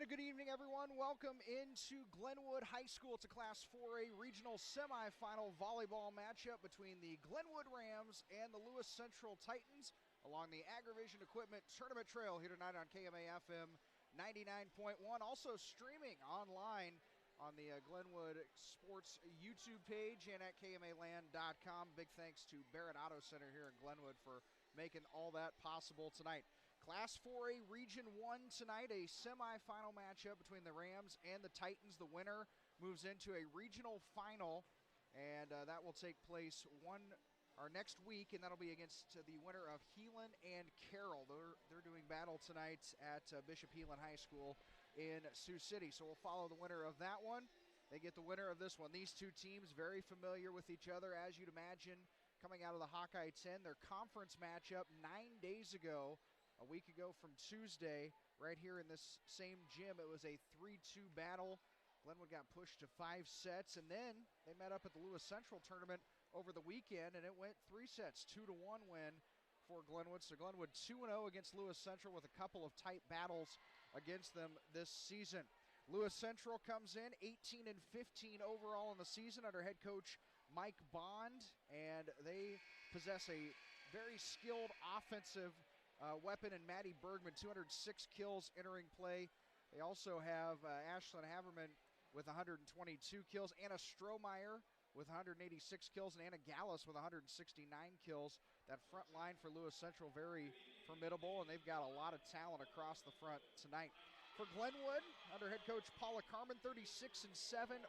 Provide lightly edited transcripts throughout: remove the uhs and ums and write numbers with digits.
Good evening, everyone. Welcome into Glenwood High School. It's a Class 4A regional semifinal volleyball matchup between the Glenwood Rams and the Lewis Central Titans along the Agrivision Equipment Tournament Trail here tonight on KMA-FM 99.1. Also streaming online on the Glenwood Sports YouTube page and at KMAland.com. Big thanks to Barrett Auto Center here in Glenwood for making all that possible tonight. Class 4A Region 1 tonight, a semifinal matchup between the Rams and the Titans. The winner moves into a regional final, and that will take place next week, and that'll be against the winner of Heelan and Carroll. They're doing battle tonight at Bishop Heelan High School in Sioux City, so we'll follow the winner of that one. They get the winner of this one. These two teams very familiar with each other, as you'd imagine, coming out of the Hawkeye 10. Their conference matchup 9 days ago, a week ago from Tuesday, right here in this same gym. It was a 3-2 battle. Glenwood got pushed to 5 sets, and then they met up at the Lewis Central tournament over the weekend, and it went 3 sets, 2-1 win for Glenwood. So Glenwood 2-0 against Lewis Central with a couple of tight battles against them this season. Lewis Central comes in 18-15 overall in the season under head coach Mike Bond, and they possess a very skilled offensive weapon in Maddie Bergman, 206 kills entering play. They also have Ashlyn Haverman with 122 kills, Anna Strohmeyer with 186 kills, and Anna Gallus with 169 kills. That front line for Lewis Central very formidable, and they've got a lot of talent across the front tonight. For Glenwood, under head coach Paula Carmen, 36-7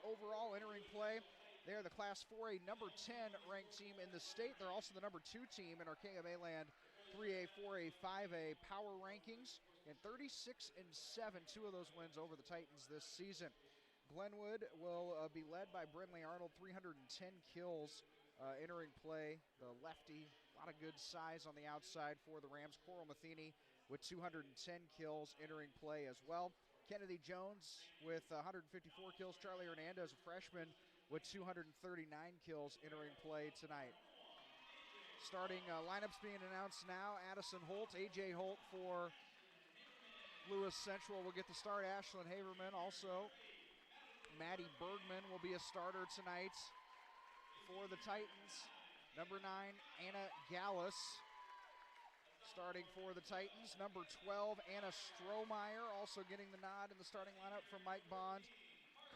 overall entering play. They are the Class 4A number 10 ranked team in the state. They're also the number 2 team in our KMA Land 3A, 4A, 5A power rankings. And 36-7, 2 of those wins over the Titans this season. Glenwood will be led by Brinley Arnold, 310 kills entering play. The lefty, a lot of good size on the outside for the Rams. Coral Matheny with 210 kills entering play as well. Kennedy Jones with 154 kills. Charlie Hernandez, a freshman, with 239 kills entering play tonight. Starting lineups being announced now. Addison Holt, A.J. Holt for Lewis Central will get the start. Ashlyn Haverman also. Maddie Bergman will be a starter tonight for the Titans. Number 9, Anna Gallus starting for the Titans. Number 12, Anna Strohmeyer also getting the nod in the starting lineup from Mike Bond.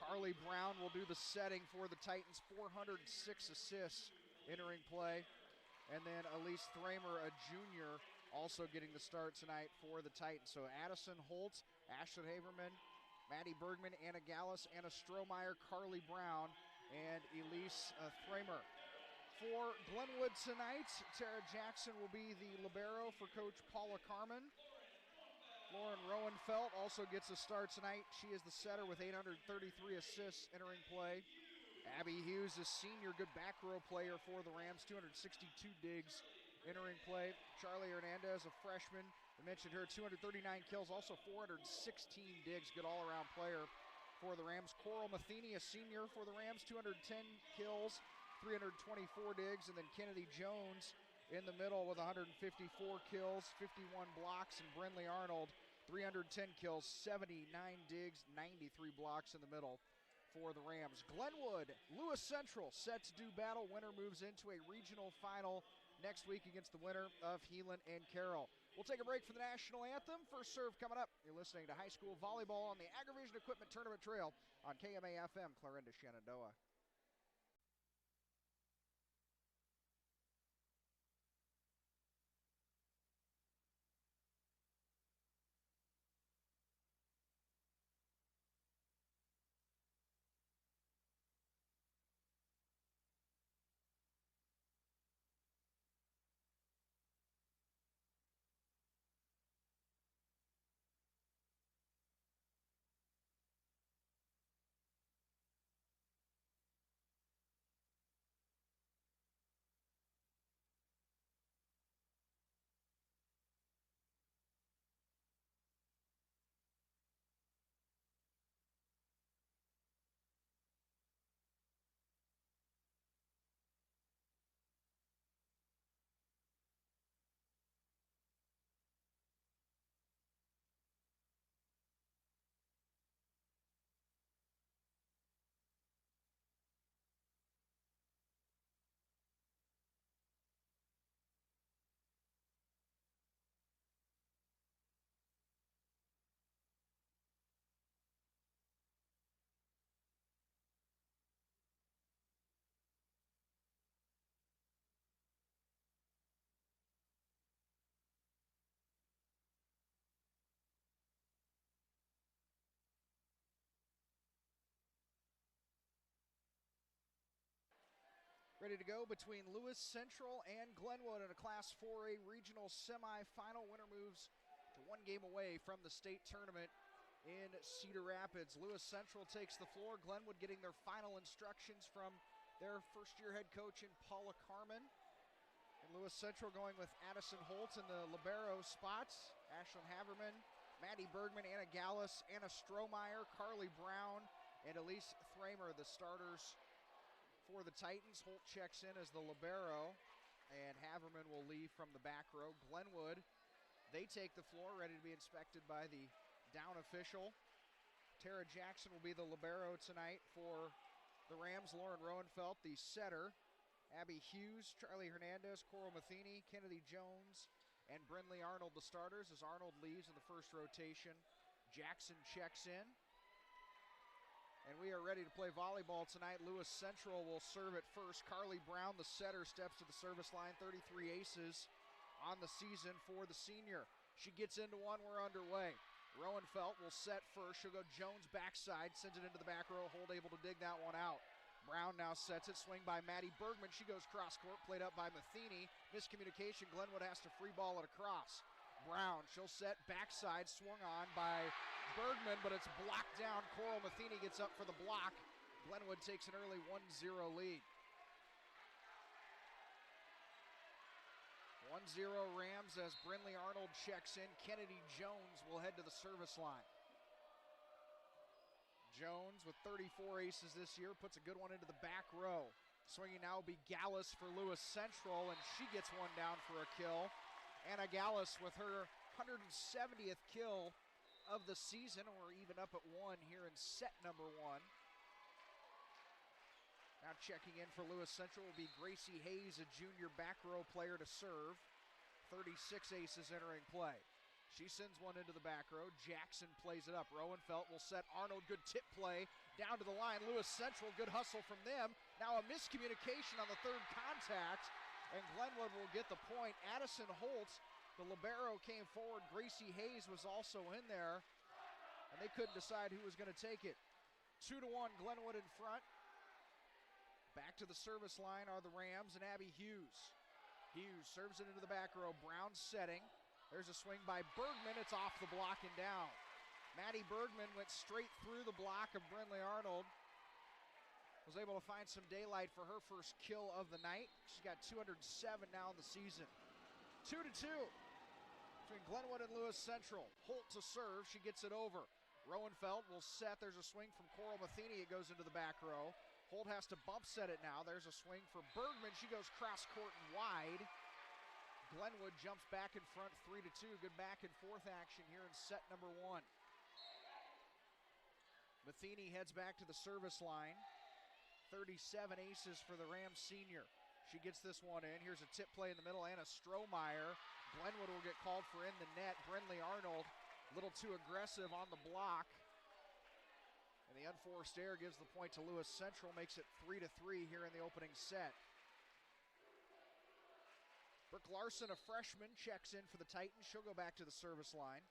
Carly Brown will do the setting for the Titans, 406 assists entering play. And then Elise Thramer, a junior, also getting the start tonight for the Titans. So Addison Holt, Ashlyn Haverman, Maddie Bergman, Anna Gallus, Anna Strohmeyer, Carly Brown, and Elise Thramer. For Glenwood tonight, Tara Jackson will be the libero for Coach Paula Carmen. Lauren Rowenfelt also gets a start tonight. She is the setter with 833 assists entering play. Abby Hughes, a senior, good back row player for the Rams, 262 digs entering play. Charlie Hernandez, a freshman, we mentioned her, 239 kills, also 416 digs, good all-around player for the Rams. Coral Matheny, a senior for the Rams, 210 kills, 324 digs, and then Kennedy Jones in the middle with 154 kills, 51 blocks, and Brinley Arnold, 310 kills, 79 digs, 93 blocks in the middle for the Rams. Glenwood, Lewis Central set to do battle. Winner moves into a regional final next week against the winner of Heelan and Carroll. We'll take a break for the national anthem. First serve coming up. You're listening to high school volleyball on the Agrivision Equipment Tournament Trail on KMA-FM, Clarinda, Shenandoah. Ready to go between Lewis Central and Glenwood in a Class 4A regional semifinal. Winner moves to one game away from the state tournament in Cedar Rapids. Lewis Central takes the floor. Glenwood getting their final instructions from their first-year head coach in Paula Carmen. And Lewis Central going with Addison Holt in the libero spots. Ashlyn Haverman, Maddie Bergman, Anna Gallus, Anna Strohmeyer, Carly Brown, and Elise Thramer, the starters for the Titans. Holt checks in as the libero, and Haverman will leave from the back row. Glenwood, they take the floor, ready to be inspected by the down official. Tara Jackson will be the libero tonight for the Rams. Lauren Roenfeld, the setter. Abby Hughes, Charlie Hernandez, Coral Matheny, Kennedy Jones, and Brinley Arnold, the starters, as Arnold leaves in the first rotation. Jackson checks in. And we are ready to play volleyball tonight. Lewis Central will serve at first. Carly Brown, the setter, steps to the service line. 33 aces on the season for the senior. She gets into one, we're underway. Roenfeld will set first. She'll go Jones backside, sends it into the back row. Holt able to dig that one out. Brown now sets it, swing by Maddie Bergman. She goes cross court, played up by Matheny. Miscommunication, Glenwood has to free ball it across. Brown, she'll set backside, swung on by Bergman, but it's blocked down. Coral Matheny gets up for the block. Glenwood takes an early 1-0 lead. 1-0 Rams as Brinley Arnold checks in. Kennedy Jones will head to the service line. Jones with 34 aces this year puts a good one into the back row. Swinging now will be Gallus for Lewis Central, and she gets one down for a kill. Anna Gallus with her 170th kill of the season. We're even up at one here in set number one. Now checking in for Lewis Central will be Gracie Hayes, a junior back row player to serve. 36 aces entering play. She sends one into the back row. Jackson plays it up. Roenfeld will set Arnold. Good tip play down to the line. Lewis Central, good hustle from them. Now a miscommunication on the third contact, and Glenwood will get the point. Addison Holt, the libero, came forward. Gracie Hayes was also in there, and they couldn't decide who was going to take it. 2-1, Glenwood in front. Back to the service line are the Rams and Abby Hughes. Hughes serves it into the back row. Brown setting. There's a swing by Bergman. It's off the block and down. Maddie Bergman went straight through the block of Brinley Arnold. Was able to find some daylight for her first kill of the night. She's got 207 now in the season. 2-2 between Glenwood and Lewis Central. Holt to serve. She gets it over. Roenfeld will set. There's a swing from Coral Matheny. It goes into the back row. Holt has to bump set it now. There's a swing for Bergman. She goes cross court and wide. Glenwood jumps back in front, 3-2. Good back and forth action here in set number one. Matheny heads back to the service line. 37 aces for the Rams senior. She gets this one in. Here's a tip play in the middle. Anna Strohmeyer. Glenwood will get called for in the net. Brinley Arnold, a little too aggressive on the block. And the unforced error gives the point to Lewis Central, makes it 3-3 here in the opening set. Brooke Larson, a freshman, checks in for the Titans. She'll go back to the service line.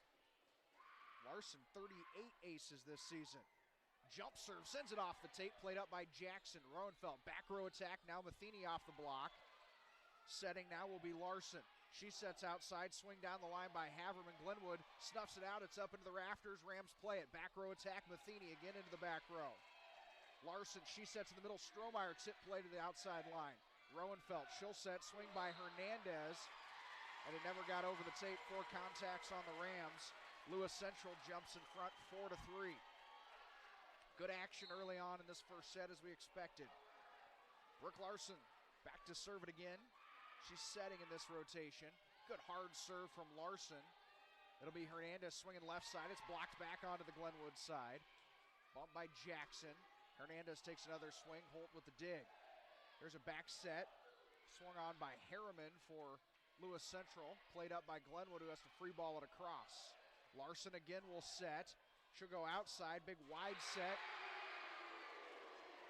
Larson, 38 aces this season. Jump serve, sends it off the tape, played up by Jackson. Roenfeld, back row attack, now Matheny off the block. Setting now will be Larson. She sets outside, swing down the line by Haverman. Glenwood snuffs it out, it's up into the rafters. Rams play it, back row attack, Matheny again into the back row. Larson, she sets in the middle. Strohmeyer, tip play to the outside line. Roenfeld, she'll set, swing by Hernandez, and it never got over the tape. 4 contacts on the Rams. Lewis Central jumps in front, 4-3. Good action early on in this first set as we expected. Brooke Larson back to serve it again. She's setting in this rotation. Good hard serve from Larson. It'll be Hernandez swinging left side. It's blocked back onto the Glenwood side. Bumped by Jackson. Hernandez takes another swing. Holt with the dig. There's a back set, swung on by Harriman for Lewis Central, played up by Glenwood, who has to free ball it across. Larson again will set. She'll go outside, big wide set,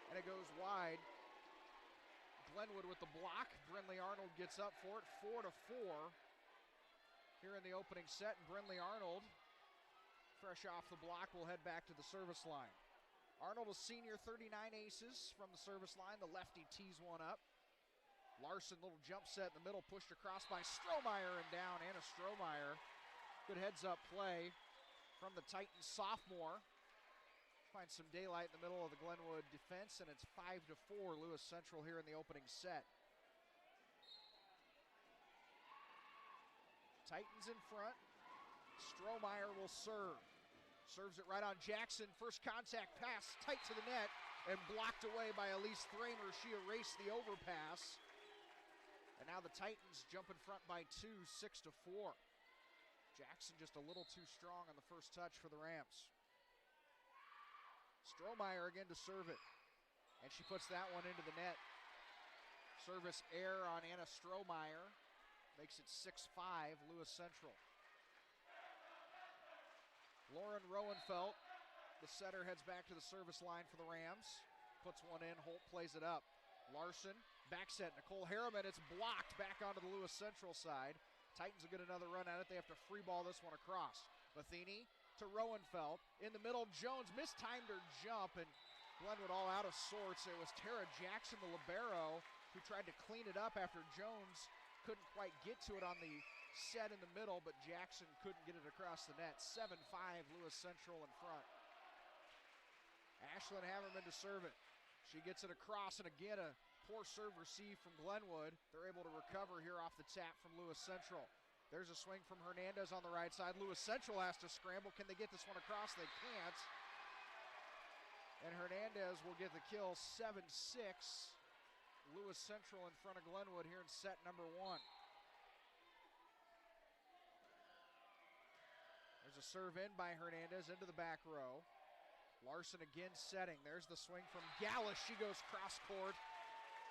and it goes wide. Glenwood with the block. Brinley Arnold gets up for it, 4-4 here in the opening set, and Brinley Arnold, fresh off the block, will head back to the service line. Arnold, a senior, 39 aces from the service line. The lefty tees one up. Larson, little jump set in the middle, pushed across by Strohmeyer and down. Anna Strohmeyer. Good heads-up play from the Titans sophomore. Finds some daylight in the middle of the Glenwood defense, and it's 5-4 Lewis Central here in the opening set. Titans in front. Strohmeyer will serve. Serves it right on Jackson. First contact pass tight to the net and blocked away by Elise Thramer. She erased the overpass. And now the Titans jump in front by 2, 6-4. Jackson just a little too strong on the first touch for the Rams. Strohmeyer again to serve it. And she puts that one into the net. Service error on Anna Strohmeyer. Makes it 6-5, Lewis Central. Lauren Roenfeld, the setter, heads back to the service line for the Rams. Puts one in, Holt plays it up. Larson, back set, Nicole Harriman, it's blocked back onto the Lewis Central side. Titans will get another run at it. They have to free ball this one across. Matheny to Roenfeld. In the middle, Jones mistimed her jump, and Glenwood all out of sorts. It was Tara Jackson, the libero, who tried to clean it up after Jones couldn't quite get to it on the set in the middle, but Jackson couldn't get it across the net. 7-5, Lewis Central in front. Ashlyn Haverman to serve it. She gets it across, and again, a poor serve receive from Glenwood. They're able to recover here off the tap from Lewis Central. There's a swing from Hernandez on the right side. Lewis Central has to scramble. Can they get this one across? They can't. And Hernandez will get the kill, 7-6. Lewis Central in front of Glenwood here in set number 1. There's a serve in by Hernandez into the back row. Larson again setting. There's the swing from Gallus. She goes cross court.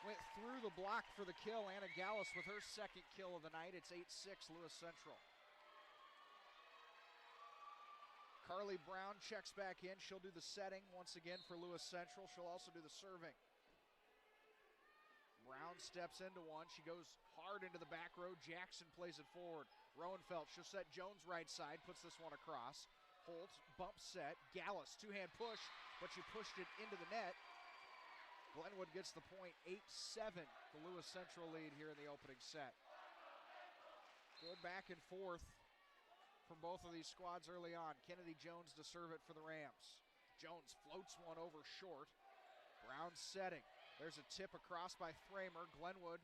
Went through the block for the kill. Anna Gallus with her second kill of the night. It's 8-6 Lewis Central. Carly Brown checks back in. She'll do the setting once again for Lewis Central. She'll also do the serving. Brown steps into one. She goes hard into the back row. Jackson plays it forward. Roenfeld, she'll set Jones right side, puts this one across. Holt, bump set. Gallus, two-hand push, but she pushed it into the net. Glenwood gets the point, 8-7, the Lewis Central lead here in the opening set. Good back and forth from both of these squads early on. Kennedy Jones to serve it for the Rams. Jones floats one over short. Brown setting. There's a tip across by Thramer. Glenwood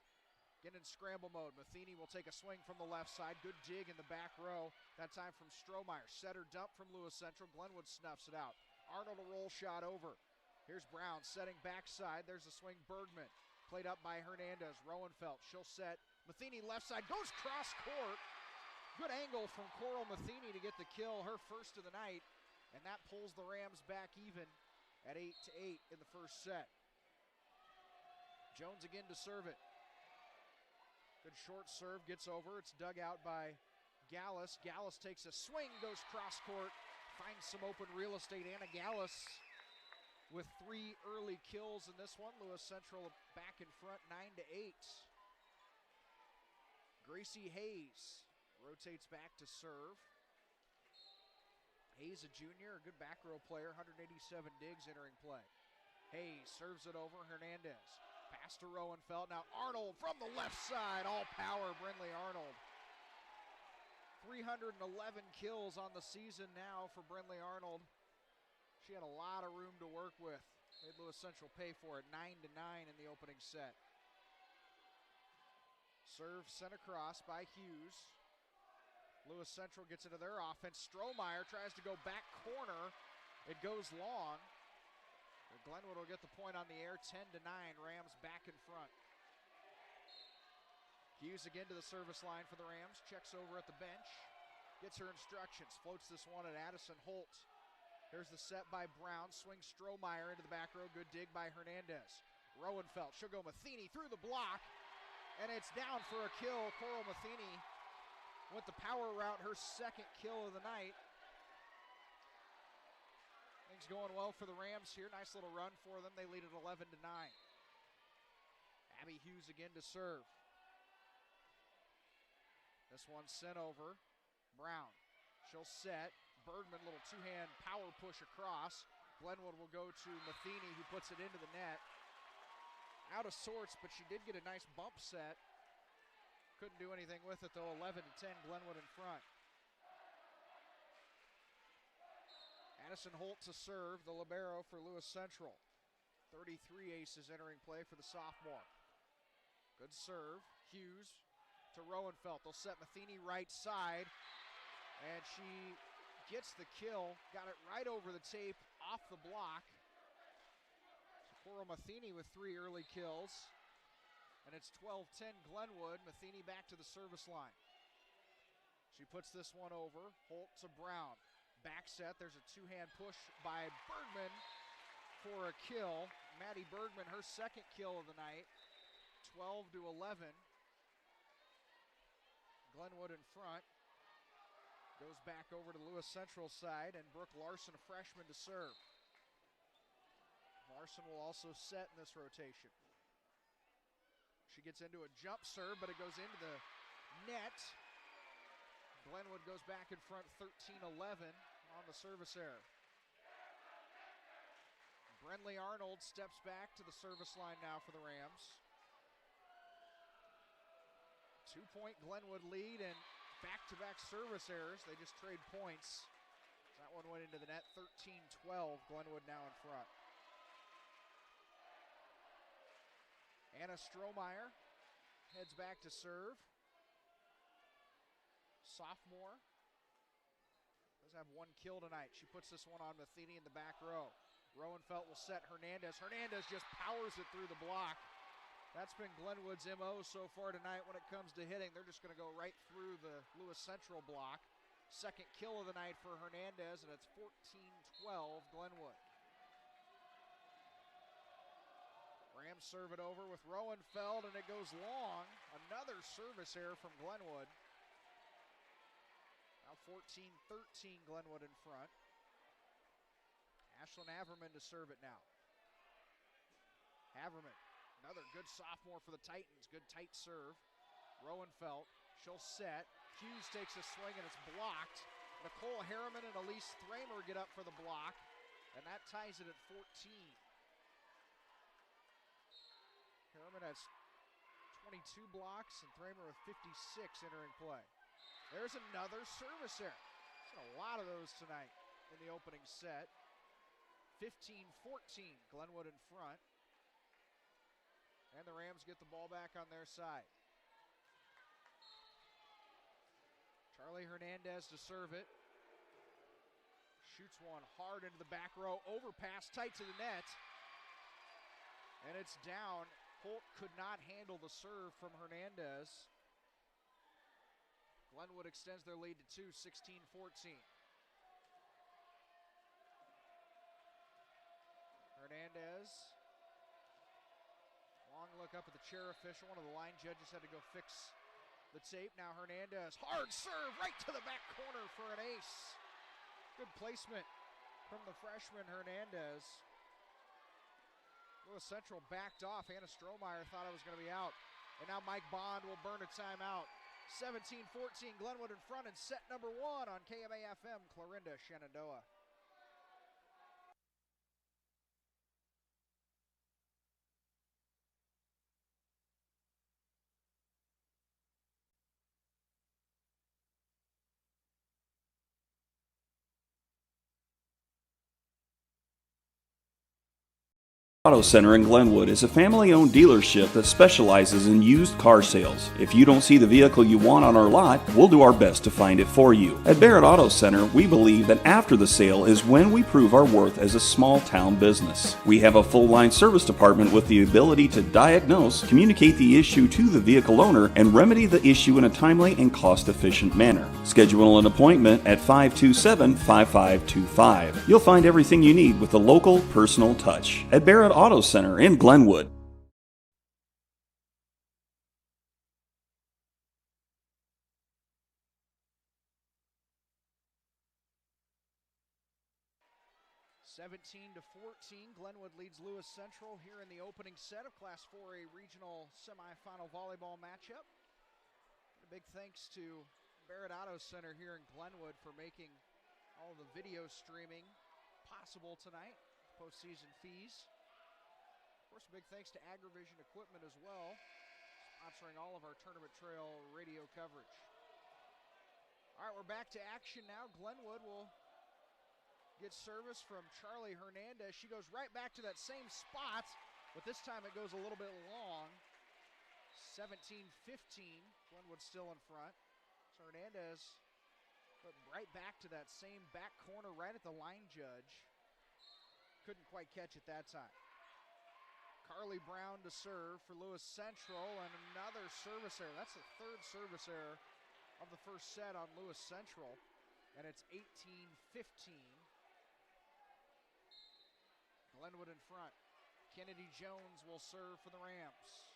getting in scramble mode. Matheny will take a swing from the left side. Good dig in the back row. That time from Strohmeyer. Setter dump from Lewis Central. Glenwood snuffs it out. Arnold a roll shot over. Here's Brown setting backside. There's a swing. Bergman played up by Hernandez. Roenfeld. She'll set. Matheny left side. Goes cross court. Good angle from Coral Matheny to get the kill. Her first of the night. And that pulls the Rams back even at 8-8 in the first set. Jones again to serve it. Good short serve, gets over. It's dug out by Gallus. Gallus takes a swing, goes cross court, finds some open real estate. Anna Gallus with 3 early kills in this one. Lewis Central back in front, 9-8. Gracie Hayes rotates back to serve. Hayes, a junior, a good back row player, 187 digs entering play. Hayes serves it over. Hernandez. Pass to Roenfeld. Now Arnold from the left side. All power, Brindley Arnold. 311 kills on the season now for Brindley Arnold. She had a lot of room to work with. Made Lewis Central pay for it. 9-9 in the opening set. Serve sent across by Hughes. Lewis Central gets into their offense. Strohmeyer tries to go back corner. It goes long. But Glenwood will get the point on the air, 10-9. Rams back in front. Hughes again to the service line for the Rams. Checks over at the bench. Gets her instructions. Floats this one at Addison Holt. Here's the set by Brown. Swings Strohmeyer into the back row. Good dig by Hernandez. Roenfeld. She'll go Matheny through the block. And it's down for a kill. Coral Matheny went the power route. Her second kill of the night. Things going well for the Rams here. Nice little run for them. They lead at 11-9. Abby Hughes again to serve. This one sent over. Brown. She'll set. Bergman, little two-hand power push across. Glenwood will go to Matheny, who puts it into the net. out of sorts, but she did get a nice bump set. Couldn't do anything with it, though. 11-10, Glenwood in front. Addison Holt to serve, the libero for Lewis Central. 33 aces entering play for the sophomore. Good serve. Hughes to Roenfeld. They'll set Matheny right side, and she gets the kill. Got it right over the tape, off the block. Sapporo Matheny with 3 early kills, and it's 12-10 Glenwood. Matheny back to the service line. She puts this one over. Holt to Brown. Back set. There's a two-hand push by Bergman for a kill. Maddie Bergman, her second kill of the night. 12-11. Glenwood in front. Goes back over to Lewis Central's side, and Brooke Larson, a freshman, to serve. Larson will also set in this rotation. She gets into a jump serve, but it goes into the net. Glenwood goes back in front 13-11 on the service error. Brenley Arnold steps back to the service line now for the Rams. 2-point Glenwood lead and back-to-back service errors. They just trade points. That one went into the net. 13-12, Glenwood now in front. Anna Strohmeyer heads back to serve. Sophomore does have 1 kill tonight. She puts this one on Matheny in the back row. Roenfeld will set Hernandez. Hernandez just powers it through the block. That's been Glenwood's MO so far tonight when it comes to hitting. They're just going to go right through the Lewis Central block. Second kill of the night for Hernandez, and it's 14-12 Glenwood. Rams serve it over with Roenfeld, and it goes long. Another service error from Glenwood. Now 14-13 Glenwood in front. Ashlyn Haverman to serve it now. Haverman, another good sophomore for the Titans. Good tight serve. Roenfeld, she'll set. Hughes takes a swing and it's blocked. Nicole Harriman and Elise Thramer get up for the block, and that ties it at 14. Harriman has 22 blocks and Thramer with 56 entering play. There's another service error. There's a lot of those tonight in the opening set. 15-14, Glenwood in front. And the Rams get the ball back on their side. Charlie Hernandez to serve it. Shoots one hard into the back row. Overpass tight to the net. And it's down. Holt could not handle the serve from Hernandez. Glenwood extends their lead to 2, 16-14. Hernandez. Long look up at the chair official. One of the line judges had to go fix the tape. Now Hernandez, hard serve right to the back corner for an ace. Good placement from the freshman Hernandez. Lewis Central backed off. Anna Strohmeyer thought it was going to be out. And now Mike Bond will burn a timeout. 17-14, Glenwood in front in set number 1 on KMA-FM, Clarinda, Shenandoah. Auto Center in Glenwood is a family-owned dealership that specializes in used car sales. If you don't see the vehicle you want on our lot, we'll do our best to find it for you. At Barrett Auto Center, we believe that after the sale is when we prove our worth as a small-town business. We have a full-line service department with the ability to diagnose, communicate the issue to the vehicle owner, and remedy the issue in a timely and cost-efficient manner. Schedule an appointment at 527-5525. You'll find everything you need with a local, personal touch. At Barrett Auto Center in Glenwood. (17-14), Glenwood leads Lewis Central here in the opening set of Class 4A Regional Semifinal Volleyball matchup. And a big thanks to Barrett Auto Center here in Glenwood for making all the video streaming possible tonight. Postseason fees. Of course, big thanks to AgriVision Equipment as well, sponsoring all of our Tournament Trail radio coverage. All right, we're back to action now. Glenwood will get service from Charlie Hernandez. She goes right back to that same spot, but this time it goes a little bit long. 17-15, Glenwood still in front. So Hernandez put right back to that same back corner right at the line judge. Couldn't quite catch it that time. Carly Brown to serve for Lewis Central, and another service error. That's the third service error of the first set on Lewis Central, and it's 18-15. Glenwood in front. Kennedy Jones will serve for the Rams.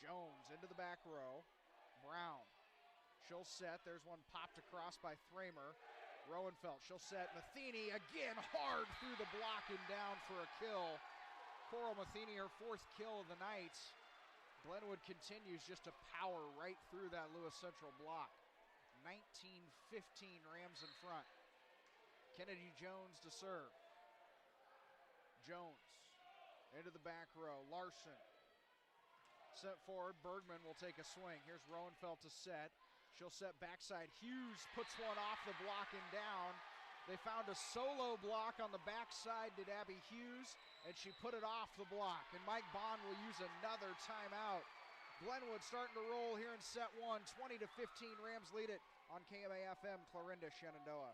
Jones into the back row. Brown, she'll set. There's one popped across by Thramer. Roenfeld, she'll set. Matheny again hard through the block and down for a kill. Coral Matheny, her fourth kill of the night. Glenwood continues just to power right through that Lewis Central block. 19-15, Rams in front. Kennedy Jones to serve. Jones into the back row. Larson set forward. Bergman will take a swing. Here's Roenfeld to set. She'll set backside. Hughes puts one off the block and down. They found a solo block on the backside, did Abby Hughes, and she put it off the block. And Mike Bond will use another timeout. Glenwood starting to roll here in set one. 20-15, Rams lead it on KMA-FM, Clarinda, Shenandoah.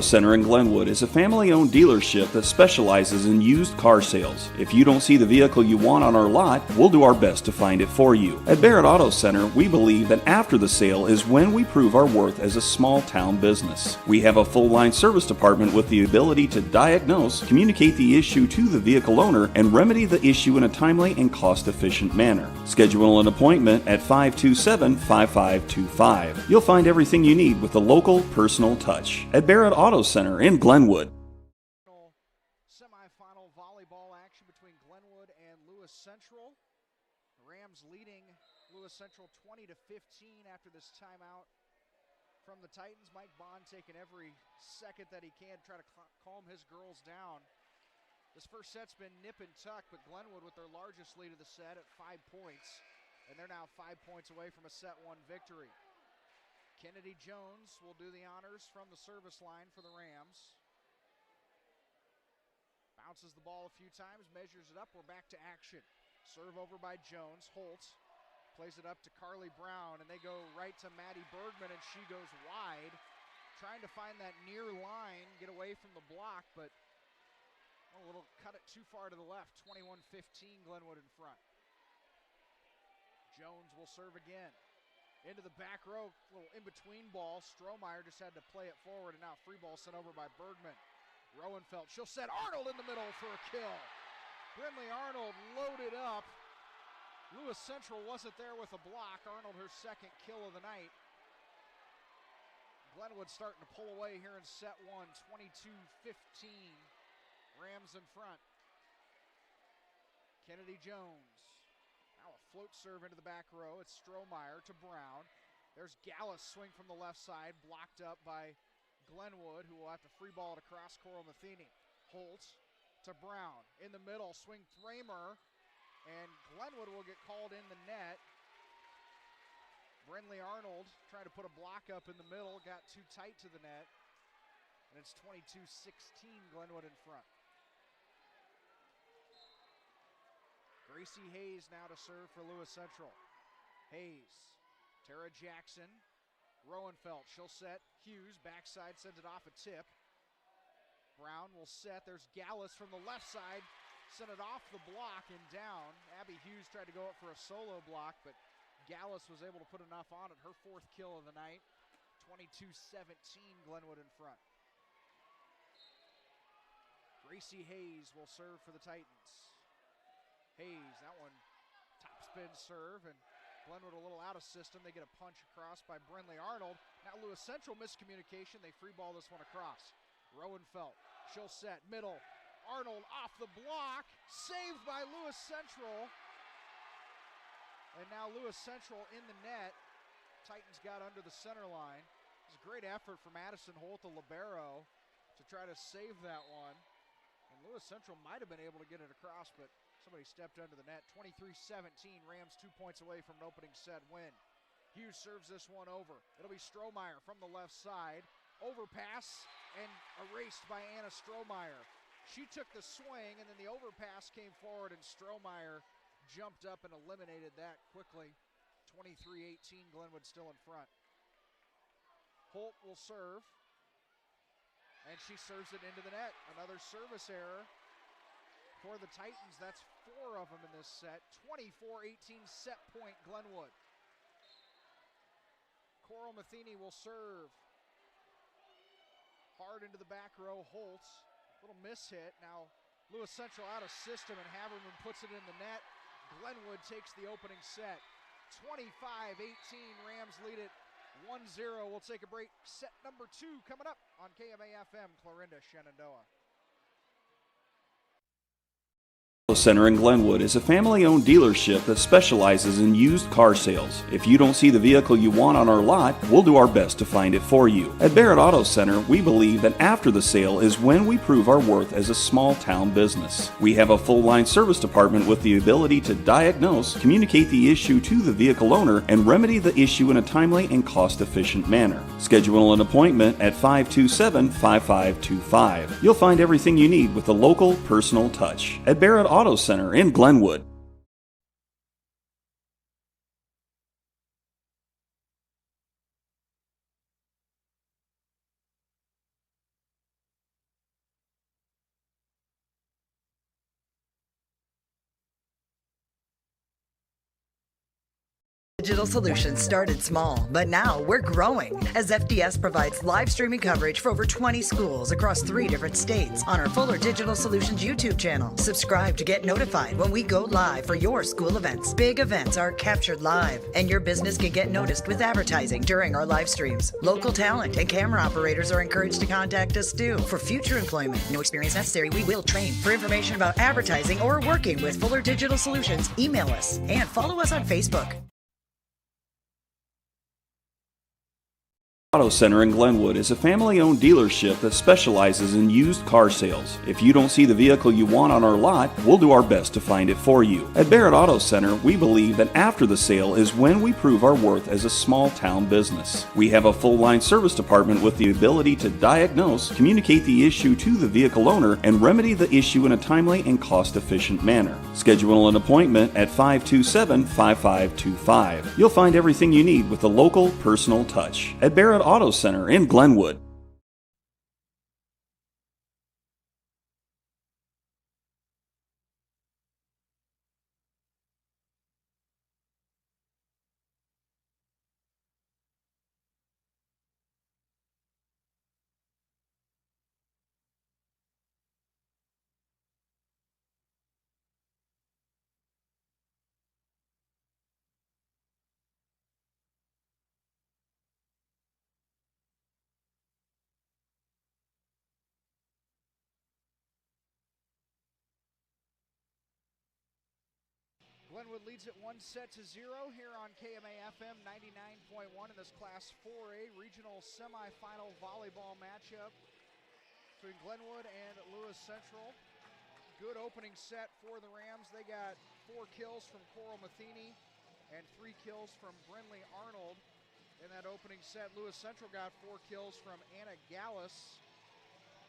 Center in Glenwood is a family-owned dealership that specializes in used car sales. If you don't see the vehicle you want on our lot, we'll do our best to find it for you. At Barrett Auto Center, we believe that after the sale is when we prove our worth as a small-town business. We have a full-line service department with the ability to diagnose, communicate the issue to the vehicle owner, and remedy the issue in a timely and cost-efficient manner. Schedule an appointment at 527-5525. You'll find everything you need with a local, personal touch. At Barrett Auto Center in Glenwood. Semifinal volleyball action between Glenwood and Lewis Central. The Rams leading Lewis Central 20-15 after this timeout from the Titans. Mike Bond taking every second that he can to try to calm his girls down. This first set's been nip and tuck, but Glenwood with their largest lead of the set at 5 points, and they're now 5 points away from a set one victory. Kennedy Jones will do the honors from the service line for the Rams. Bounces the ball a few times, measures it up. We're back to action. Serve over by Jones. Holt plays it up to Carly Brown, and they go right to Maddie Bergman, and she goes wide, trying to find that near line, get away from the block, but a little cut it too far to the left. 21-15, Glenwood in front. Jones will serve again. Into the back row, little in-between ball. Strohmeyer just had to play it forward, and now free ball sent over by Bergman. Roenfeld, she'll set Arnold in the middle for a kill. Brinley Arnold loaded up. Lewis Central wasn't there with a block. Arnold, her second kill of the night. Glenwood starting to pull away here in set one, 22-15. Rams in front. Kennedy Jones. Now a float serve into the back row. It's Strohmeyer to Brown. There's Gallus swing from the left side, blocked up by Glenwood, who will have to free ball it across Coral Matheny. Holt to Brown. In the middle, swing Thramer, and Glenwood will get called in the net. Brinley Arnold trying to put a block up in the middle, got too tight to the net, and it's 22-16, Glenwood in front. Gracie Hayes now to serve for Lewis Central. Hayes, Tara Jackson, Roenfeld, she'll set. Hughes, backside, sends it off a tip. Brown will set. There's Gallus from the left side, sent it off the block and down. Abby Hughes tried to go up for a solo block, but Gallus was able to put enough on it. Her fourth kill of the night. 22-17, Glenwood in front. Gracie Hayes will serve for the Titans. Hayes, that one top spin serve, and Glenwood a little out of system. They get a punch across by Brinley Arnold. Now Lewis Central miscommunication. They free ball this one across. Roenfeld, she'll set, middle. Arnold off the block, saved by Lewis Central. And now Lewis Central in the net. Titans got under the center line. It was a great effort from Madison Holt, the libero, to try to save that one. And Lewis Central might have been able to get it across, but somebody stepped under the net. 23-17, Rams 2 points away from an opening set win. Hughes serves this one over. It'll be Strohmeyer from the left side. Overpass and erased by Anna Strohmeyer. She took the swing, and then the overpass came forward, and Strohmeyer jumped up and eliminated that quickly. 23-18, Glenwood still in front. Holt will serve, and she serves it into the net. Another service error for the Titans. That's 4 of them in this set. 24-18 set point, Glenwood. Coral Matheny will serve. Hard into the back row, Holtz. Little miss hit. Now Lewis Central out of system, and Haberman puts it in the net. Glenwood takes the opening set. 25-18, Rams lead it 1-0. We'll take a break. Set number 2 coming up on KMA-FM, Clarinda, Shenandoah. Center in Glenwood is a family-owned dealership that specializes in used car sales. If you don't see the vehicle you want on our lot, we'll do our best to find it for you. At Barrett Auto Center, we believe that after the sale is when we prove our worth as a small-town business. We have a full-line service department with the ability to diagnose, communicate the issue to the vehicle owner, and remedy the issue in a timely and cost-efficient manner. Schedule an appointment at 527-5525. You'll find everything you need with a local, personal touch. At Barrett Auto Center in Glenwood. Digital Solutions started small, but now we're growing as FDS provides live streaming coverage for over 20 schools across 3 different states on our Fuller Digital Solutions YouTube channel. Subscribe to get notified when we go live for your school events. Big events are captured live, and your business can get noticed with advertising during our live streams. Local talent and camera operators are encouraged to contact us too. For future employment, no experience necessary, we will train. For information about advertising or working with Fuller Digital Solutions, email us and follow us on Facebook. Auto Center in Glenwood is a family-owned dealership that specializes in used car sales. If you don't see the vehicle you want on our lot, we'll do our best to find it for you. At Barrett Auto Center, we believe that after the sale is when we prove our worth as a small-town business. We have a full-line service department with the ability to diagnose, communicate the issue to the vehicle owner, and remedy the issue in a timely and cost-efficient manner. Schedule an appointment at 527-5525. You'll find everything you need with a local, personal touch. At Barrett Auto Center in Glenwood. Glenwood leads it 1-0 here on KMA-FM 99.1 in this Class 4A regional semifinal volleyball matchup between Glenwood and Lewis Central. Good opening set for the Rams. They got 4 kills from Coral Matheny and 3 kills from Brinley Arnold. In that opening set, Lewis Central got 4 kills from Anna Gallus,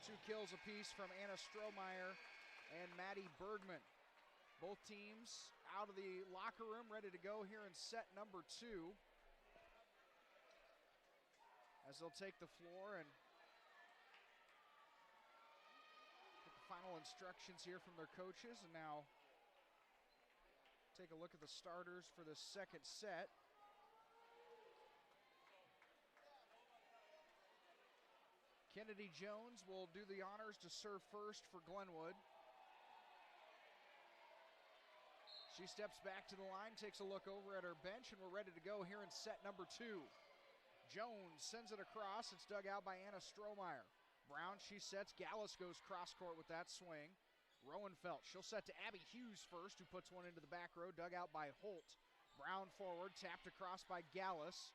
2 kills apiece from Anna Strohmeyer and Maddie Bergman. Both teams out of the locker room, ready to go here in set number 2. As they'll take the floor and get the final instructions here from their coaches. And now take a look at the starters for the second set. Kennedy Jones will do the honors to serve first for Glenwood. She steps back to the line, takes a look over at her bench, and we're ready to go here in set number 2. Jones sends it across. It's dug out by Anna Strohmeyer. Brown, she sets. Gallus goes cross court with that swing. Rowenfeld, she'll set to Abby Hughes first, who puts one into the back row, dug out by Holt. Brown forward, tapped across by Gallus.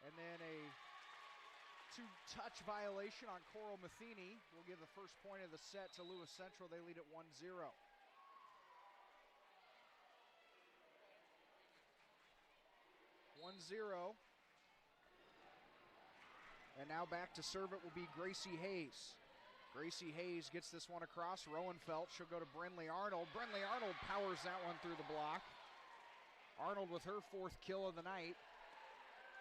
And then a Two-touch violation on Coral Matheny will give the first point of the set to Lewis Central. They lead at 1-0. 1-0. And now back to serve it will be Gracie Hayes. Gracie Hayes gets this one across. Rowenfeld, she'll go to Brinley Arnold. Brinley Arnold powers that one through the block. Arnold with her 4th kill of the night.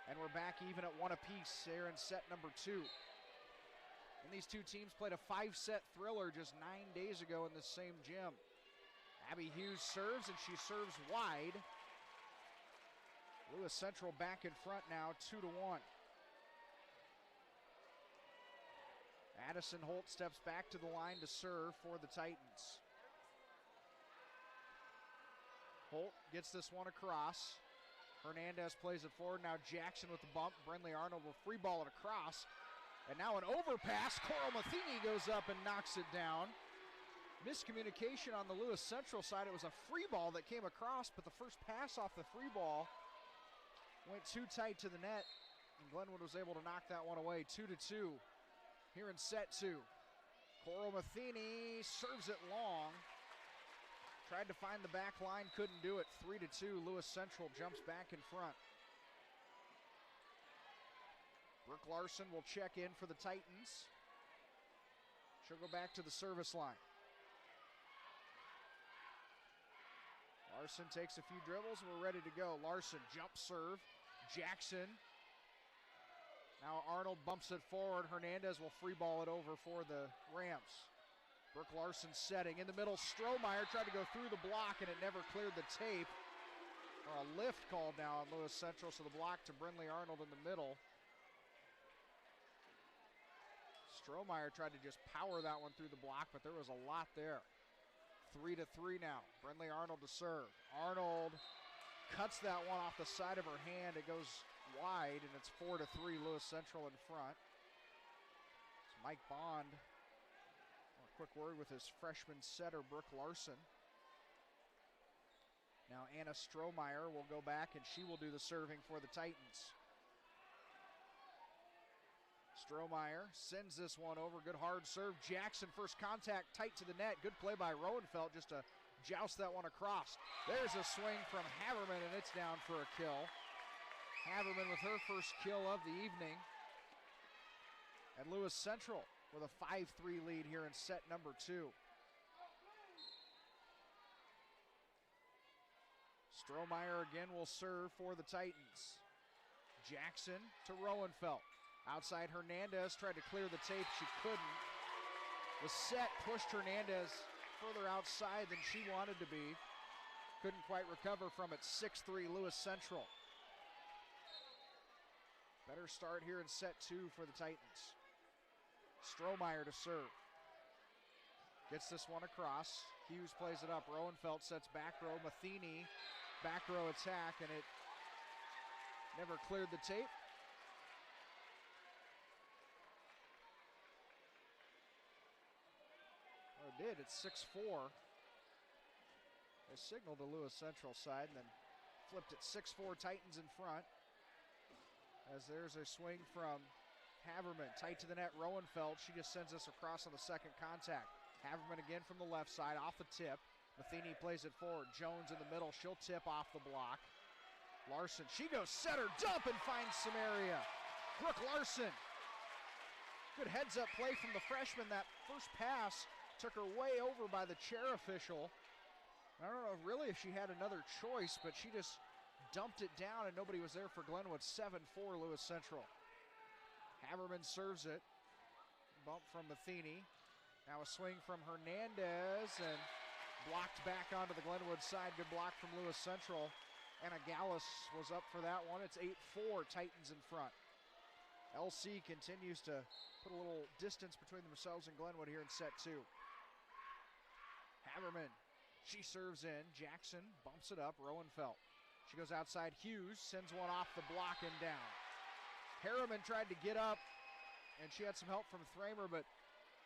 And we're back even at 1 apiece here in set number 2. And these two teams played a 5-set thriller just 9 days ago in the same gym. Abby Hughes serves, and she serves wide. Lewis Central back in front now, 2-1. Addison Holt steps back to the line to serve for the Titans. Holt gets this one across. Hernandez plays it forward. Now Jackson with the bump. Brinley Arnold will free ball it across. And now an overpass. Coral Matheny goes up and knocks it down. Miscommunication on the Lewis Central side. It was a free ball that came across, but the first pass off the free ball went too tight to the net, and Glenwood was able to knock that one away. 2-2 here in set 2. Coral Matheny serves it long. Tried to find the back line, couldn't do it. 3-2, Lewis Central jumps back in front. Brooke Larson will check in for the Titans. She'll go back to the service line. Larson takes a few dribbles and we're ready to go. Larson, jump serve. Jackson. Now Arnold bumps it forward. Hernandez will free ball it over for the Rams. Brooke Larson setting. In the middle, Strohmeyer tried to go through the block and it never cleared the tape. Or a lift called now on Lewis Central, so the block to Brinley Arnold in the middle. Strohmeyer tried to just power that one through the block, but there was a lot there. 3-3 now. Brinley Arnold to serve. Arnold cuts that one off the side of her hand. It goes wide, and it's 4-3, Lewis Central in front. It's Mike Bond. A quick word with his freshman setter, Brooke Larson. Now Anna Strohmeyer will go back, and she will do the serving for the Titans. Strohmeyer sends this one over. Good hard serve. Jackson, first contact, tight to the net. Good play by Rowenfeld just to joust that one across. There's a swing from Haverman, and it's down for a kill. Haverman with her first kill of the evening. And Lewis Central with a 5-3 lead here in set number 2. Strohmeyer again will serve for the Titans. Jackson to Rowenfeld. Outside Hernandez tried to clear the tape, she couldn't. The set pushed Hernandez further outside than she wanted to be. Couldn't quite recover from it. 6-3 Lewis Central. Better start here in set 2 for the Titans. Strohmeyer to serve. Gets this one across. Hughes plays it up. Rowenfeld sets back row. Matheny, back row attack, and it never cleared the tape. Oh, it did. It's 6-4. They signaled to Lewis Central side and then flipped it 6-4 Titans in front. As there's a swing from Haverman, tight to the net, Rowenfeld. She just sends this across on the second contact. Haverman again from the left side, off the tip. Matheny plays it forward. Jones in the middle, she'll tip off the block. Larson, she goes setter, dump, and finds some area. Brooke Larson. Good heads-up play from the freshman. That first pass took her way over by the chair official. I don't know really if she had another choice, but she just dumped it down and nobody was there for Glenwood. 7-4 Lewis Central. Haverman serves it. Bump from Matheny. Now a swing from Hernandez and blocked back onto the Glenwood side. Good block from Lewis Central. Anna Gallus was up for that one. It's 8-4 Titans in front. LC continues to put a little distance between themselves and Glenwood here in set 2. Haverman, she serves in. Jackson bumps it up. Rowenfeld. She goes outside. Hughes sends one off the block and down. Harriman tried to get up, and she had some help from Thramer, but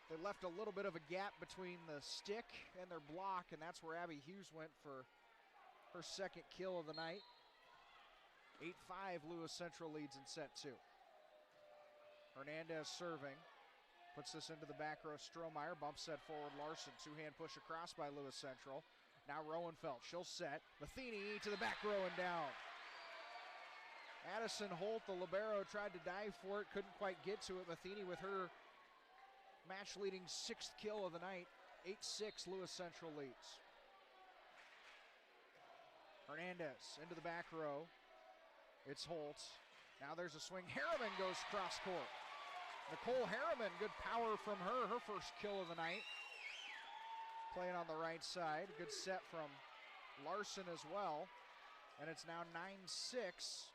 they left a little bit of a gap between the stick and their block, and that's where Abby Hughes went for her second kill of the night. 8-5 Lewis Central leads in set 2. Hernandez serving. Puts this into the back row. Strohmeyer bumps set forward. Larson, two-hand push across by Lewis Central. Now Roenfeld, she'll set. Matheny to the back row and down. Addison Holt, the libero, tried to dive for it, couldn't quite get to it. Matheny with her match-leading 6th kill of the night. 8-6, Lewis Central leads. Hernandez into the back row. It's Holt. Now there's a swing. Harriman goes cross court. Nicole Harriman, good power from her first kill of the night. Playing on the right side. Good set from Larson as well. And it's now 9-6.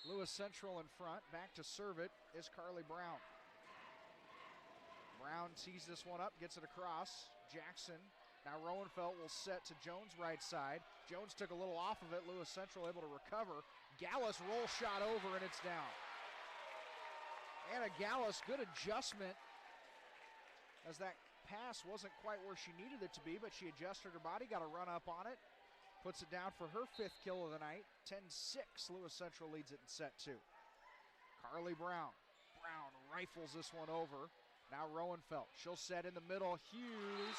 Lewis Central in front. Back to serve it is Carly Brown. Brown tees this one up, gets it across. Jackson. Now Roenfeld will set to Jones right side. Jones took a little off of it. Lewis Central able to recover. Gallus roll shot over and it's down. Anna Gallus, good adjustment as that pass wasn't quite where she needed it to be, but she adjusted her body, got a run up on it, puts it down for her 5th kill of the night. 10-6, Lewis Central leads it in set 2. Carly Brown. Brown rifles this one over. Now Roenfeld, she'll set in the middle. Hughes,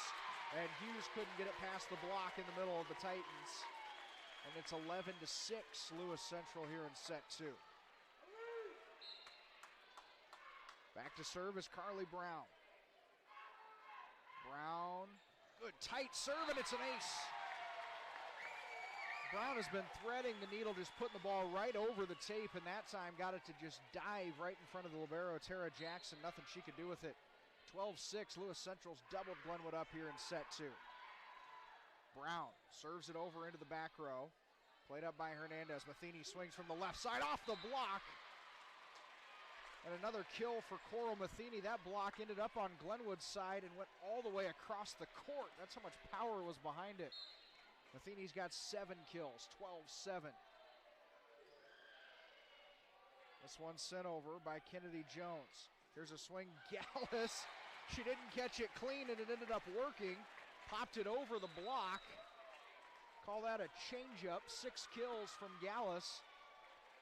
and Hughes couldn't get it past the block in the middle of the Titans. And it's 11-6, Lewis Central here in set 2. Back to serve is Carly Brown. Brown, good tight serve, and it's an ace. Brown has been threading the needle, just putting the ball right over the tape, and that time got it to just dive right in front of the libero, Tara Jackson. Nothing she could do with it. 12-6, Lewis Central's doubled Glenwood up here in set 2. Brown serves it over into the back row. Played up by Hernandez. Matheny swings from the left side off the block. And another kill for Coral Matheny. That block ended up on Glenwood's side and went all the way across the court. That's how much power was behind it. Matheny's got 7 kills, 12-7. This one's sent over by Kennedy Jones. Here's a swing, Gallus. She didn't catch it clean and it ended up working. Popped it over the block. Call that a changeup. 6 kills from Gallus.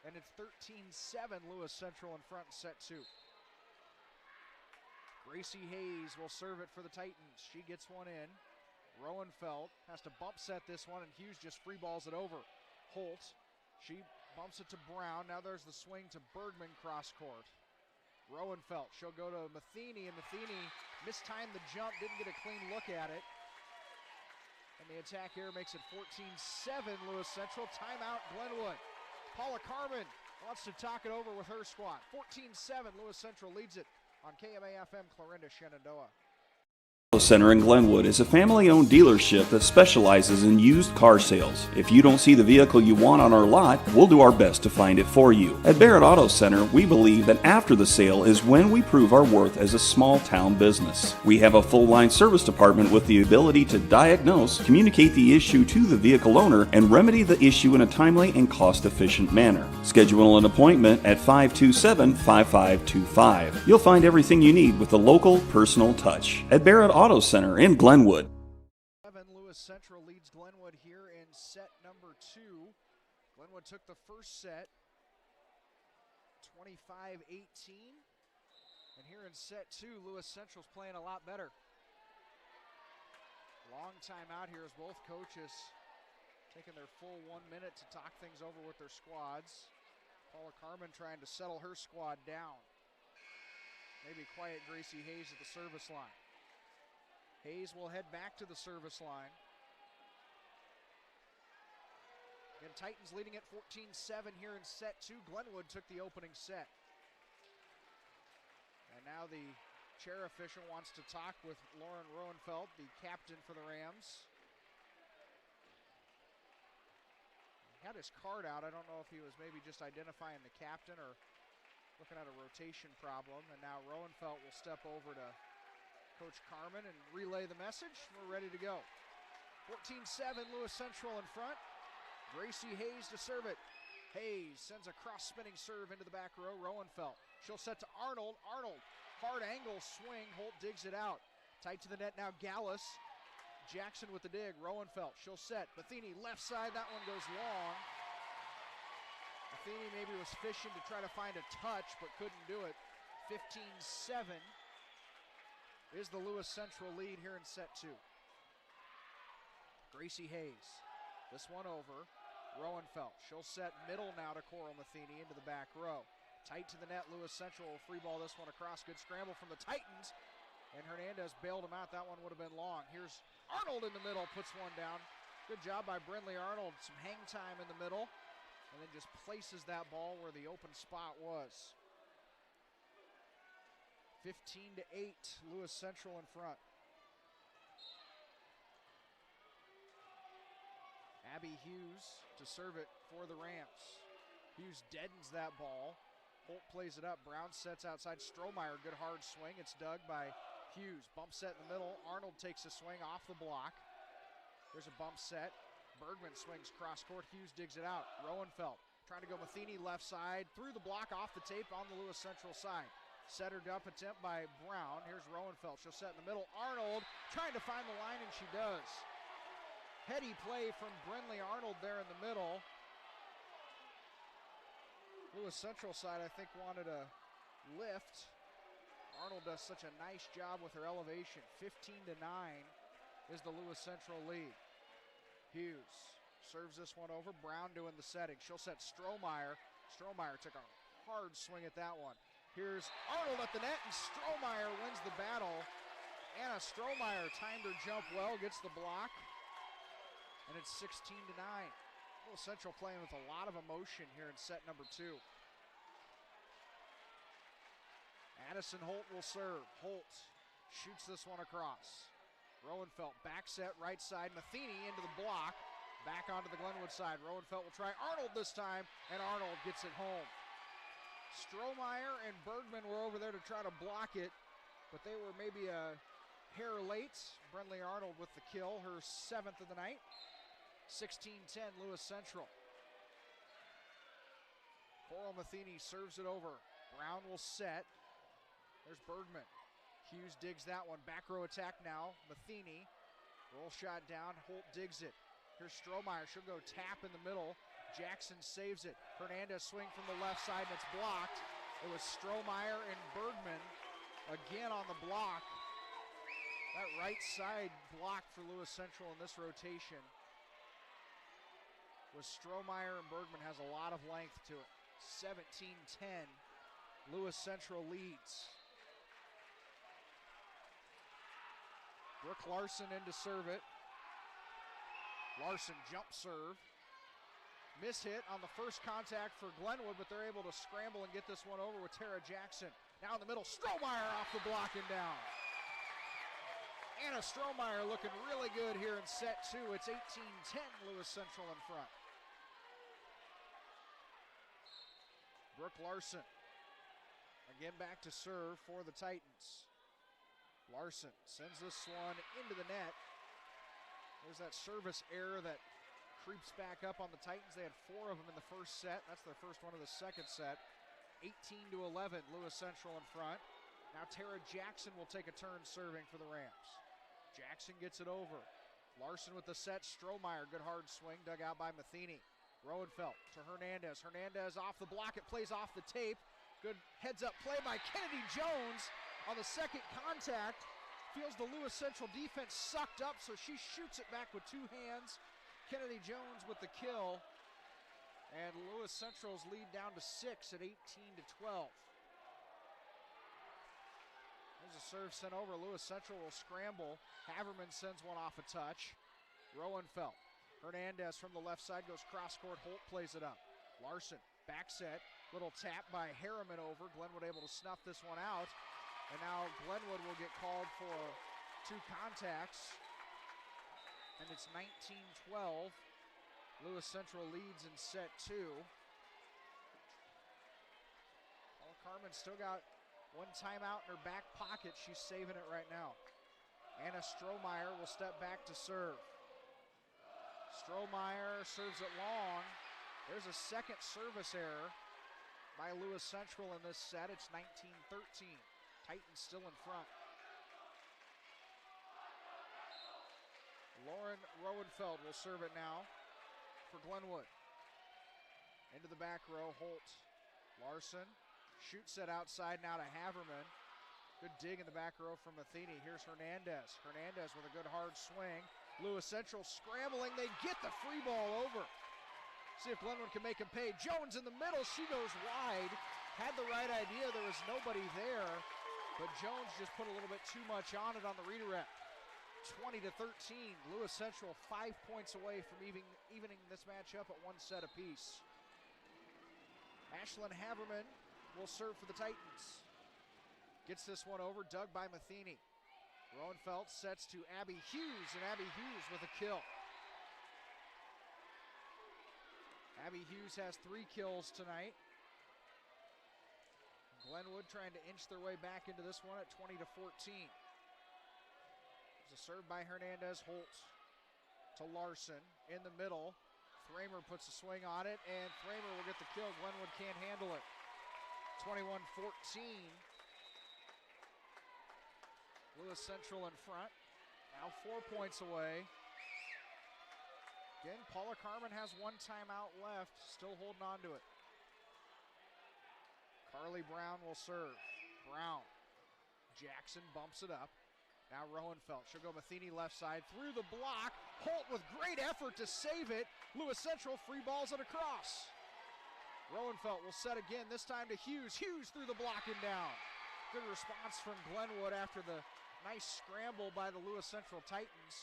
And it's 13-7, Lewis Central in front in set 2. Gracie Hayes will serve it for the Titans. She gets one in. Roenfeld has to bump set this one, and Hughes just free balls it over. Holt, she bumps it to Brown. Now there's the swing to Bergman cross court. Roenfeld, she'll go to Matheny, and Matheny mistimed the jump, didn't get a clean look at it. And the attack here makes it 14-7, Lewis Central. Timeout, Glenwood. Paula Carmen wants to talk it over with her squad. 14-7, Lewis Central leads it on KMA-FM Clarinda, Shenandoah. Center in Glenwood is a family-owned dealership that specializes in used car sales. If you don't see the vehicle you want on our lot, we'll do our best to find it for you. At Barrett Auto Center, we believe that after the sale is when we prove our worth as a small-town business. We have a full-line service department with the ability to diagnose, communicate the issue to the vehicle owner, and remedy the issue in a timely and cost-efficient manner. Schedule an appointment at 527-5525. You'll find everything you need with a local, personal touch. At Barrett Auto Center in Glenwood. Lewis Central leads Glenwood here in set number 2. Glenwood took the first set 25-18. And here in set 2, Lewis Central's playing a lot better. Long time out here as both coaches taking their full 1 minute to talk things over with their squads. Paula Carmen trying to settle her squad down. Maybe quiet Gracie Hayes at the service line. Hayes will head back to the service line. Again, Titans leading at 14-7 here in set 2. Glenwood took the opening set. And now the chair official wants to talk with Lauren Roenfeld, the captain for the Rams. He had his card out. I don't know if he was maybe just identifying the captain or looking at a rotation problem. And now Roenfeld will step over to Coach Carmen and relay the message. We're ready to go. 14-7, Lewis Central in front. Gracie Hayes to serve it. Hayes sends a cross-spinning serve into the back row. Roenfeld, she'll set to Arnold. Arnold, hard angle swing. Holt digs it out. Tight to the net now, Gallus. Jackson with the dig. Roenfeld, she'll set. Matheny left side, that one goes long. Matheny maybe was fishing to try to find a touch, but couldn't do it. 15-7 is the Lewis Central lead here in set 2. Gracie Hayes, this one over. Roenfeld, she'll set middle now to Coral Matheny into the back row. Tight to the net, Lewis Central will free ball this one across. Good scramble from the Titans, and Hernandez bailed him out. That one would have been long. Here's Arnold in the middle, puts one down. Good job by Brindley Arnold, some hang time in the middle, and then just places that ball where the open spot was. 15-8, Lewis Central in front. Abby Hughes to serve it for the Rams. Hughes deadens that ball. Holt plays it up. Brown sets outside. Strohmeyer, good hard swing. It's dug by Hughes. Bump set in the middle. Arnold takes a swing off the block. There's a bump set. Bergman swings cross court. Hughes digs it out. Roenfeld trying to go Matheny left side. Through the block, off the tape on the Lewis Central side. Settered up attempt by Brown. Here's Roenfeld. She'll set in the middle. Arnold trying to find the line, and she does. Heady play from Brindley Arnold there in the middle. Lewis Central side, I think, wanted a lift. Arnold does such a nice job with her elevation. 15-9 is the Lewis Central lead. Hughes serves this one over. Brown doing the setting. She'll set Strohmeyer. Strohmeyer took a hard swing at that one. Here's Arnold at the net, and Strohmeyer wins the battle. Anna Strohmeyer timed her jump well, gets the block. And it's 16-9. Lewis Central playing with a lot of emotion here in set number 2. Addison Holt will serve. Holt shoots this one across. Roenfeld back set right side. Matheny into the block. Back onto the Glenwood side. Roenfeld will try Arnold this time, and Arnold gets it home. Strohmeyer and Bergman were over there to try to block it, but they were maybe a hair late. Brindley Arnold with the kill, her 7th of the night. 16-10, Lewis Central. Coral Matheny serves it over. Brown will set. There's Bergman. Hughes digs that one. Back row attack now. Matheny. Roll shot down. Holt digs it. Here's Strohmeyer. She'll go tap in the middle. Jackson saves it. Hernandez swing from the left side, and it's blocked. It was Strohmeyer and Bergman again on the block. That right side block for Lewis Central in this rotation was Strohmeyer and Bergman, has a lot of length to it. 17-10, Lewis Central leads. Brooke Larson in to serve it. Larson jump serve. Miss hit on the first contact for Glenwood, but they're able to scramble and get this one over with Tara Jackson. Now in the middle, Strohmeyer off the block and down. Anna Strohmeyer looking really good here in set 2. It's 18-10, Lewis Central in front. Brooke Larson again back to serve for the Titans. Larson sends this one into the net. There's that service error that creeps back up on the Titans. They had 4 of them in the first set. That's their first one of the second set. 18-11, Lewis Central in front. Now Tara Jackson will take a turn serving for the Rams. Jackson gets it over. Larson with the set. Strohmeyer, good hard swing, dug out by Matheny. Roenfeld to Hernandez. Hernandez off the block. It plays off the tape. Good heads-up play by Kennedy Jones on the second contact. Feels the Lewis Central defense sucked up, so she shoots it back with 2 hands. Kennedy Jones with the kill. And Lewis Central's lead down to 6 at 18-12. There's a serve sent over. Lewis Central will scramble. Haverman sends one off a touch. Roenfeld. Hernandez from the left side goes cross court. Holt plays it up. Larson, back set. Little tap by Harriman over. Glenwood able to snuff this one out. And now Glenwood will get called for 2 contacts. And it's 19-12. Lewis Central leads in set 2. Paula Carmen still got 1 timeout in her back pocket. She's saving it right now. Anna Strohmeyer will step back to serve. Strohmeyer serves it long. There's a second service error by Lewis Central in this set. It's 19-13. Titans still in front. Lauren Roenfeld will serve it now for Glenwood. Into the back row, Holt. Larson shoots it outside now to Haverman. Good dig in the back row from Matheny. Here's Hernandez. Hernandez with a good hard swing. Lewis Central scrambling. They get the free ball over. See if Glenwood can make him pay. Jones in the middle. She goes wide. Had the right idea. There was nobody there. But Jones just put a little bit too much on it on the redirect. 20-13. Lewis Central 5 points away from evening this matchup at one set apiece. Ashlyn Haverman will serve for the Titans. Gets this one over, dug by Matheny. Roenfeld sets to Abby Hughes, and Abby Hughes with a kill. Abby Hughes has 3 kills tonight. Glenwood trying to inch their way back into this one at 20-14. There's a serve by Hernandez. Holt to Larson in the middle. Thramer puts a swing on it, and Thramer will get the kill. Glenwood can't handle it. 21-14. Lewis Central in front. Now 4 points away. Again, Paula Carmen has 1 timeout left, still holding on to it. Carly Brown will serve. Brown. Jackson bumps it up. Now Roenfeld. She'll go Matheny left side through the block. Holt with great effort to save it. Lewis Central free balls it across. Roenfeld will set again, this time to Hughes. Hughes through the block and down. Good response from Glenwood after the nice scramble by the Lewis Central Titans.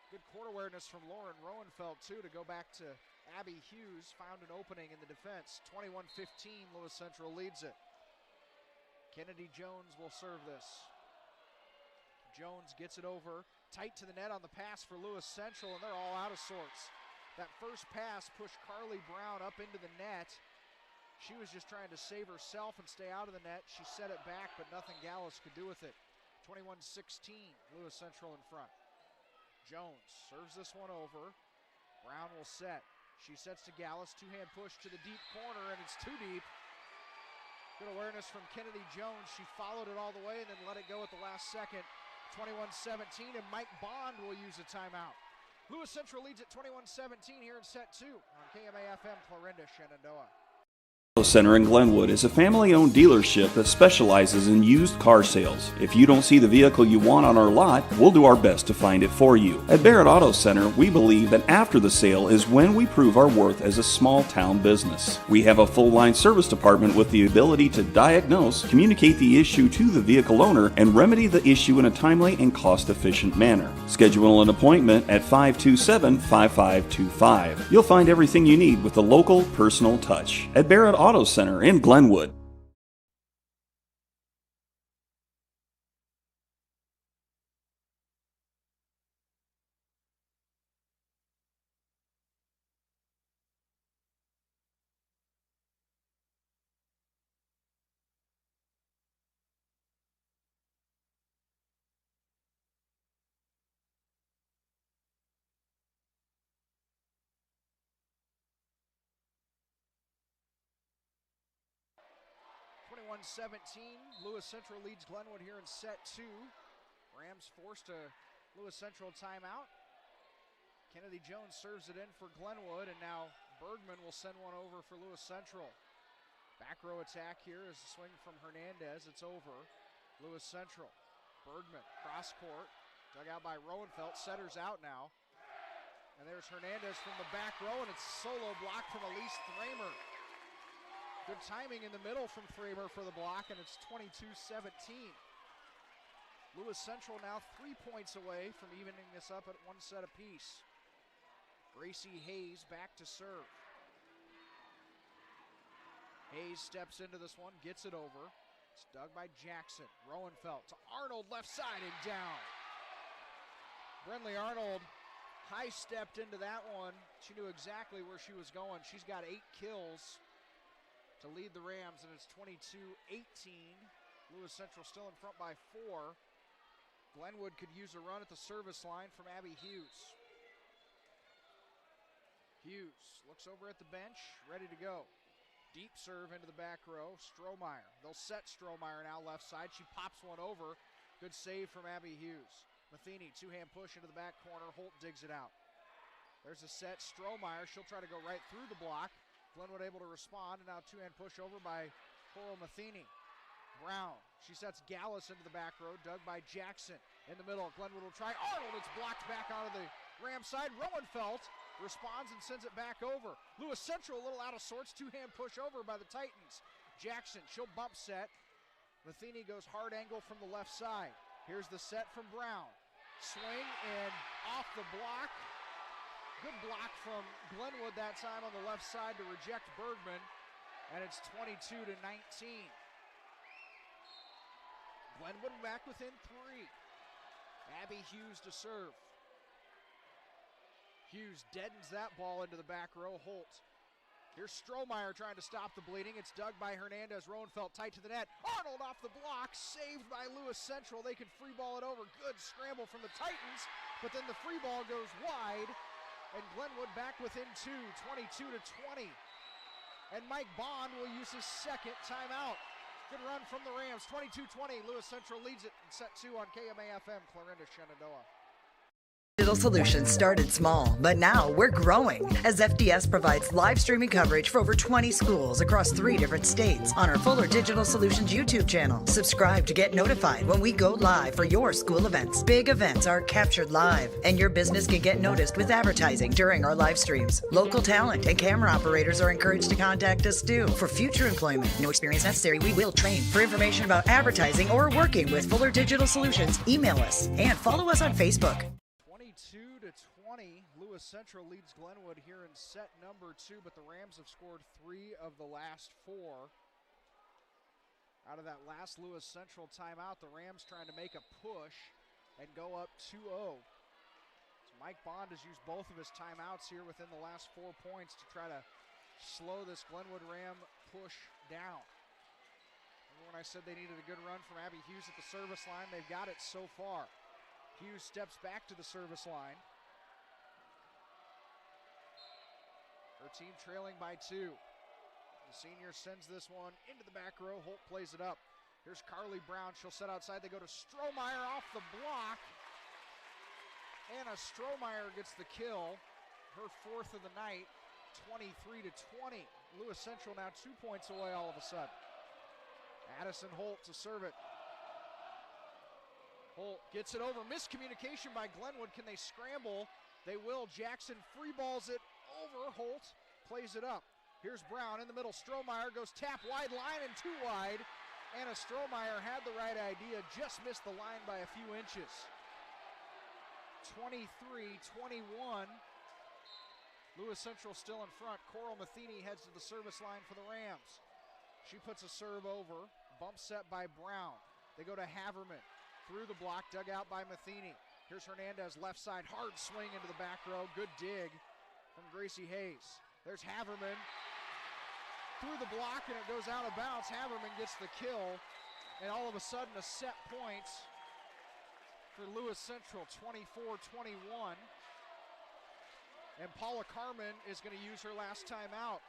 Good court awareness from Lauren Roenfeld too to go back to Abby Hughes. Found an opening in the defense. 21-15, Lewis Central leads it. Kennedy Jones will serve this. Jones gets it over, tight to the net on the pass for Lewis Central, and they're all out of sorts. That first pass pushed Carly Brown up into the net. She was just trying to save herself and stay out of the net. She set it back, but nothing Gallus could do with it. 21-16, Lewis Central in front. Jones serves this one over. Brown will set. She sets to Gallus, 2-hand push to the deep corner, and it's too deep. Good awareness from Kennedy Jones. She followed it all the way and then let it go at the last second. 21-17, and Mike Bond will use a timeout. Lewis Central leads at 21-17 here in set 2 on KMA-FM Clarinda, Shenandoah. Center in Glenwood is a family-owned dealership that specializes in used car sales. If you don't see the vehicle you want on our lot, we'll do our best to find it for you. At Barrett Auto Center, we believe that after the sale is when we prove our worth as a small-town business. We have a full-line service department with the ability to diagnose, communicate the issue to the vehicle owner, and remedy the issue in a timely and cost-efficient manner. Schedule an appointment at 527-5525. You'll find everything you need with a local, personal touch. At Barrett Auto Center in Glenwood. One 17, Lewis Central leads Glenwood here in set 2. Rams forced a Lewis Central timeout. Kennedy Jones serves it in for Glenwood, and now Bergman will send one over for Lewis Central. Back row attack here is a swing from Hernandez. It's over. Lewis Central. Bergman, cross court, dug out by Roenfeld. Setter's out now. And there's Hernandez from the back row, and it's solo block from Elise Thramer. Good timing in the middle from Thramer for the block, and it's 22-17. Lewis Central now 3 points away from evening this up at one set apiece. Gracie Hayes back to serve. Hayes steps into this one, gets it over. It's dug by Jackson. Roenfeld to Arnold, left side and down. Brenly Arnold high-stepped into that one. She knew exactly where she was going. She's got 8 kills to lead the Rams, and it's 22-18. Lewis Central still in front by 4. Glenwood could use a run at the service line from Abby Hughes. Hughes looks over at the bench, ready to go. Deep serve into the back row, Strohmeyer. They'll set Strohmeyer now left side. She pops one over. Good save from Abby Hughes. Matheny, 2-hand push into the back corner. Holt digs it out. There's a set, Strohmeyer. She'll try to go right through the block. Glenwood able to respond, and now two-hand push over by Coral Matheny. Brown, she sets Gallus into the back row, dug by Jackson. In the middle, Glenwood will try Arnold. It's blocked back out of the Ram side. Roenfeld responds and sends it back over. Lewis Central a little out of sorts. Two-hand push over by the Titans. Jackson, she'll bump set. Matheny goes hard angle from the left side. Here's the set from Brown. Swing and off the block. Good block from Glenwood that time on the left side to reject Bergman. And it's 22-19. Glenwood back within 3. Abby Hughes to serve. Hughes deadens that ball into the back row. Holt. Here's Strohmeyer trying to stop the bleeding. It's dug by Hernandez. Roenfeld tight to the net. Arnold off the block. Saved by Lewis Central. They can free ball it over. Good scramble from the Titans. But then the free ball goes wide. And Glenwood back within 2. 22-20. And Mike Bond will use his second timeout. Good run from the Rams, 22-20. Lewis Central leads it in set 2 on KMA-FM, Clarinda, Shenandoah. Digital Solutions started small, but now we're growing as FDS provides live streaming coverage for over 20 schools across 3 different states on our Fuller Digital Solutions YouTube channel. Subscribe to get notified when we go live for your school events. Big events are captured live, and your business can get noticed with advertising during our live streams. Local talent and camera operators are encouraged to contact us too for future employment. No experience necessary. We will train. For information about advertising or working with Fuller Digital Solutions, email us and follow us on Facebook. 22-20, Lewis Central leads Glenwood here in set number 2, but the Rams have scored 3 of the last 4. Out of that last Lewis Central timeout, the Rams trying to make a push and go up 2-0. So Mike Bond has used both of his timeouts here within the last 4 points to try to slow this Glenwood Ram push down. Remember when I said they needed a good run from Abby Hughes at the service line? They've got it so far. Hughes steps back to the service line. Her team trailing by 2. The senior sends this one into the back row. Holt plays it up. Here's Carly Brown. She'll set outside. They go to Strohmeyer off the block. Anna Strohmeyer gets the kill. Her 4th of the night, 23-20. Lewis Central now 2 points away all of a sudden. Addison Holt to serve it. Holt gets it over. Miscommunication by Glenwood. Can they scramble? They will. Jackson free balls it over. Holt plays it up. Here's Brown in the middle. Strohmeyer goes tap wide line and 2 wide. Anna Strohmeyer had the right idea, just missed the line by a few inches. 23-21. Lewis Central still in front. Coral Matheny heads to the service line for the Rams. She puts a serve over. Bump set by Brown. They go to Haverman. Through the block, dug out by Matheny. Here's Hernandez, left side, hard swing into the back row. Good dig from Gracie Hayes. There's Haverman. Through the block, and it goes out of bounds. Haverman gets the kill, and all of a sudden a set point for Lewis Central, 24-21. And Paula Carmen is going to use her last time out.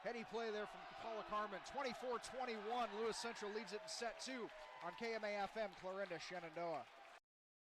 Heady play there from Paula Carmen. 24-21, Lewis Central leads it in set 2 on KMA-FM, Clarinda, Shenandoah.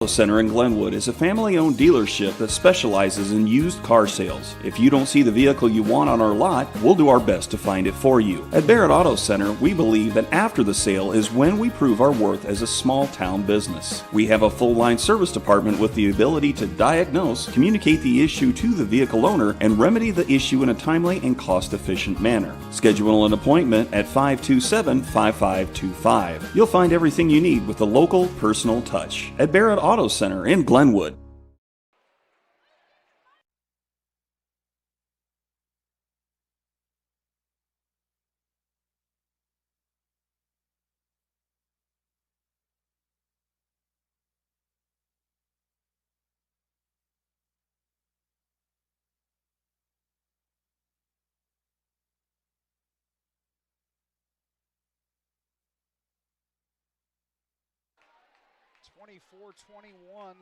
Center in Glenwood is a family-owned dealership that specializes in used car sales. If you don't see the vehicle you want on our lot, we'll do our best to find it for you. At Barrett Auto Center, we believe that after the sale is when we prove our worth as a small-town business. We have a full-line service department with the ability to diagnose, communicate the issue to the vehicle owner, and remedy the issue in a timely and cost-efficient manner. Schedule an appointment at 527-5525. You'll find everything you need with a local, personal touch. At Barrett Auto Center in Glenwood.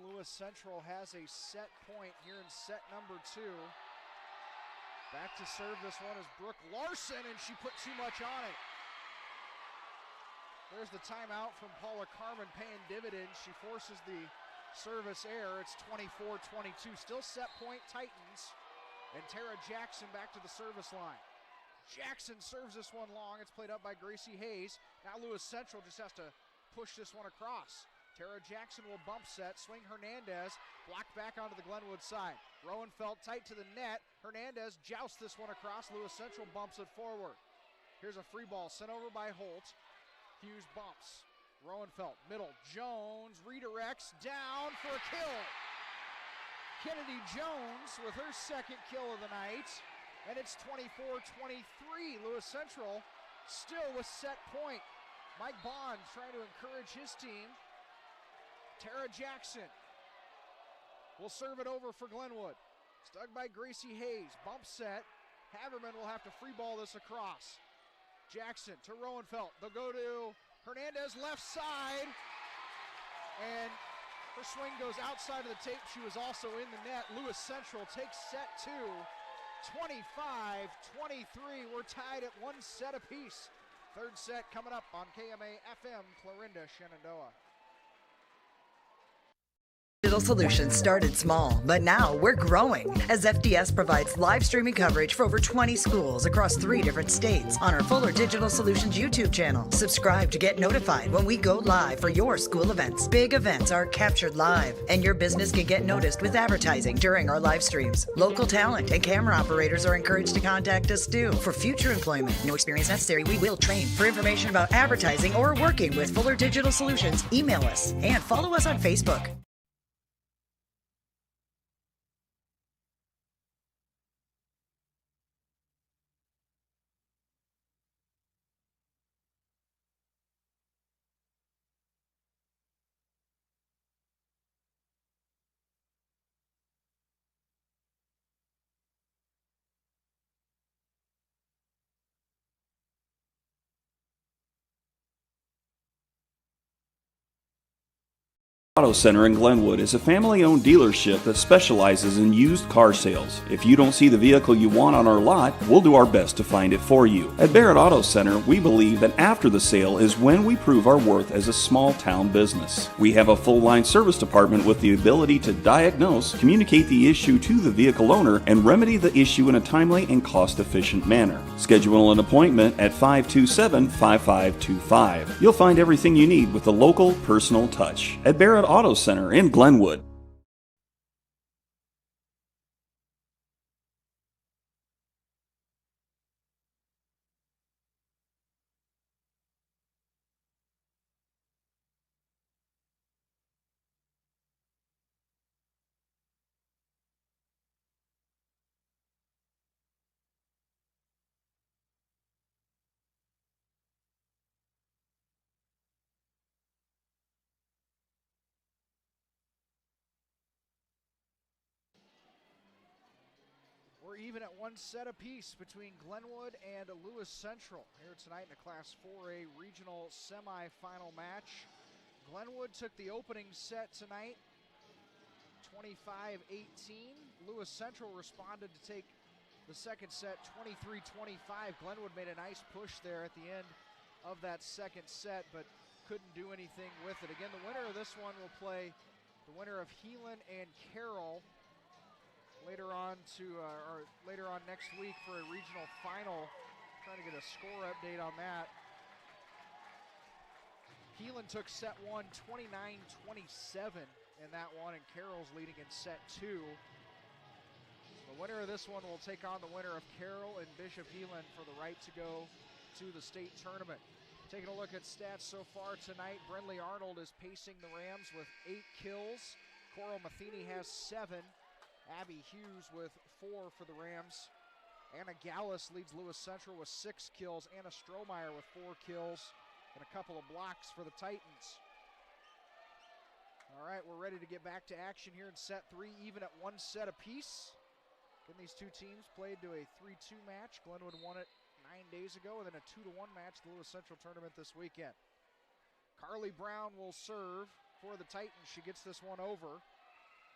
Lewis Central has a set point here in set number 2. Back to serve this one is Brooke Larson, and she put too much on it. There's the timeout from Paula Carmen paying dividends. She forces the service error. It's 24-22. Still set point Titans. And Tara Jackson back to the service line. Jackson serves this one long. It's played up by Gracie Hayes. Now Lewis Central just has to push this one across. Tara Jackson will bump set, swing Hernandez, blocked back onto the Glenwood side. Rowenfeld tight to the net. Hernandez jousts this one across. Lewis Central bumps it forward. Here's a free ball sent over by Holt. Hughes bumps. Rowenfeld, middle, Jones redirects, down for a kill. Kennedy Jones with her second kill of the night, and it's 24-23. Lewis Central still with set point. Mike Bond trying to encourage his team. Tara Jackson will serve it over for Glenwood. Stuck by Gracie Hayes, bump set. Haverman will have to free ball this across. Jackson to Rowenfeld. They'll go to Hernandez left side, and her swing goes outside of the tape. She was also in the net. Lewis Central takes set two, 25-23. We're tied at one set apiece. Third set coming up on KMA FM, Clarinda, Shenandoah. Digital Solutions started small, but now we're growing as FDS provides live streaming coverage for over 20 schools across 3 different states on our Fuller Digital Solutions YouTube channel. Subscribe to get notified when we go live for your school events. Big events are captured live, and your business can get noticed with advertising during our live streams. Local talent and camera operators are encouraged to contact us too. For future employment, no experience necessary, we will train. For information about advertising or working with Fuller Digital Solutions, email us and follow us on Facebook. Auto Center in Glenwood is a family-owned dealership that specializes in used car sales. If you don't see the vehicle you want on our lot, we'll do our best to find it for you. At Barrett Auto Center, we believe that after the sale is when we prove our worth as a small-town business. We have a full-line service department with the ability to diagnose, communicate the issue to the vehicle owner, and remedy the issue in a timely and cost-efficient manner. Schedule an appointment at 527-5525. You'll find everything you need with a local, personal touch. At Barrett Auto Center in Glenwood. We're even at one set apiece between Glenwood and Lewis Central here tonight in a Class 4A regional semifinal match. Glenwood took the opening set tonight, 25-18. Lewis Central responded to take the second set, 23-25. Glenwood made a nice push there at the end of that second set, but couldn't do anything with it. Again, the winner of this one will play the winner of Heelan and Carroll later on next week for a regional final. Trying to get a score update on that. Heelan took set one 29-27 in that one, and Carroll's leading in set two. The winner of this one will take on the winner of Carroll and Bishop Heelan for the right to go to the state tournament. Taking a look at stats so far tonight, Brenley Arnold is pacing the Rams with 8 kills. Coral Matheny has 7. Abby Hughes with 4 for the Rams. Anna Gallus leads Lewis Central with 6 kills. Anna Strohmeyer with 4 kills and a couple of blocks for the Titans. All right, we're ready to get back to action here in set 3, even at one set apiece. Again, these two teams played to a 3-2 match. Glenwood won it 9 days ago, and then a 2-1 match, the Lewis Central tournament this weekend. Carly Brown will serve for the Titans. She gets this one over.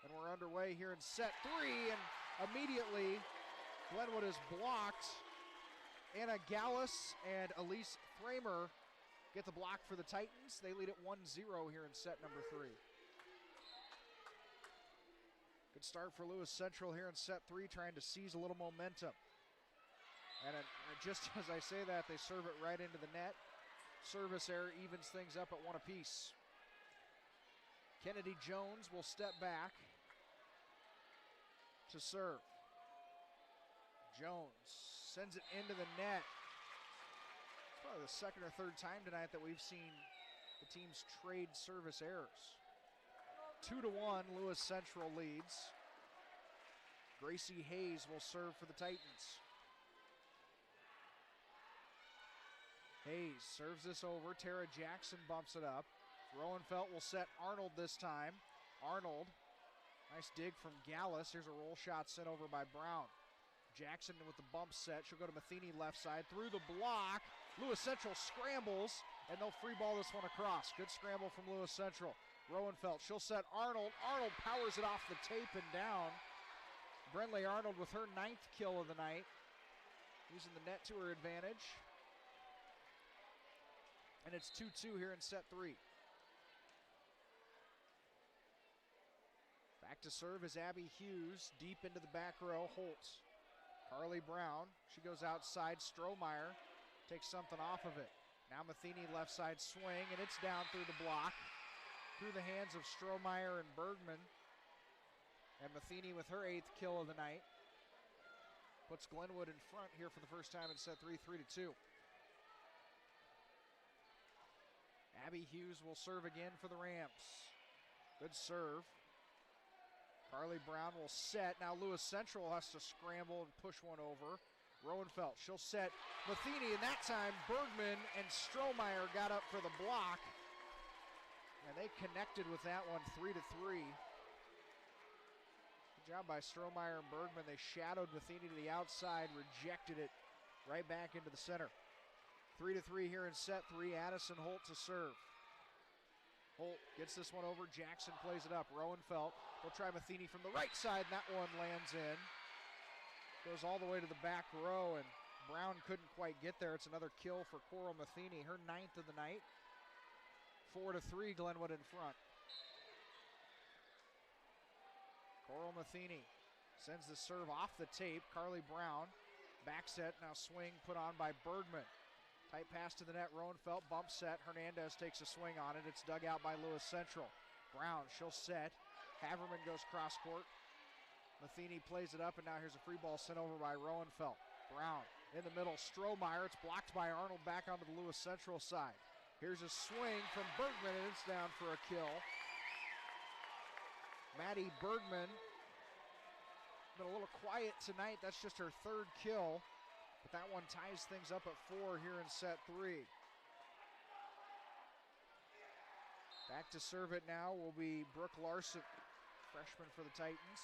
And we're underway here in set 3, and immediately Glenwood is blocked. Anna Gallus and Elise Thramer get the block for the Titans. They lead at 1-0 here in set number 3. Good start for Lewis Central here in set 3, trying to seize a little momentum. And just as I say that, they serve it right into the net. Service error evens things up at 1 apiece. Kennedy Jones will step back to serve. Jones sends it into the net. It's probably the second or third time tonight that we've seen the teams trade service errors. 2-1, Lewis Central leads. Gracie Hayes will serve for the Titans. Hayes serves this over. Tara Jackson bumps it up. Roenfeld will set Arnold this time. Arnold, nice dig from Gallus. Here's a roll shot sent over by Brown. Jackson with the bump set. She'll go to Matheny left side. Through the block. Lewis Central scrambles, and they'll free ball this one across. Good scramble from Lewis Central. Roenfeld, she'll set Arnold. Arnold powers it off the tape and down. Brenley Arnold with her 9th kill of the night. Using the net to her advantage. And it's 2-2 here in set 3. Back to serve is Abby Hughes, deep into the back row. Holtz. Carly Brown, she goes outside. Strohmeyer takes something off of it. Now Matheny left side swing, and it's down through the block. Through the hands of Strohmeyer and Bergman. And Matheny with her 8th kill of the night. Puts Glenwood in front here for the first time in set 3, 3-2. Abby Hughes will serve again for the Rams. Good serve. Carly Brown will set. Now Lewis Central has to scramble and push one over. Roenfeld, she'll set Matheny, and that time Bergman and Strohmeyer got up for the block. And they connected with that one, 3-3. Good job by Strohmeyer and Bergman. They shadowed Matheny to the outside, rejected it right back into the center. 3-3 here in set 3. Addison Holt to serve. Holt gets this one over. Jackson plays it up. Roenfeld will try Matheny from the right side, and that one lands in. Goes all the way to the back row, and Brown couldn't quite get there. It's another kill for Coral Matheny, her 9th of the night. 4-3, Glenwood in front. Coral Matheny sends the serve off the tape. Carly Brown, back set, now swing put on by Bergman. Tight pass to the net, Roenfeld, bump set. Hernandez takes a swing on it. It's dug out by Lewis Central. Brown, she'll set. Haverman goes cross court. Matheny plays it up, and now here's a free ball sent over by Roenfeld. Brown in the middle, Strohmeyer. It's blocked by Arnold back onto the Lewis Central side. Here's a swing from Bergman, and it's down for a kill. Maddie Bergman, been a little quiet tonight. That's just her 3rd kill. But that one ties things up at 4 here in set 3. Back to serve it now will be Brooke Larson, freshman for the Titans.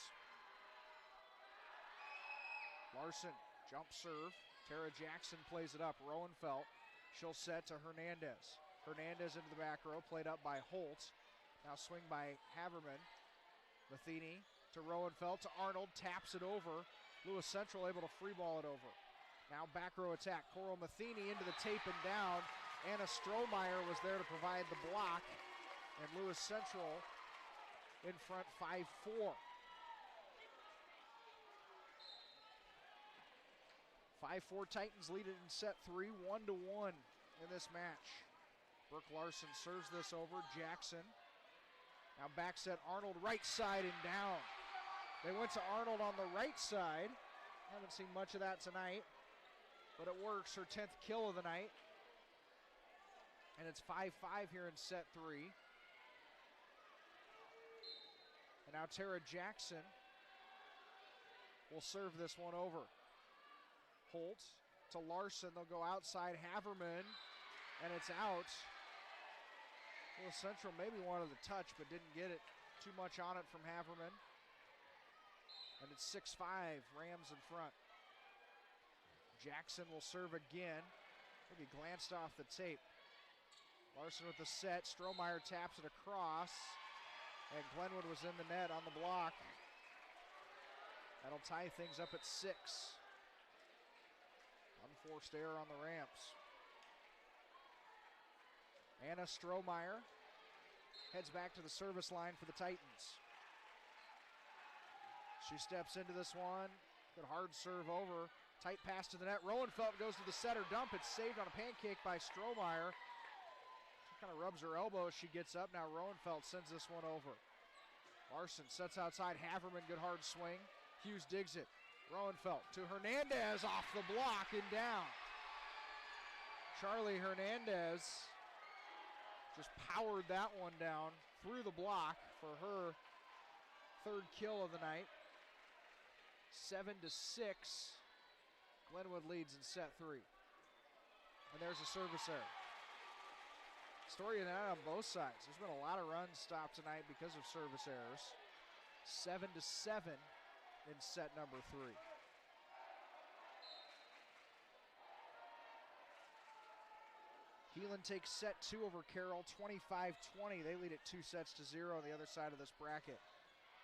Larson, jump serve. Tara Jackson plays it up. Roenfeld, she'll set to Hernandez. Hernandez into the back row, played up by Holt. Now swing by Haverman. Matheny to Roenfeld to Arnold, taps it over. Lewis Central able to free ball it over. Now back row attack. Coral Matheny into the tape and down. Anna Strohmeyer was there to provide the block. And Lewis Central in front 5-4. 5-4 Titans lead it in set 3, 1-1 in this match. Brooke Larson serves this over. Jackson. Now back set Arnold right side and down. They went to Arnold on the right side. Haven't seen much of that tonight. But it works, her 10th kill of the night. And it's 5-5 here in set 3. And now Tara Jackson will serve this one over. Holt to Larson, they'll go outside. Haverman, and it's out. Lewis Central maybe wanted the touch, but didn't get it. Too much on it from Haverman. And it's 6-5, Rams in front. Jackson will serve again. Maybe glanced off the tape. Larson with the set. Strohmeyer taps it across. And Glenwood was in the net on the block. That'll tie things up at 6. Unforced error on the Rams. Anna Strohmeyer heads back to the service line for the Titans. She steps into this one. Good hard serve over. Tight pass to the net. Roenfeld goes to the setter dump. It's saved on a pancake by Strohmeyer. She kind of rubs her elbow as she gets up. Now Roenfeld sends this one over. Larson sets outside. Haverman, good hard swing. Hughes digs it. Roenfeld to Hernandez off the block and down. Charlie Hernandez just powered that one down through the block for her third kill of the night. 7-6. Glenwood leads in set 3. And there's a service error. Story of the night on both sides. There's been a lot of runs stopped tonight because of service errors. 7-7 in set number 3. Heelan takes set 2 over Carroll, 25-20. They lead it 2-0 on the other side of this bracket.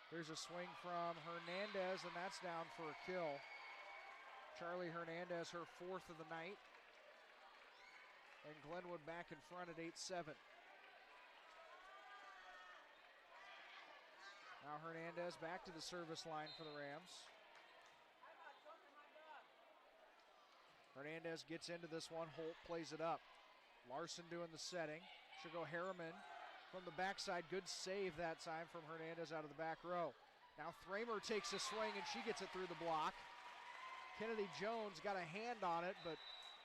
Here's a swing from Hernandez, and that's down for a kill. Charlie Hernandez, her 4th of the night. And Glenwood back in front at 8-7. Now Hernandez back to the service line for the Rams. Hernandez gets into this one. Holt plays it up. Larson doing the setting. Should go Harriman from the backside. Good save that time from Hernandez out of the back row. Now Thramer takes a swing and she gets it through the block. Kennedy Jones got a hand on it, but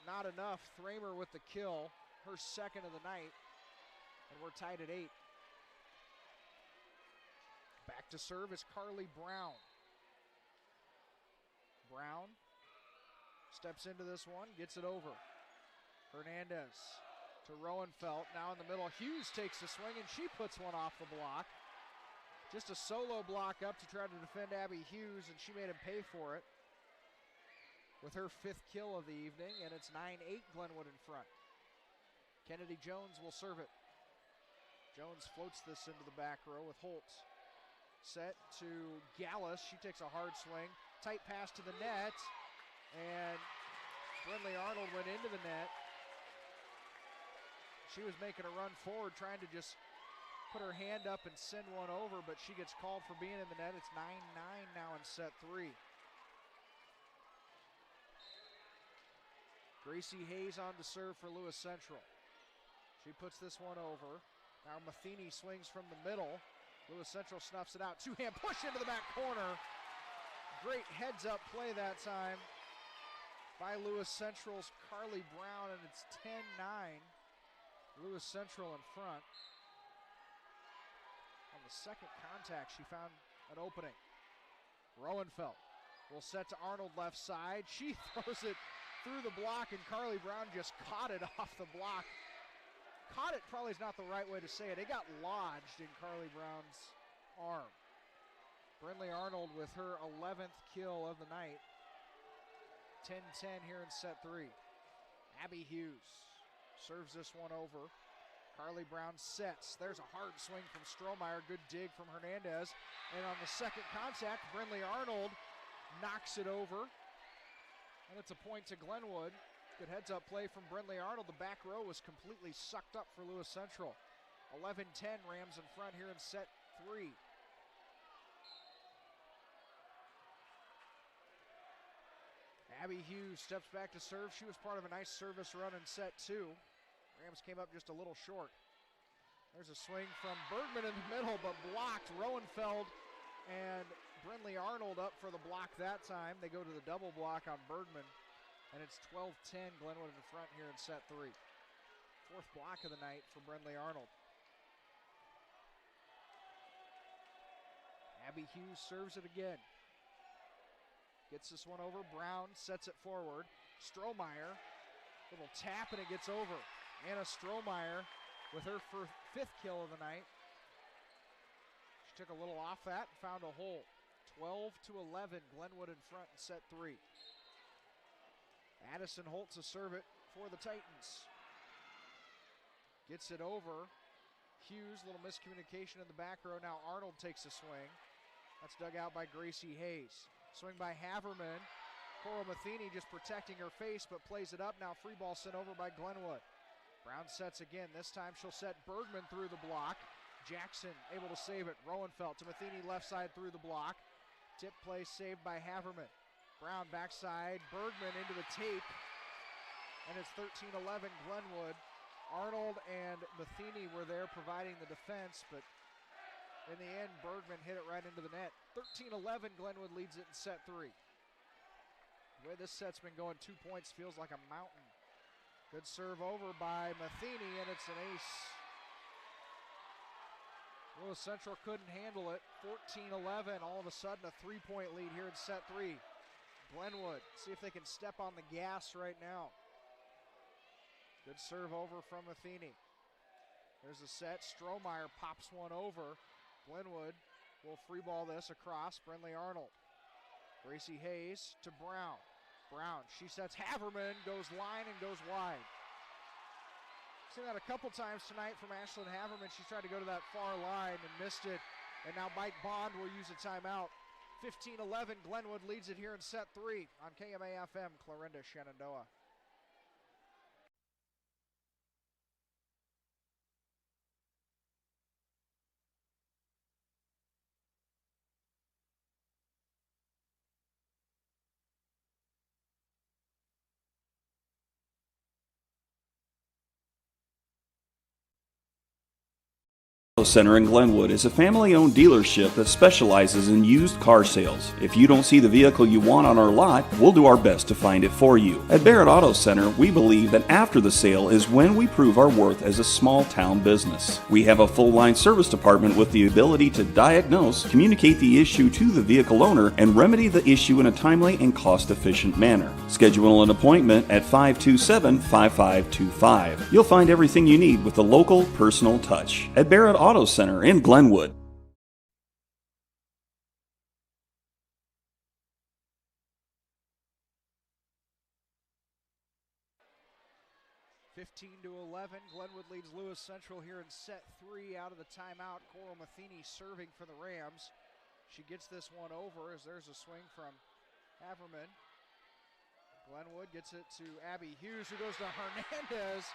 not enough. Thramer with the kill, her 2nd of the night, and we're tied at 8. Back to serve is Carly Brown. Brown steps into this one, gets it over. Hernandez to Roenfeld, now in the middle. Hughes takes the swing and she puts one off the block. Just a solo block up to try to defend Abby Hughes, and she made him pay for it with her 5th kill of the evening, and it's 9-8 Glenwood in front. Kennedy Jones will serve it. Jones floats this into the back row with Holt. Set to Gallus. She takes a hard swing. Tight pass to the net, and Brindley Arnold went into the net. She was making a run forward, trying to just put her hand up and send one over, but she gets called for being in the net. It's 9-9 now in set 3. Gracie Hayes on to serve for Lewis Central. She puts this one over. Now Matheny swings from the middle. Lewis Central snuffs it out. Two-hand push into the back corner. Great heads-up play that time by Lewis Central's Carly Brown, and it's 10-9. Lewis Central in front. On the second contact, she found an opening. Roenfeld will set to Arnold left side. She throws it through the block, and Carly Brown just caught it off the block. Caught it probably is not the right way to say it. It got lodged in Carly Brown's arm. Brindley Arnold with her 11th kill of the night. 10-10 here in set 3. Abby Hughes serves this one over. Carly Brown sets. There's a hard swing from Strohmeyer. Good dig from Hernandez. And on the second contact, Brindley Arnold knocks it over. And it's a point to Glenwood. Good heads-up play from Brindley Arnold. The back row was completely sucked up for Lewis Central. 11-10, Rams in front here in set 3. Abby Hughes steps back to serve. She was part of a nice service run in set 2. Rams came up just a little short. There's a swing from Bergman in the middle, but blocked. Roenfeld and Brindley Arnold up for the block that time. They go to the double block on Bergman, and it's 12-10 Glenwood in front here in set 3. 4th block of the night for Brindley Arnold. Abby Hughes serves it again. Gets this one over. Brown sets it forward. Strohmeyer, little tap, and it gets over. Anna Strohmeyer with her 5th kill of the night. She took a little off that and found a hole. 12-11, Glenwood in front in set 3. Addison Holt to serve it for the Titans. Gets it over. Hughes, little miscommunication in the back row. Now Arnold takes a swing. That's dug out by Gracie Hayes. Swing by Haverman. Coral Matheny just protecting her face, but plays it up. Now free ball sent over by Glenwood. Brown sets again. This time she'll set Bergman through the block. Jackson able to save it. Roenfeld to Matheny left side through the block. Tip play saved by Haverman. Brown backside, Bergman into the tape, and it's 13-11 Glenwood. Arnold and Matheny were there providing the defense, but in the end, Bergman hit it right into the net. 13-11, Glenwood leads it in set 3. The way this set's been going, 2 points feels like a mountain. Good serve over by Matheny, and it's an ace. Lewis Central couldn't handle it. 14-11, all of a sudden a 3-point lead here in set 3. Glenwood, see if they can step on the gas right now. Good serve over from Matheny. There's the set. Strohmeyer pops one over. Glenwood will free ball this across. Brinley Arnold. Gracie Hayes to Brown. Brown, she sets Haverman, goes line and goes wide. Seen that a couple times tonight from Ashlyn Haverman. She tried to go to that far line and missed it. And now Mike Bond will use a timeout. 15-11, Glenwood leads it here in set 3 on KMA-FM, Clarinda, Shenandoah. Center in Glenwood is a family-owned dealership that specializes in used car sales. If you don't see the vehicle you want on our lot, we'll do our best to find it for you. At Barrett Auto Center, we believe that after the sale is when we prove our worth as a small-town business. We have a full-line service department with the ability to diagnose, communicate the issue to the vehicle owner, and remedy the issue in a timely and cost-efficient manner. Schedule an appointment at 527-5525. You'll find everything you need with the local, personal touch. At Barrett Auto Center in Glenwood. 15-11, Glenwood leads Lewis Central here in set 3 out of the timeout. Coral Matheny serving for the Rams. She gets this one over as there's a swing from Haverman. Glenwood gets it to Abby Hughes, who goes to Hernandez.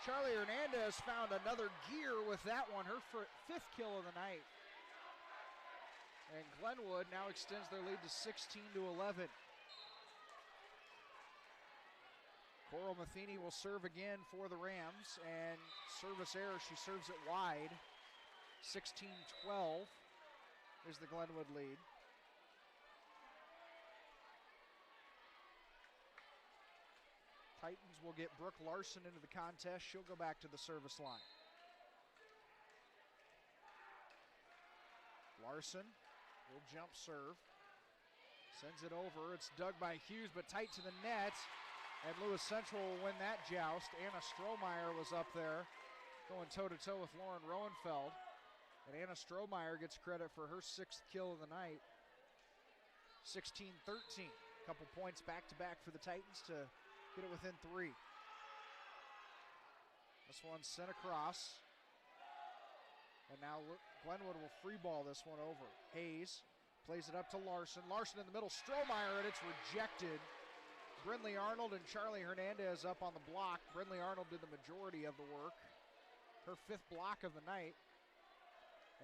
Charlie Hernandez found another gear with that one, her 5th kill of the night. And Glenwood now extends their lead to 16-11. Coral Matheny will serve again for the Rams, and service error, she serves it wide. 16-12 is the Glenwood lead. Titans will get Brooke Larson into the contest. She'll go back to the service line. Larson will jump serve. Sends it over. It's dug by Hughes, but tight to the net. And Lewis Central will win that joust. Anna Strohmeyer was up there going toe-to-toe with Lauren Roenfeld. And Anna Strohmeyer gets credit for her 6th kill of the night. 16-13. A couple points back-to-back for the Titans to get it within 3. This one's sent across. And now Glenwood will free ball this one over. Hayes plays it up to Larson. Larson in the middle, Strohmeyer, and it's rejected. Brinley Arnold and Charlie Hernandez up on the block. Brinley Arnold did the majority of the work. Her 5th block of the night.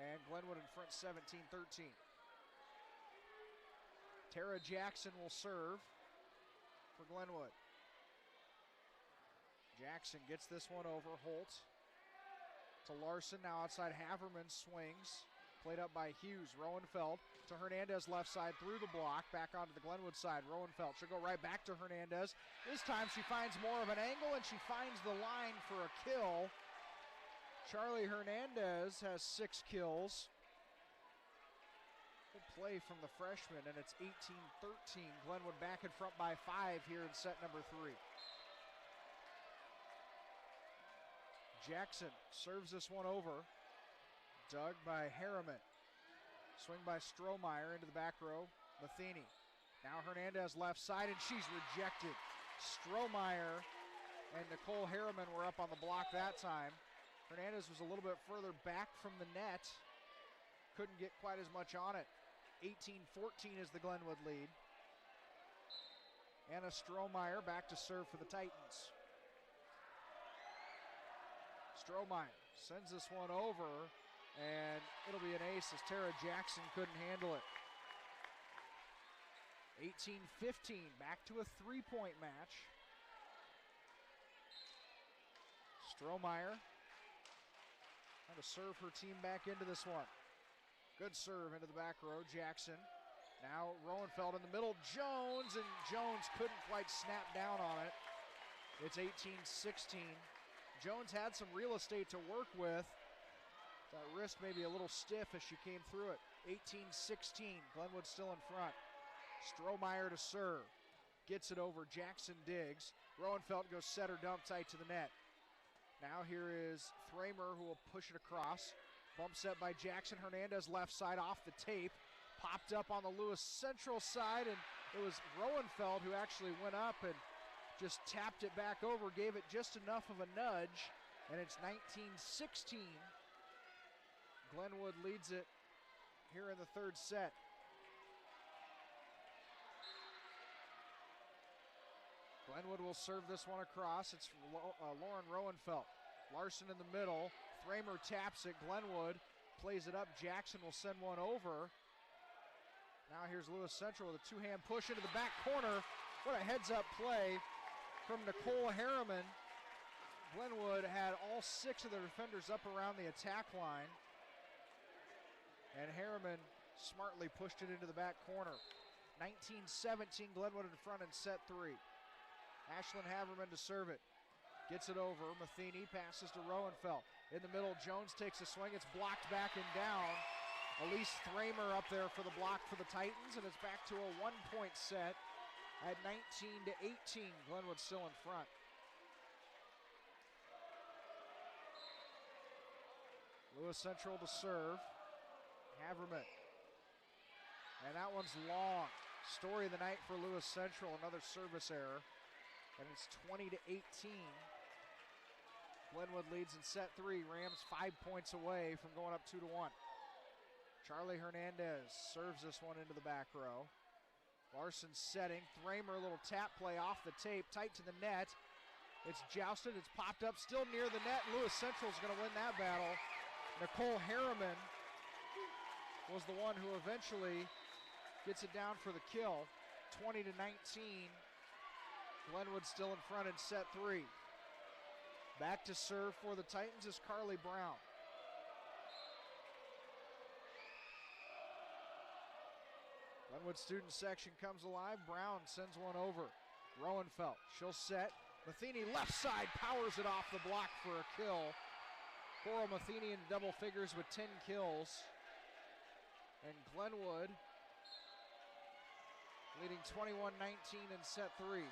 And Glenwood in front 17-13. Tara Jackson will serve for Glenwood. Jackson gets this one over. Holt to Larson. Now outside Haverman swings. Played up by Hughes. Roenfeld to Hernandez left side through the block. Back onto the Glenwood side. Roenfeld. She'll go right back to Hernandez. This time she finds more of an angle and she finds the line for a kill. Charlie Hernandez has 6 kills. Good play from the freshman, and it's 18-13. Glenwood back in front by 5 here in set number 3. Jackson serves this one over. Dug by Harriman. Swing by Strohmeyer into the back row. Matheny. Now Hernandez left side, and she's rejected. Strohmeyer and Nicole Harriman were up on the block that time. Hernandez was a little bit further back from the net. Couldn't get quite as much on it. 18-14 is the Glenwood lead. Anna Strohmeyer back to serve for the Titans. Strohmeyer sends this one over, and it'll be an ace as Tara Jackson couldn't handle it. 18-15, back to a three-point match. Strohmeyer trying to serve her team back into this one. Good serve into the back row, Jackson. Now Roenfeld in the middle, Jones, and Jones couldn't quite snap down on it. It's 18-16. Jones had some real estate to work with. That wrist maybe a little stiff as she came through it. 18-16, Glenwood still in front. Strohmeyer to serve. Gets it over, Jackson digs. Roenfeld goes set or dump tight to the net. Now here is Thramer who will push it across. Bump set by Jackson. Hernandez left side off the tape. Popped up on the Lewis Central side, and it was Roenfeld who actually went up and just tapped it back over, gave it just enough of a nudge, and it's 19-16. Glenwood leads it here in the third set. Glenwood will serve this one across. It's Lauren Roenfeld. Larson in the middle. Thramer taps it. Glenwood plays it up. Jackson will send one over. Now here's Lewis Central with a two-hand push into the back corner. What a heads-up play from Nicole Harriman. Glenwood had all six of the defenders up around the attack line. And Harriman smartly pushed it into the back corner. 19-17, Glenwood in front in set three. Ashlyn Haverman to serve it. Gets it over. Matheny passes to Roenfeld. In the middle, Jones takes a swing. It's blocked back and down. Elise Thramer up there for the block for the Titans, and it's back to a one-point set at 19-18. Glenwood still in front. Lewis Central to serve. Haverman. And that one's long. Story of the night for Lewis Central, another service error. And it's 20-18. Glenwood leads in set three. Rams 5 points away from going up 2-1. Charlie Hernandez serves this one into the back row. Larson setting. Thramer, a little tap play off the tape, tight to the net. It's jousted, it's popped up, still near the net. Lewis Central's going to win that battle. Nicole Harriman was the one who eventually gets it down for the kill. 20-19. Glenwood still in front in set three. Back to serve for the Titans is Carly Brown. Glenwood student section comes alive. Brown sends one over. Roenfeld, she'll set. Matheny left side powers it off the block for a kill. Coral Matheny in double figures with 10 kills. And Glenwood leading 21-19 in set three.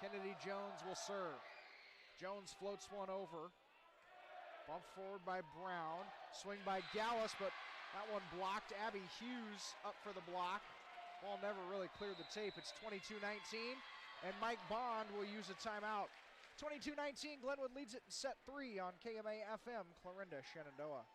Kennedy Jones will serve. Jones floats one over. Bump forward by Brown. Swing by Gallus, but that one blocked. Abby Hughes up for the block. Ball never really cleared the tape. It's 22-19, and Mike Bond will use a timeout. 22-19, Glenwood leads it in set three on KMA-FM, Clarinda, Shenandoah.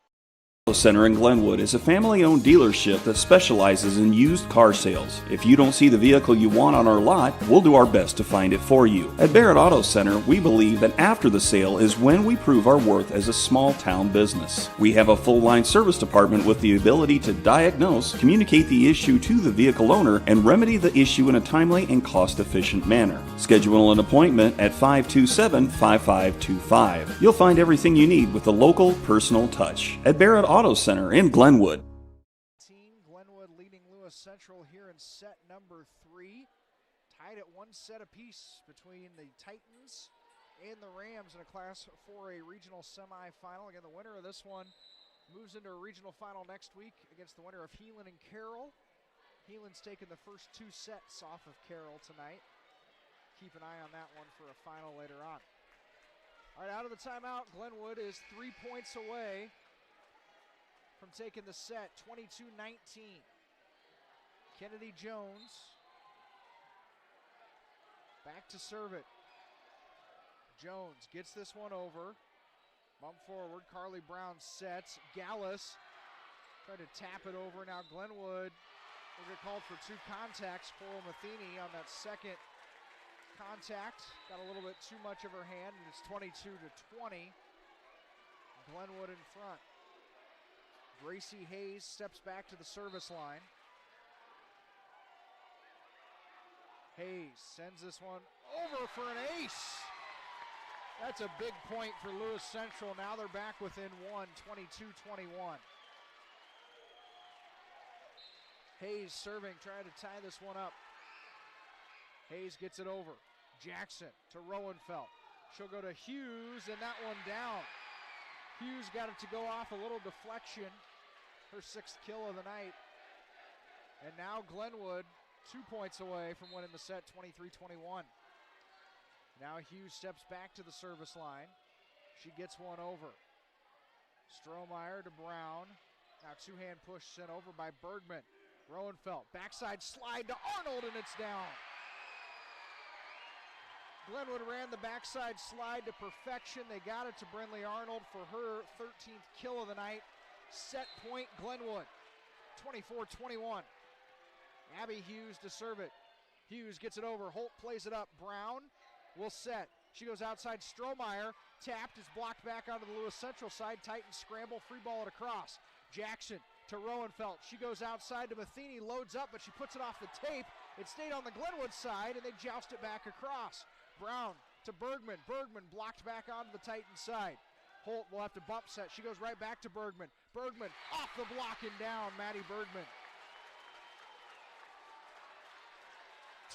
Center in Glenwood is a family-owned dealership that specializes in used car sales. If you don't see the vehicle you want on our lot, we'll do our best to find it for you. At Barrett Auto Center, we believe that after the sale is when we prove our worth as a small-town business. We have a full-line service department with the ability to diagnose, communicate the issue to the vehicle owner, and remedy the issue in a timely and cost-efficient manner. Schedule an appointment at 527-5525. You'll find everything you need with the local, personal touch. At Barrett Auto Center in Glenwood. Glenwood leading Lewis Central here in set number three. Tied at one set apiece between the Titans and the Rams in a Class 4A regional semifinal. Again, the winner of this one moves into a regional final next week against the winner of Heelan and Carroll. Heelan's taken the first two sets off of Carroll tonight. Keep an eye on that one for a final later on. All right, out of the timeout, Glenwood is 3 points away from taking the set, 22-19. Kennedy Jones back to serve it. Jones gets this one over. Bump forward, Carly Brown sets. Gallus tried to tap it over. Now Glenwood will get called for two contacts. Coral Matheny on that second contact. Got a little bit too much of her hand, and it's 22-20. Glenwood in front. Gracie Hayes steps back to the service line. Hayes sends this one over for an ace. That's a big point for Lewis Central. Now they're back within one, 22-21. Hayes serving, trying to tie this one up. Hayes gets it over. Jackson to Rowenfeld. She'll go to Hughes, and that one down. Hughes got it to go off a little deflection. Her 6th kill of the night. And now Glenwood 2 points away from winning the set, 23-21. Now Hughes steps back to the service line. She gets one over. Strohmeyer to Brown. Now two-hand push sent over by Bergman. Rowenfeld, backside slide to Arnold, and it's down. Glenwood ran the backside slide to perfection. They got it to Brinley Arnold for her 13th kill of the night. Set point Glenwood, 24-21. Abby Hughes to serve it. Hughes gets it over. Holt plays it up. Brown will set. She goes outside. Strohmeyer tapped, is blocked back onto the Lewis Central side. Titans scramble, free ball it across. Jackson to Rowenfeld. She goes outside to Matheny, loads up, but she puts it off the tape. It stayed on the Glenwood side, and they joust it back across. Brown to Bergman. Bergman blocked back onto the Titan side. Holt will have to bump set. She goes right back to Bergman. Bergman off the block and down. Maddie Bergman.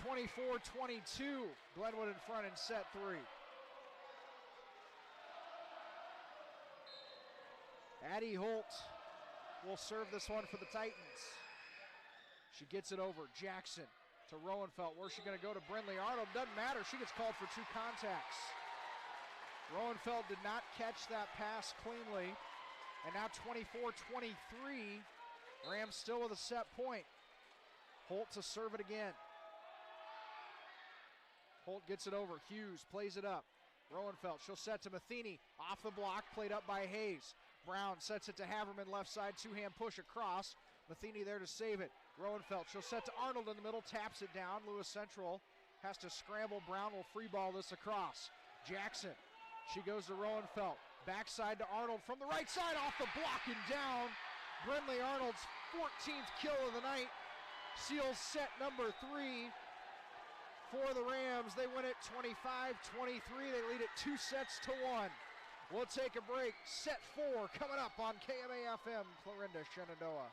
24-22. Glenwood in front in set 3. Addie Holt will serve this one for the Titans. She gets it over. Jackson to Rowenfeld. Where's she going to go to Brinley Arnold? Doesn't matter. She gets called for 2 contacts. Rowenfeld did not catch that pass cleanly. And now 24-23. Rams still with a set point. Holt to serve it again. Holt gets it over. Hughes plays it up. Rowenfeld, she'll set to Matheny. Off the block, played up by Hayes. Brown sets it to Haverman, left side, two-hand push across. Matheny there to save it. Rowenfeld, she'll set to Arnold in the middle, taps it down. Lewis Central has to scramble. Brown will free ball this across. Jackson, she goes to Rowenfeld. Backside to Arnold from the right side, off the block and down. Brinley Arnold's 14th kill of the night seals set number 3 for the Rams. They win it 25-23. They lead it 2-1. We'll take a break. Set 4 coming up on KMA-FM, Clarinda, Shenandoah.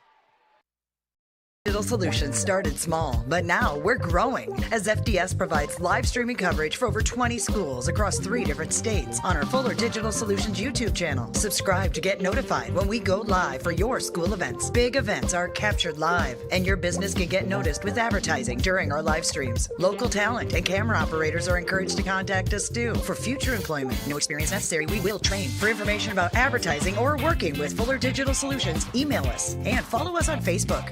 Digital Solutions started small, but now we're growing as FDS provides live streaming coverage for over 20 schools across 3 different states on our Fuller Digital Solutions YouTube channel. Subscribe to get notified when we go live for your school events. Big events are captured live, and your business can get noticed with advertising during our live streams. Local talent and camera operators are encouraged to contact us too. For future employment, no experience necessary, we will train. For information about advertising or working with Fuller Digital Solutions, email us and follow us on Facebook.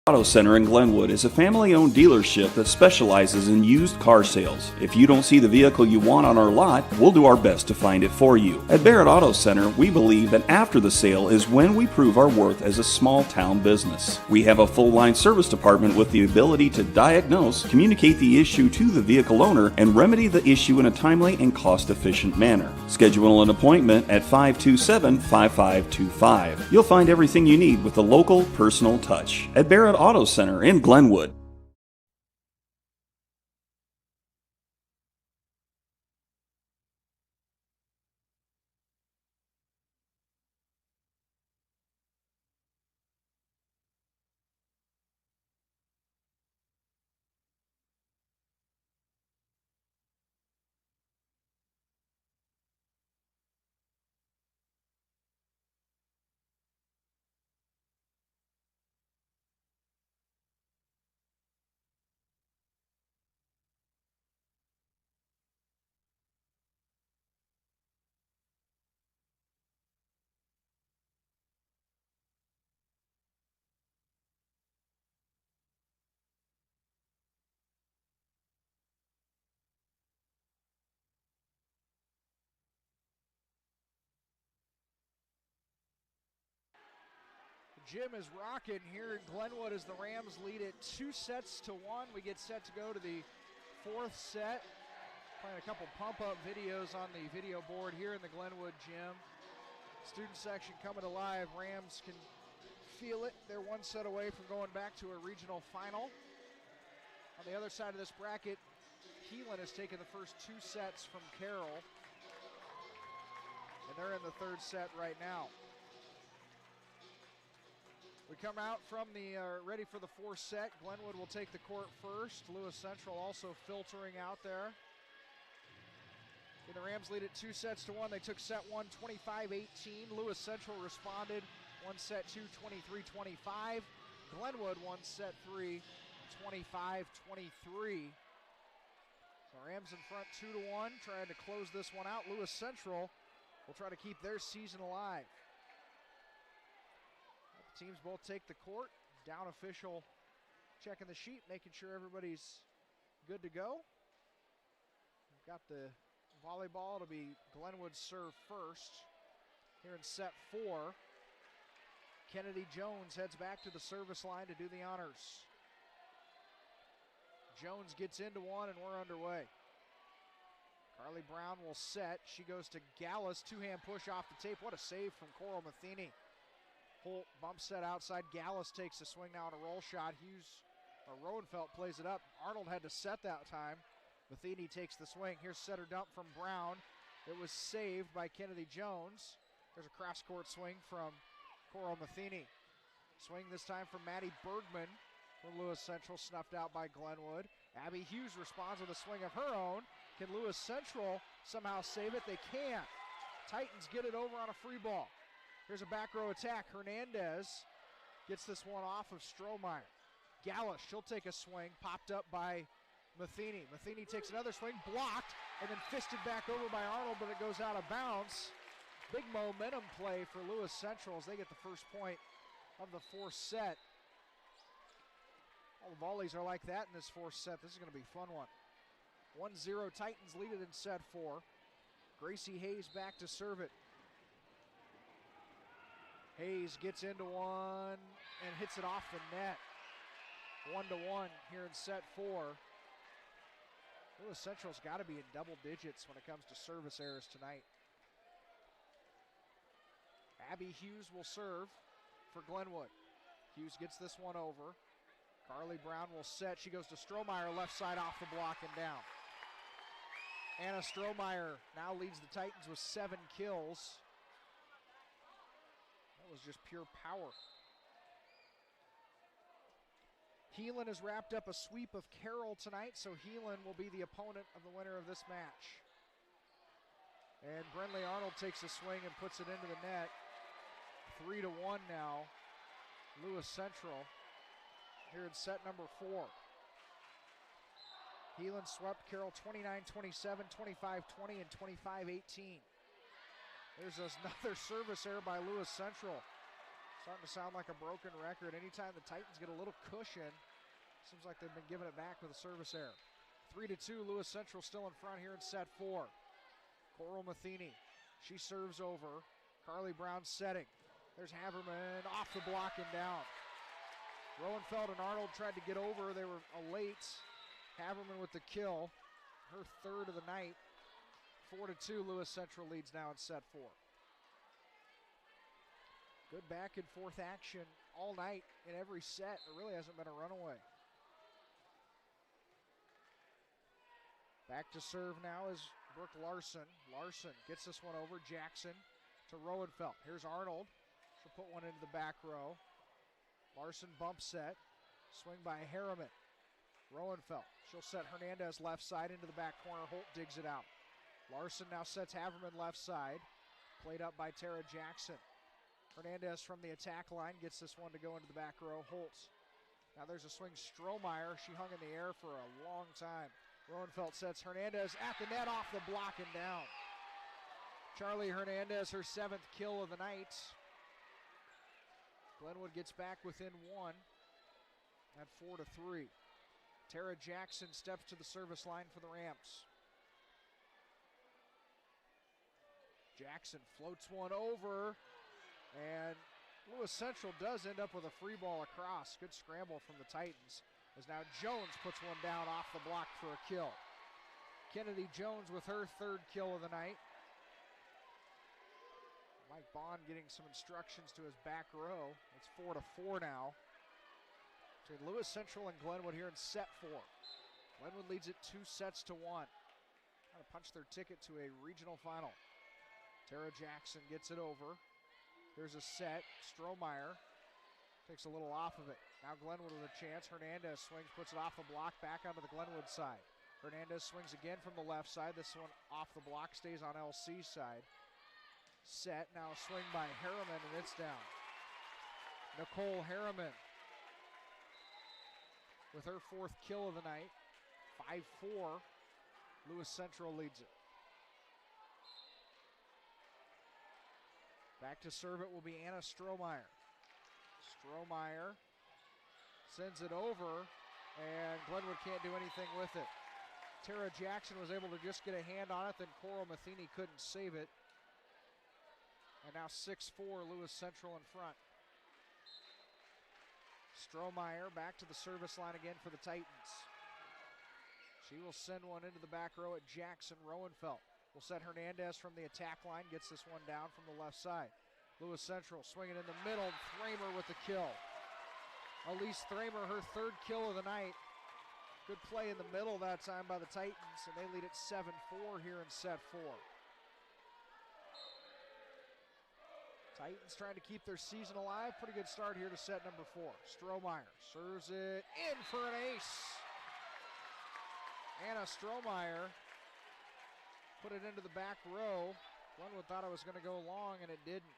Auto Center in Glenwood is a family-owned dealership that specializes in used car sales. If you don't see the vehicle you want on our lot, we'll do our best to find it for you. At Barrett Auto Center, we believe that after the sale is when we prove our worth as a small-town business. We have a full-line service department with the ability to diagnose, communicate the issue to the vehicle owner, and remedy the issue in a timely and cost-efficient manner. Schedule an appointment at 527-5525. You'll find everything you need with a local, personal touch. At Barrett Auto Center in Glenwood. Gym is rocking here in Glenwood as the Rams lead it 2-1. We get set to go to the 4th set. Playing a couple pump-up videos on the video board here in the Glenwood gym. Student section coming alive. Rams can feel it. They're one set away from going back to a regional final. On the other side of this bracket, Keelan has taken the first 2 sets from Carroll. And they're in the 3rd set right now. We come out from the ready for the 4th set. Glenwood will take the court first. Lewis Central also filtering out there. And the Rams lead it 2 sets to 1. They took set 1, 25-18. Lewis Central responded. 1 set 2, 23-25. Glenwood 1 set 3, 25-23. So Rams in front 2-1, trying to close this one out. Lewis Central will try to keep their season alive. The teams both take the court. Down official checking the sheet, making sure everybody's good to go. We've got the volleyball to be Glenwood's serve first. Here in set 4, Kennedy Jones heads back to the service line to do the honors. Jones gets into one and we're underway. Carly Brown will set. She goes to Gallus. 2-hand push off the tape. What a save from Coral Matheny. Holt bump set outside. Gallus takes the swing now on a roll shot. Roenfeld plays it up. Arnold had to set that time. Matheny takes the swing. Here's setter dump from Brown. It was saved by Kennedy Jones. There's a cross-court swing from Coral Matheny. Swing this time from Maddie Bergman from Lewis Central, snuffed out by Glenwood. Abby Hughes responds with a swing of her own. Can Lewis Central somehow save it? They can't. Titans get it over on a free ball. Here's a back row attack. Hernandez gets this one off of Strohmeyer. Gallus, she'll take a swing, popped up by Matheny. Matheny takes another swing, blocked, and then fisted back over by Arnold, but it goes out of bounds. Big momentum play for Lewis Central as they get the first point of the 4th set. All the volleys are like that in this 4th set. This is going to be a fun one. 1-0 Titans lead it in set 4. Gracie Hayes back to serve it. Hayes gets into one and hits it off the net. 1-1 here in set 4. Lewis Central's got to be in double digits when it comes to service errors tonight. Abby Hughes will serve for Glenwood. Hughes gets this one over. Carly Brown will set. She goes to Strohmeyer, left side off the block and down. Anna Strohmeyer now leads the Titans with 7 kills. That was just pure power. Heelan has wrapped up a sweep of Carroll tonight, so Heelan will be the opponent of the winner of this match. And Brenley Arnold takes a swing and puts it into the net. 3-1 now. Lewis Central here in set number 4. Heelan swept Carroll 29-27, 25-20, and 25-18. There's another service error by Lewis Central. Starting to sound like a broken record. Anytime the Titans get a little cushion, seems like they've been giving it back with a service error. 3-2, Lewis Central still in front here in set 4. Coral Matheny, she serves over. Carly Brown setting. There's Haverman off the block and down. Roenfeld and Arnold tried to get over. They were late. Haverman with the kill. Her 3rd of the night. 4-2, Lewis Central leads now in set 4. Good back and forth action all night in every set. There really hasn't been a runaway. Back to serve now is Brooke Larson. Larson gets this one over. Jackson to Roenfeld. Here's Arnold. She'll put one into the back row. Larson bump set. Swing by Harriman. Roenfeld. She'll set Hernandez left side into the back corner. Holt digs it out. Larson now sets Haverman left side. Played up by Tara Jackson. Hernandez from the attack line gets this one to go into the back row. Holtz. Now there's a swing. Strohmeyer. She hung in the air for a long time. Roenfeld sets Hernandez at the net off the block and down. Charlie Hernandez, her 7th kill of the night. Glenwood gets back within 1 at 4-3. Tara Jackson steps to the service line for the Rams. Jackson floats one over, and Lewis Central does end up with a free ball across. Good scramble from the Titans, as now Jones puts one down off the block for a kill. Kennedy Jones with her 3rd kill of the night. Mike Bond getting some instructions to his back row. It's 4-4 now between Lewis Central and Glenwood here in set 4. Glenwood leads it 2-1. Trying to punch their ticket to a regional final. Tara Jackson gets it over. Here's a set. Strohmeyer takes a little off of it. Now Glenwood with a chance. Hernandez swings, puts it off the block, back onto the Glenwood side. Hernandez swings again from the left side. This one off the block, stays on LC's side. Set, now a swing by Harriman, and it's down. Nicole Harriman with her 4th kill of the night. 5-4, Lewis Central leads it. Back to serve it will be Anna Strohmeyer. Strohmeyer sends it over, and Glenwood can't do anything with it. Tara Jackson was able to just get a hand on it, then Coral Matheny couldn't save it. And now 6-4, Lewis Central in front. Strohmeyer back to the service line again for the Titans. She will send one into the back row at Jackson. Roenfeld will set Hernandez from the attack line, gets this one down from the left side. Lewis Central swinging in the middle, Thramer with the kill. Elise Thramer, her 3rd kill of the night. Good play in the middle that time by the Titans, and they lead it 7-4 here in set 4. Titans trying to keep their season alive. Pretty good start here to set number 4. Strohmeyer serves it in for an ace. Anna Strohmeyer put it into the back row. Glenwood thought it was going to go long, and it didn't.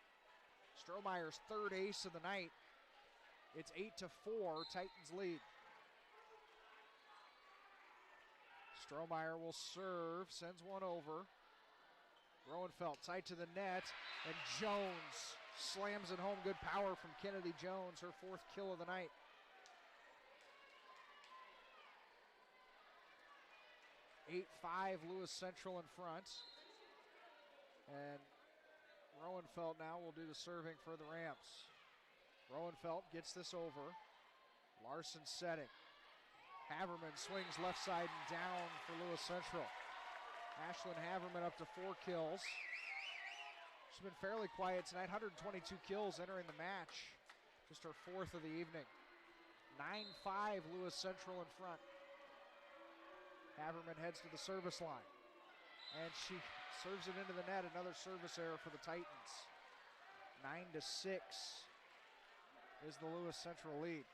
Strohmeyer's 3rd ace of the night. It's 8-4, Titans lead. Strohmeyer will serve, sends one over. Roenfeld tight to the net, and Jones slams it home. Good power from Kennedy Jones, her 4th kill of the night. (8-5) Lewis Central in front. And Roenfeld now will do the serving for the Rams. Roenfeld gets this over. Larson setting. Haverman swings left side and down for Lewis Central. Ashlyn Haverman up to 4 kills. She's been fairly quiet tonight. 122 kills entering the match. Just her 4th of the evening. 9-5 Lewis Central in front. Haverman heads to the service line. And she serves it into the net. Another service error for the Titans. 9-6 is the Lewis Central lead.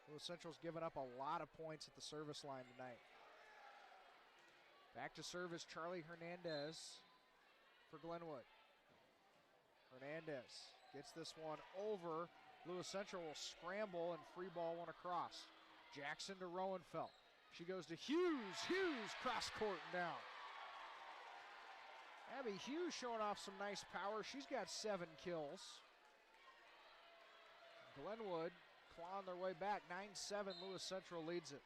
Lewis Central's given up a lot of points at the service line tonight. Back to service, Charlie Hernandez for Glenwood. Hernandez gets this one over. Lewis Central will scramble and free ball one across. Jackson to Roenfeld. She goes to Hughes. Hughes cross court and down. Abby Hughes showing off some nice power. She's got 7 kills. Glenwood clawing their way back. 9-7, Lewis Central leads it.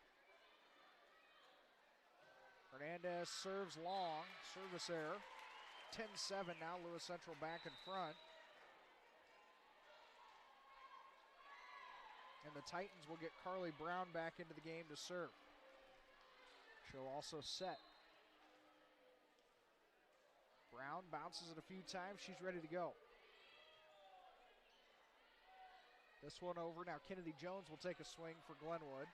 Hernandez serves long. Service error. 10-7 now, Lewis Central back in front. And the Titans will get Carly Brown back into the game to serve. She'll also set. Brown bounces it a few times. She's ready to go. This one over. Now Kennedy Jones will take a swing for Glenwood.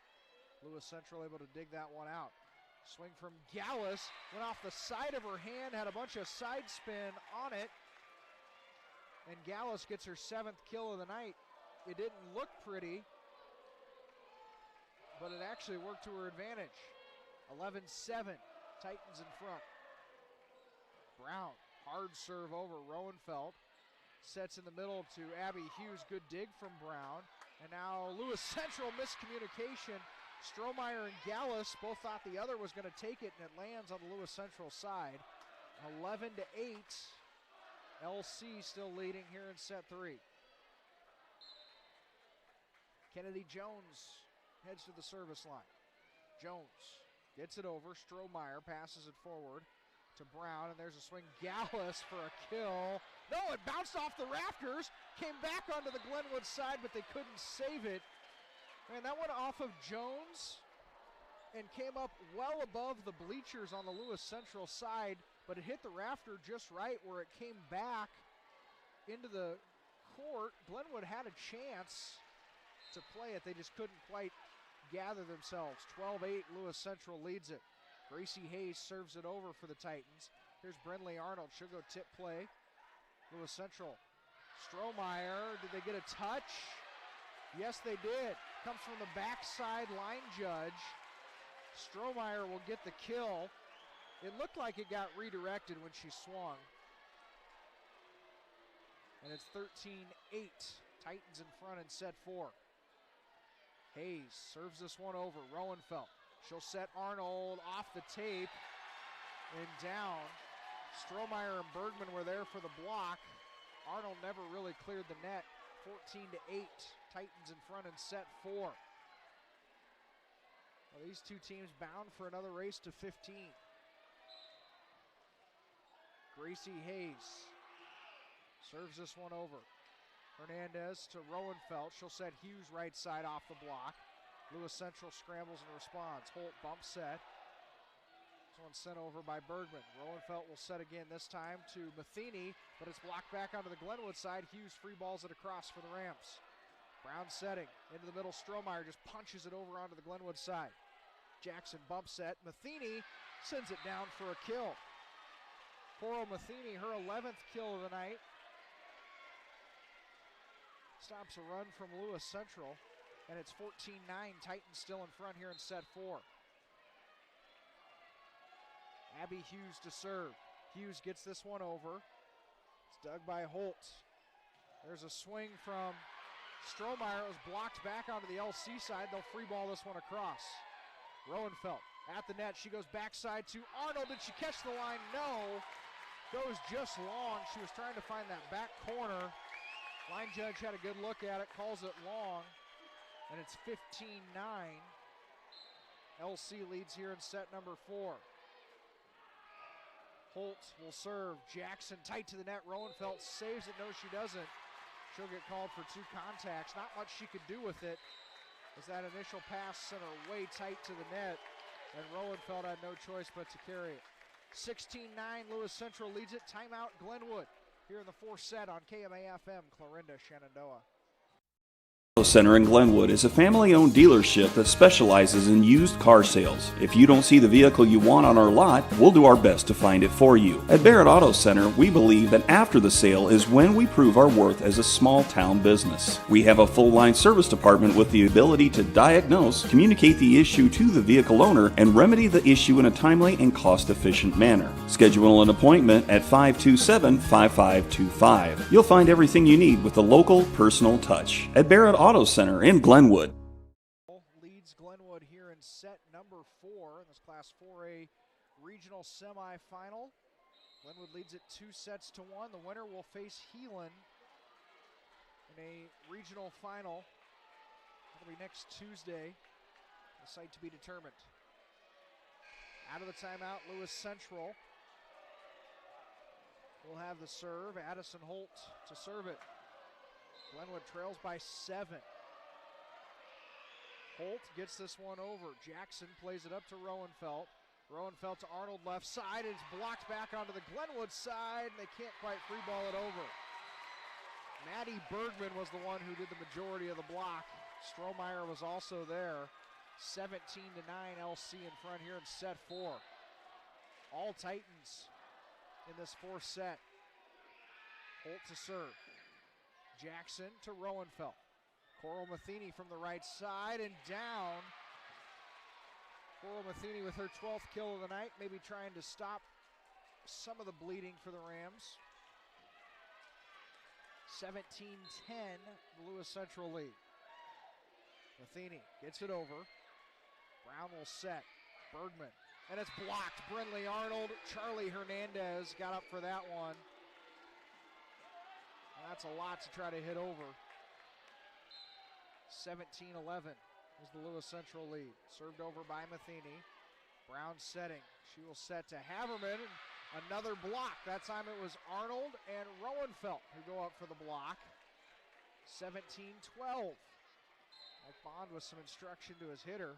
Lewis Central able to dig that one out. Swing from Gallus. Went off the side of her hand. Had a bunch of side spin on it. And Gallus gets her 7th kill of the night. It didn't look pretty, but it actually worked to her advantage. 11-7. Titans in front. Brown, hard serve over Roenfeld. Sets in the middle to Abby Hughes. Good dig from Brown. And now Lewis Central miscommunication. Strohmeyer and Gallus both thought the other was going to take it, and it lands on the Lewis Central side. 11-8. LC still leading here in set 3. Kennedy Jones heads to the service line. Jones gets it over. Strohmeyer passes it forward to Brown, and there's a swing. Gallus for a kill. No, it bounced off the rafters, came back onto the Glenwood side, but they couldn't save it. Man, that went off of Jones and came up well above the bleachers on the Lewis Central side, but it hit the rafter just right where it came back into the court. Glenwood had a chance to play it. They just couldn't quite gather themselves. 12-8, Lewis Central leads it. Gracie Hayes serves it over for the Titans. Here's Brinley Arnold. She'll go tip play. Lewis Central. Strohmeyer, did they get a touch? Yes, they did. Comes from the backside line judge. Strohmeyer will get the kill. It looked like it got redirected when she swung. And it's 13-8. Titans in front in set 4. Hayes serves this one over. Roenfeld. She'll set Arnold off the tape and down. Strohmeyer and Bergman were there for the block. Arnold never really cleared the net. 14-8. Titans in front in set 4. Well, these two teams bound for another race to 15. Gracie Hayes serves this one over. Hernandez to Roenfeld. She'll set Hughes right side off the block. Lewis Central scrambles and responds. Holt bump set. This one's sent over by Bergman. Roenfeld will set again, this time to Matheny, but it's blocked back onto the Glenwood side. Hughes free balls it across for the Rams. Brown setting into the middle. Strohmeyer just punches it over onto the Glenwood side. Jackson bump set. Matheny sends it down for a kill. Coral Matheny, her 11th kill of the night. Stops a run from Lewis Central, and it's 14-9. Titans still in front here in set 4. Abby Hughes to serve. Hughes gets this one over. It's dug by Holt. There's a swing from Strohmeyer. It was blocked back onto the LC side. They'll free ball this one across. Roenfeld at the net. She goes backside to Arnold. Did she catch the line? No. Goes just long. She was trying to find that back corner. Line judge had a good look at it, calls it long, and it's 15-9. LC leads here in set number 4. Holt will serve. Jackson tight to the net. Roenfeld saves it. No, she doesn't. She'll get called for 2 contacts. Not much she could do with it, as that initial pass sent her way tight to the net, and Roenfeld had no choice but to carry it. 16-9, Lewis Central leads it. Timeout, Glenwood. Here in the 4th set on KMA-FM, Clarinda, Shenandoah. Center in Glenwood is a family-owned dealership that specializes in used car sales. If you don't see the vehicle you want on our lot, we'll do our best to find it for you. At Barrett Auto Center, we believe that after the sale is when we prove our worth as a small-town business. We have a full-line service department with the ability to diagnose, communicate the issue to the vehicle owner, and remedy the issue in a timely and cost-efficient manner. Schedule an appointment at 527-5525. You'll find everything you need with a local, personal touch. At Barrett Auto Center in Glenwood. Leads Glenwood here in set number 4 in this Class 4A regional semifinal. Glenwood leads it 2-1. The winner will face Heelan in a regional final. That'll be next Tuesday. The site to be determined. Out of the timeout, Lewis Central will have the serve. Addison Holt to serve it. Glenwood trails by 7. Holt gets this one over. Jackson plays it up to Roenfeld. Roenfeld to Arnold left side. It's blocked back onto the Glenwood side, and they can't quite free ball it over. Maddie Bergman was the one who did the majority of the block. Strohmeyer was also there. 17-9 LC in front here in set 4. All Titans in this 4th set. Holt to serve. Jackson to Roenfeld. Coral Matheny from the right side and down. Coral Matheny with her 12th kill of the night, maybe trying to stop some of the bleeding for the Rams. 17-10, the Lewis Central lead. Matheny gets it over. Brown will set. Bergman. And it's blocked. Brinley Arnold. Charlie Hernandez got up for that one. That's a lot to try to hit over. 17-11 is the Lewis Central lead. Served over by Matheny. Brown setting. She will set to Haverman. Another block. That time it was Arnold and Roenfeld who go up for the block. 17-12. Mike Bond with some instruction to his hitter.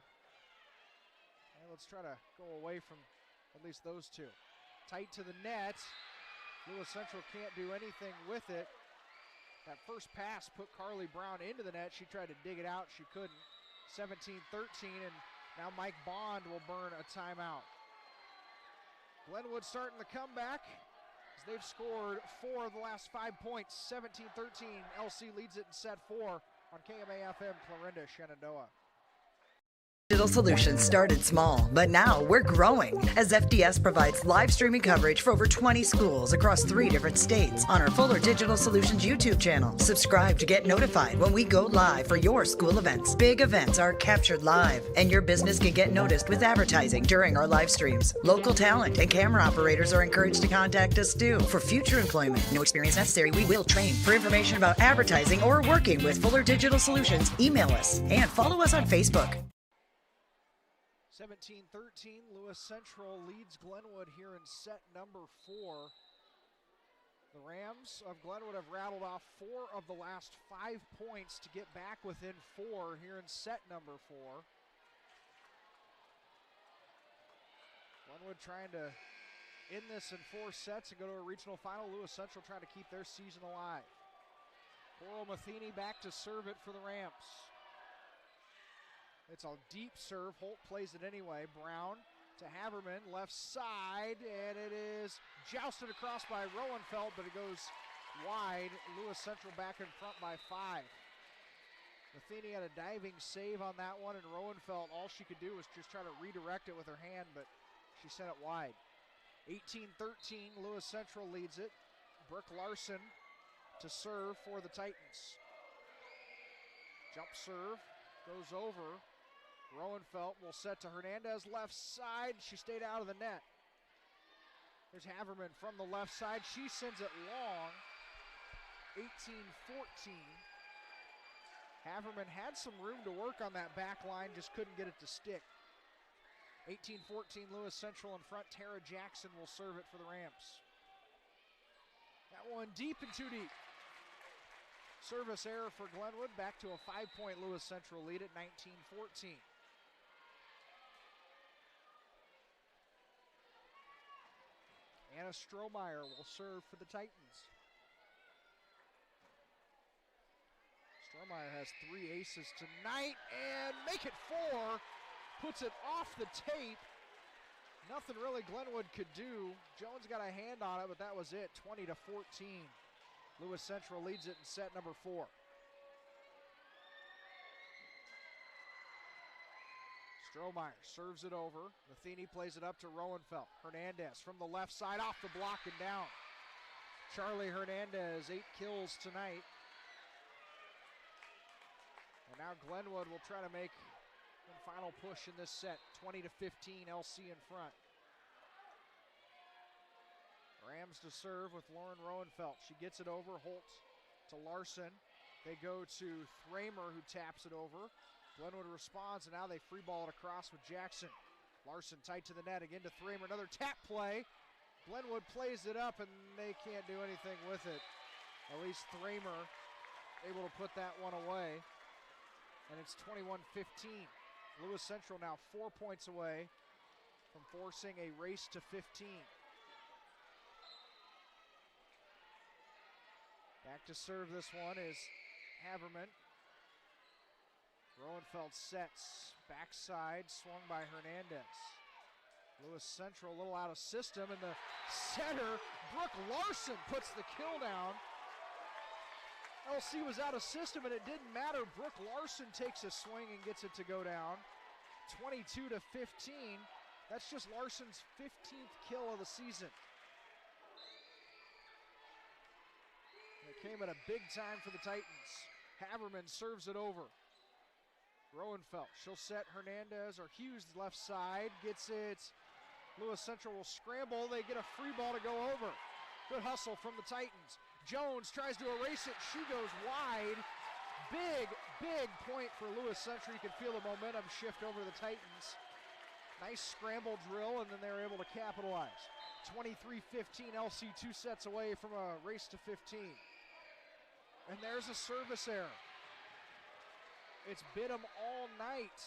And let's try to go away from at least those two. Tight to the net. Lewis Central can't do anything with it. That first pass put Carly Brown into the net. She tried to dig it out. She couldn't. 17-13, and now Mike Bond will burn a timeout. Glenwood starting the comeback as they've scored 4 of the last 5 points. 17-13, LC leads it in set 4 on KMA-FM Clarinda, Shenandoah. Digital Solutions started small, but now we're growing as FDS provides live streaming coverage for over 20 schools across 3 different states on our Fuller Digital Solutions YouTube channel. Subscribe to get notified when we go live for your school events. Big events are captured live, and your business can get noticed with advertising during our live streams. Local talent and camera operators are encouraged to contact us too. For future employment, no experience necessary, we will train. For information about advertising or working with Fuller Digital Solutions, email us and follow us on Facebook. 17-13, Lewis Central leads Glenwood here in set number 4. The Rams of Glenwood have rattled off 4 of the last 5 points to get back within 4 here in set number 4. Glenwood trying to end this in 4 sets and go to a regional final. Lewis Central trying to keep their season alive. Coral Matheny back to serve it for the Rams. It's a deep serve. Holt plays it anyway. Brown to Haverman, left side, and it is jousted across by Roenfeld, but it goes wide. Lewis Central back in front by 5. Matheny had a diving save on that one, and Roenfeld, all she could do was just try to redirect it with her hand, but she sent it wide. 18-13, Lewis Central leads it. Brooke Larson to serve for the Titans. Jump serve, goes over. Roenfeld will set to Hernandez, left side. She stayed out of the net. There's Haverman from the left side. She sends it long. 18-14. Haverman had some room to work on that back line, just couldn't get it to stick. 18-14, Lewis Central in front. Tara Jackson will serve it for the Rams. That one deep and too deep. Service error for Glenwood, back to a 5-point Lewis Central lead at 19-14. Anna Strohmeyer will serve for the Titans. Strohmeyer has 3 aces tonight and make it 4. Puts it off the tape. Nothing really Glenwood could do. Jones got a hand on it, but that was it, 20-14. Lewis Central leads it in set number 4. Strohmeyer serves it over. Matheny plays it up to Roenfeld. Hernandez from the left side, off the block and down. Charlie Hernandez, 8 kills tonight. And now Glenwood will try to make the final push in this set. 20-15, LC in front. Rams to serve with Lauren Roenfeld. She gets it over. Holt to Larson. They go to Thramer, who taps it over. Glenwood responds, and now they free ball it across with Jackson. Larson tight to the net, again to Thramer. Another tap play. Glenwood plays it up, and they can't do anything with it. At least Thramer able to put that one away. And it's 21-15. Lewis Central now 4 points away from forcing a race to 15. Back to serve this one is Haverman. Roenfeld sets, backside, swung by Hernandez. Lewis Central a little out of system, and the setter, Brooke Larson, puts the kill down. LC was out of system, and it didn't matter. Brooke Larson takes a swing and gets it to go down. 22-15. That's just Larson's 15th kill of the season. It came at a big time for the Titans. Haverman serves it over. Roenfeld, she'll set Hernandez, or Hughes left side, gets it. Lewis Central will scramble. They get a free ball to go over. Good hustle from the Titans. Jones tries to erase it. She goes wide. Big, big point for Lewis Central. You can feel the momentum shift over the Titans. Nice scramble drill, and then they were able to capitalize. 23-15, LC 2 sets away from a race to 15. And there's a service error. It's bit them all night.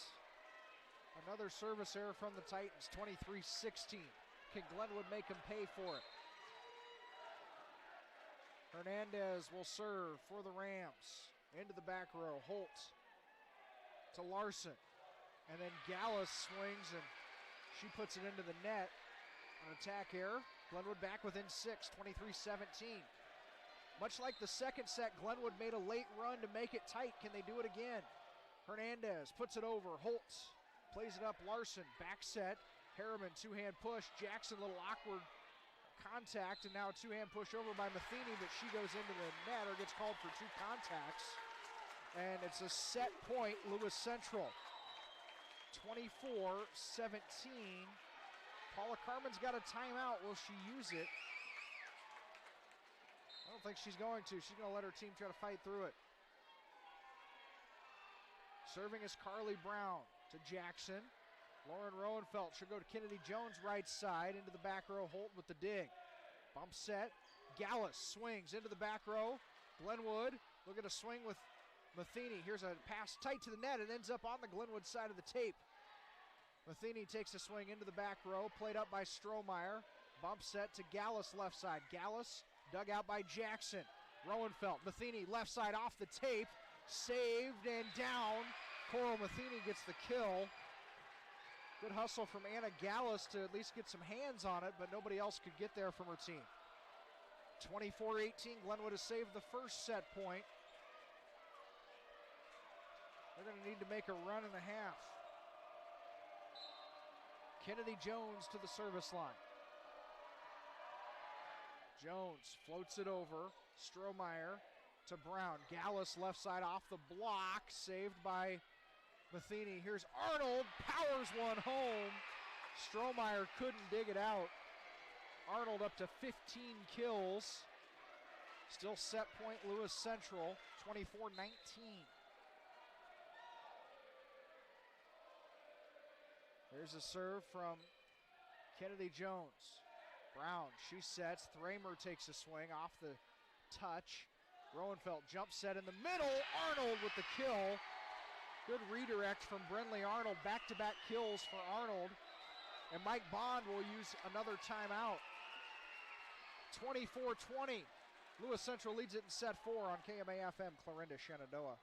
Another service error from the Titans, 23-16. Can Glenwood make them pay for it? Hernandez will serve for the Rams. Into the back row, Holt to Larson. And then Gallus swings and she puts it into the net. An attack error. Glenwood back within 6, 23-17. Much like the second set, Glenwood made a late run to make it tight. Can they do it again? Hernandez puts it over. Holt plays it up. Larson, back set. Harriman, two-hand push. Jackson, little awkward contact, and now a two-hand push over by Matheny, but she goes into the net or gets called for two contacts. And it's a set point, Lewis Central. 24-17. Paula Carmen's got a timeout. Will she use it? I don't think she's going to. She's going to let her team try to fight through it. Serving is Carly Brown to Jackson. Lauren Roenfeld. She'll go to Kennedy Jones right side into the back row. Holt with the dig. Bump set. Gallus swings into the back row. Glenwood looking to swing with Matheny. Here's a pass tight to the net. It ends up on the Glenwood side of the tape. Matheny takes a swing into the back row. Played up by Strohmeyer. Bump set to Gallus left side. Gallus dug out by Jackson. Roenfeld. Matheny left side off the tape. Saved and down. Coral Matheny gets the kill. Good hustle from Anna Gallus to at least get some hands on it, but nobody else could get there from her team. 24-18, Glenwood has saved the first set point. They're going to need to make a run and a half. Kennedy Jones to the service line. Jones floats it over. Strohmeyer to Brown. Gallus left side off the block, saved by Matheny. Here's Arnold, powers one home. Strohmeyer couldn't dig it out. Arnold up to 15 kills. Still set point Lewis Central, 24-19. There's a serve from Kennedy Jones. Brown, she sets. Thramer takes a swing off the touch. Roenfeld jump set in the middle. Arnold with the kill. Good redirect from Brenley Arnold. Back-to-back kills for Arnold. And Mike Bond will use another timeout. 24-20. Lewis Central leads it in set 4 on KMA-FM Clarinda, Shenandoah.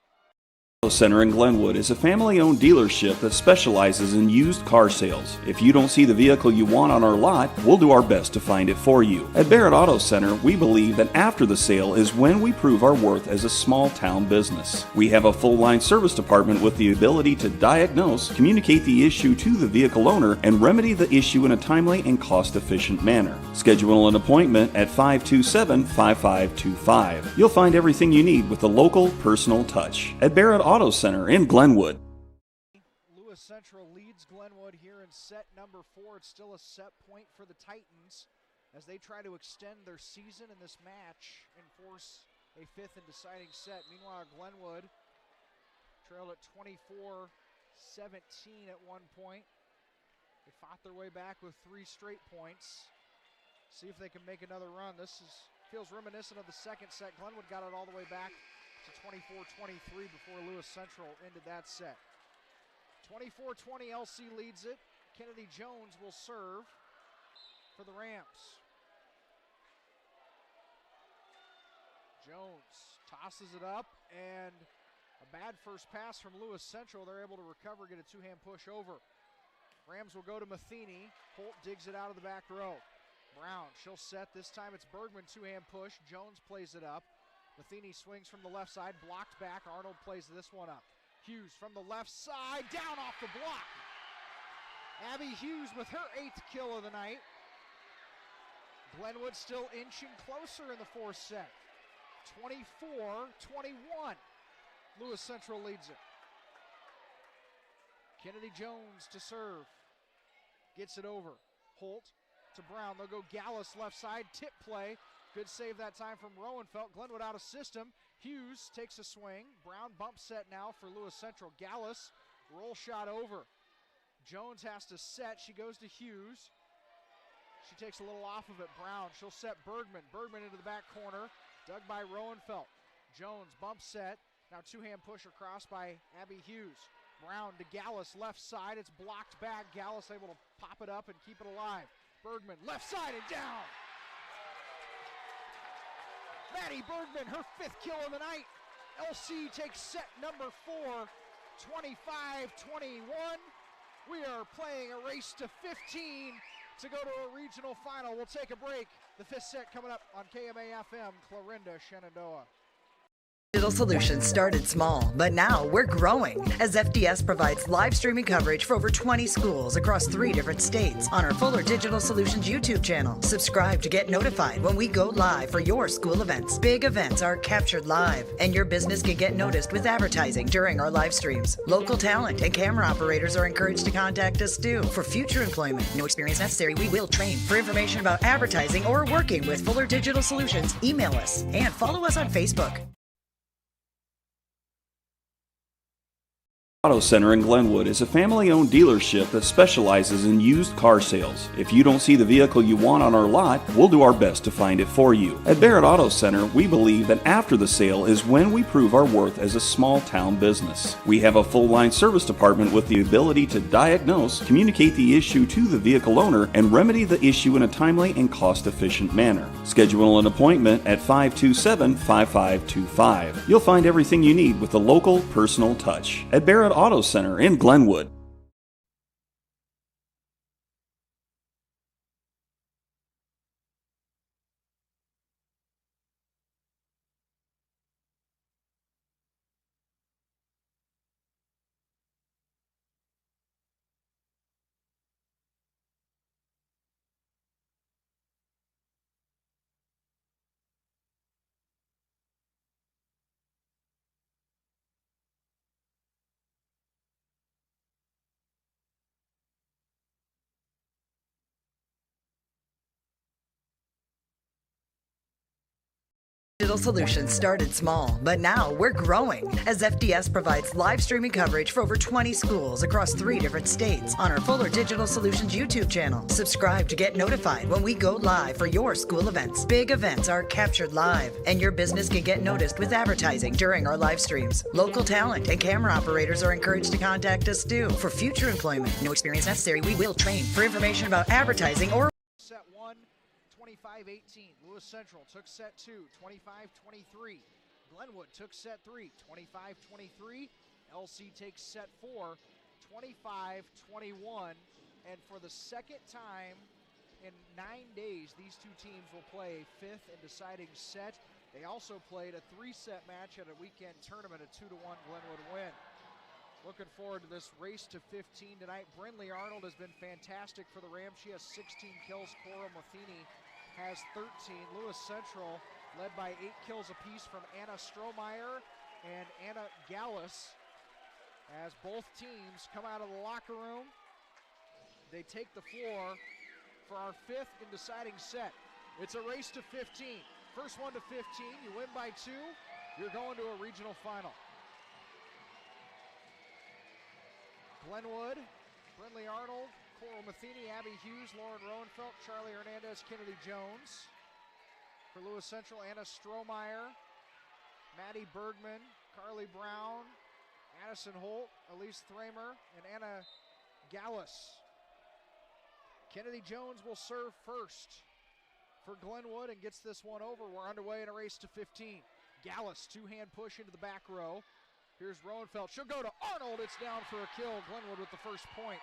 Center in Glenwood is a family-owned dealership that specializes in used car sales. If you don't see the vehicle you want on our lot, we'll do our best to find it for you. At Barrett Auto Center, we believe that after the sale is when we prove our worth as a small-town business. We have a full-line service department with the ability to diagnose, communicate the issue to the vehicle owner, and remedy the issue in a timely and cost-efficient manner. Schedule an appointment at 527-5525. You'll find everything you need with a local, personal touch. At Barrett Auto Center in Glenwood. Lewis Central leads Glenwood here in set number 4. It's still a set point for the Titans as they try to extend their season in this match and force a 5th and deciding set. Meanwhile, Glenwood trailed at 24-17 at one point. They fought their way back with 3 straight points. See if they can make another run. Feels reminiscent of the second set. Glenwood got it all the way back to 24-23 before Lewis Central ended that set. 24-20, LC leads it. Kennedy Jones will serve for the Rams. Jones tosses it up, and a bad first pass from Lewis Central. They're able to recover, get a two-hand push over. Rams will go to Matheny. Holt digs it out of the back row. Brown, she'll set. This time it's Bergman, two-hand push. Jones plays it up. Matheny swings from the left side, blocked back. Arnold plays this one up. Hughes from the left side, down off the block. Abby Hughes with her 8th kill of the night. Glenwood still inching closer in the 4th set. 24-21. Lewis Central leads it. Kennedy Jones to serve. Gets it over. Holt to Brown. They'll go Gallus left side, tip play. Good save that time from Roenfeld. Glenwood out of system. Hughes takes a swing. Brown bump set now for Lewis Central. Gallus, roll shot over. Jones has to set. She goes to Hughes. She takes a little off of it. Brown, she'll set Bergman. Bergman into the back corner. Dug by Roenfeld. Jones bump set. Now two-hand push across by Abby Hughes. Brown to Gallus, left side. It's blocked back. Gallus able to pop it up and keep it alive. Bergman, left side and down. Maddie Bergman, her 5th kill of the night. LC takes set number 4, 25-21. We are playing a race to 15 to go to a regional final. We'll take a break. The 5th set coming up on KMA-FM, Clarinda, Shenandoah. Digital Solutions started small, but now we're growing as FDS provides live streaming coverage for over 20 schools across 3 different states on our Fuller Digital Solutions YouTube channel. Subscribe to get notified when we go live for your school events. Big events are captured live, and your business can get noticed with advertising during our live streams. Local talent and camera operators are encouraged to contact us too. For future employment, no experience necessary, we will train. For information about advertising or working with Fuller Digital Solutions, email us and follow us on Facebook. Auto Center in Glenwood is a family-owned dealership that specializes in used car sales. If you don't see the vehicle you want on our lot, we'll do our best to find it for you. At Barrett Auto Center, we believe that after the sale is when we prove our worth as a small-town business. We have a full-line service department with the ability to diagnose, communicate the issue to the vehicle owner, and remedy the issue in a timely and cost-efficient manner. Schedule an appointment at 527-5525. You'll find everything you need with a local, personal touch. At Barrett Auto Center in Glenwood. Digital Solutions started small, but now we're growing as FDS provides live streaming coverage for over 20 schools across 3 different states on our Fuller Digital Solutions YouTube channel. Subscribe to get notified when we go live for your school events. Big events are captured live, and your business can get noticed with advertising during our live streams. Local talent and camera operators are encouraged to contact us too. For future employment, no experience necessary, we will train. For information about advertising or Set 1, 25-18. Lewis Central took set 2, 25-23. Glenwood took set 3, 25-23. LC takes set 4, 25-21. And for the second time in 9 days, these 2 teams will play a 5th and deciding set. They also played a 3-set match at a weekend tournament, a 2-1 Glenwood win. Looking forward to this race to 15 tonight. Brinley Arnold has been fantastic for the Rams. She has 16 kills. Cora Matheny has 13. Lewis Central led by 8 kills apiece from Anna Strohmeyer and Anna Gallus. As both teams come out of the locker room, they take the floor for our 5th and deciding set. It's a race to 15. First one to 15, you win by 2, you're going to a regional final. Glenwood, Brinley Arnold, Coral Matheny, Abby Hughes, Lauren Roenfeld, Charlie Hernandez, Kennedy Jones. For Lewis Central, Anna Strohmeyer, Maddie Bergman, Carly Brown, Addison Holt, Elise Thramer, and Anna Gallus. Kennedy Jones will serve first for Glenwood and gets this one over. We're underway in a race to 15. Gallus, 2-hand push into the back row. Here's Roenfeld. She'll go to Arnold. It's down for a kill. Glenwood with the first point.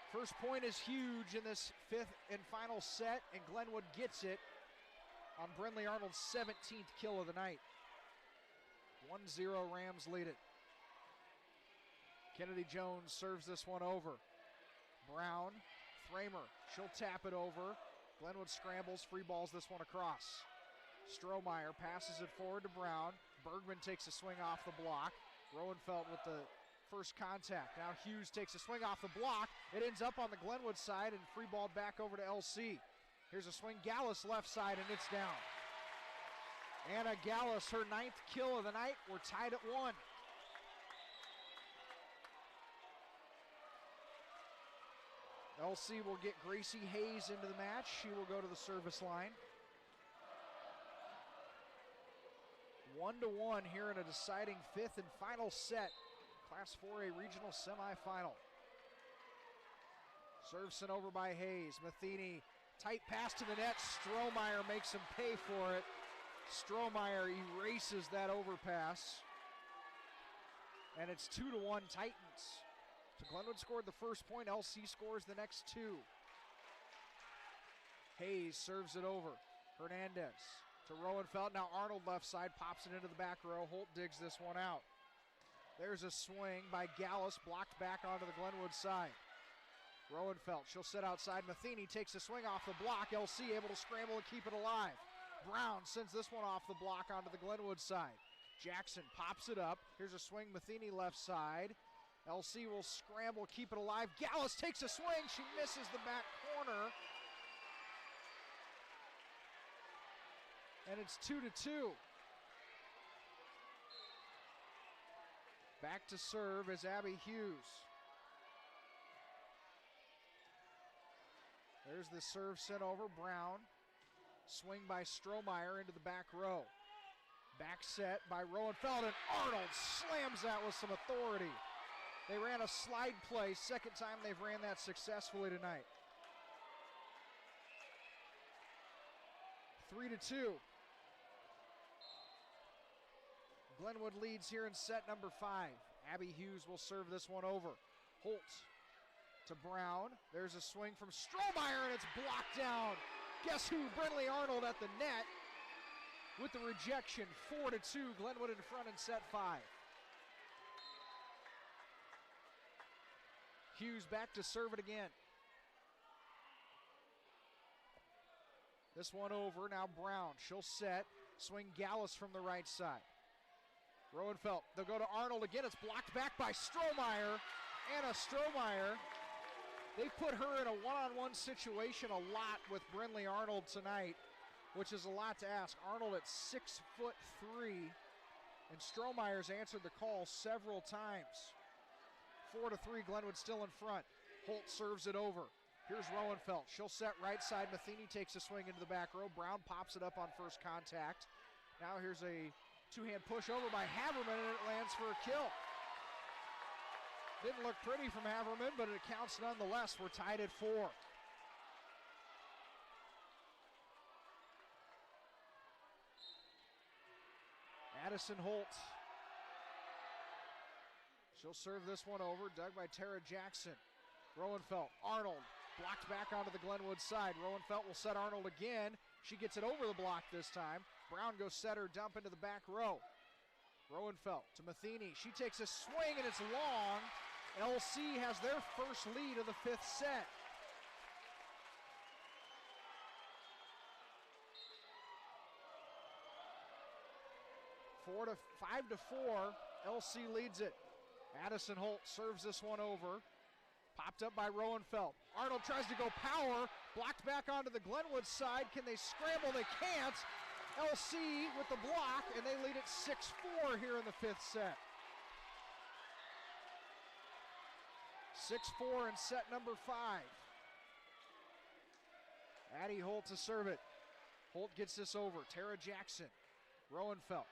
First point is huge in this 5th and final set, and Glenwood gets it on Brinley Arnold's 17th kill of the night. 1-0 Rams lead it. Kennedy Jones serves this one over. Brown, Thramer, she'll tap it over. Glenwood scrambles, free balls this one across. Strohmeyer passes it forward to Brown. Bergman takes a swing off the block. Roenfeld with the first contact. Now Hughes takes a swing off the block. It ends up on the Glenwood side and free ball back over to LC. Here's a swing, Gallus left side, and it's down. Anna Gallus, her 9th kill of the night. We're tied at 1. LC will get Gracie Hayes into the match. She will go to the service line. 1-1 here in a deciding 5th and final set. Class 4A regional semifinal. Serve sent over by Hayes. Matheny, tight pass to the net. Strohmeyer makes him pay for it. Strohmeyer erases that overpass. And it's 2-1 Titans. So Glenwood scored the first point. LC scores the next two. Hayes serves it over. Hernandez to Roenfeld. Now Arnold left side pops it into the back row. Holt digs this one out. There's a swing by Gallus, blocked back onto the Glenwood side. Roenfeld, she'll sit outside. Matheny takes a swing off the block. LC able to scramble and keep it alive. Brown sends this one off the block onto the Glenwood side. Jackson pops it up. Here's a swing, Matheny left side. LC will scramble, keep it alive. Gallus takes a swing. She misses the back corner. And it's 2-2. Back to serve is Abby Hughes. There's the serve sent over. Brown. Swing by Strohmeyer into the back row. Back set by Roenfeld, and Arnold slams that with some authority. They ran a slide play. Second time they've ran that successfully tonight. 3-2. Glenwood leads here in set number 5. Abby Hughes will serve this one over. Holt to Brown. There's a swing from Strohmeyer, and it's blocked down. Guess who? Brinley Arnold at the net with the rejection. 4-2. Glenwood in front in set 5. Hughes back to serve it again. This one over. Now Brown. She'll set. Swing Gallus from the right side. Roenfeld, they'll go to Arnold again. It's blocked back by Strohmeyer. Anna Strohmeyer. They put her in a one-on-one situation a lot with Brinley Arnold tonight, which is a lot to ask. Arnold at 6'3", and Strohmeyer's answered the call several times. 4-3, Glenwood still in front. Holt serves it over. Here's Roenfeld. She'll set right side. Matheny takes a swing into the back row. Brown pops it up on first contact. Now here's a two-hand push over by Haverman, and it lands for a kill. Didn't look pretty from Haverman, but it counts nonetheless. We're tied at 4. Addison Holt. She'll serve this one over, dug by Tara Jackson. Roenfeld, Arnold, blocked back onto the Glenwood side. Roenfeld will set Arnold again. She gets it over the block this time. Brown goes set her dump into the back row. Roenfeld to Matheny. She takes a swing, and it's long. LC has their first lead of the 5th set. Five to four, LC leads it. Addison Holt serves this one over. Popped up by Roenfeld. Arnold tries to go power. Blocked back onto the Glenwood side. Can they scramble? They can't. LC with the block, and they lead it 6-4 here in the 5th set. 6-4 in set number 5. Addie Holt to serve it. Holt gets this over. Tara Jackson. Roenfeld.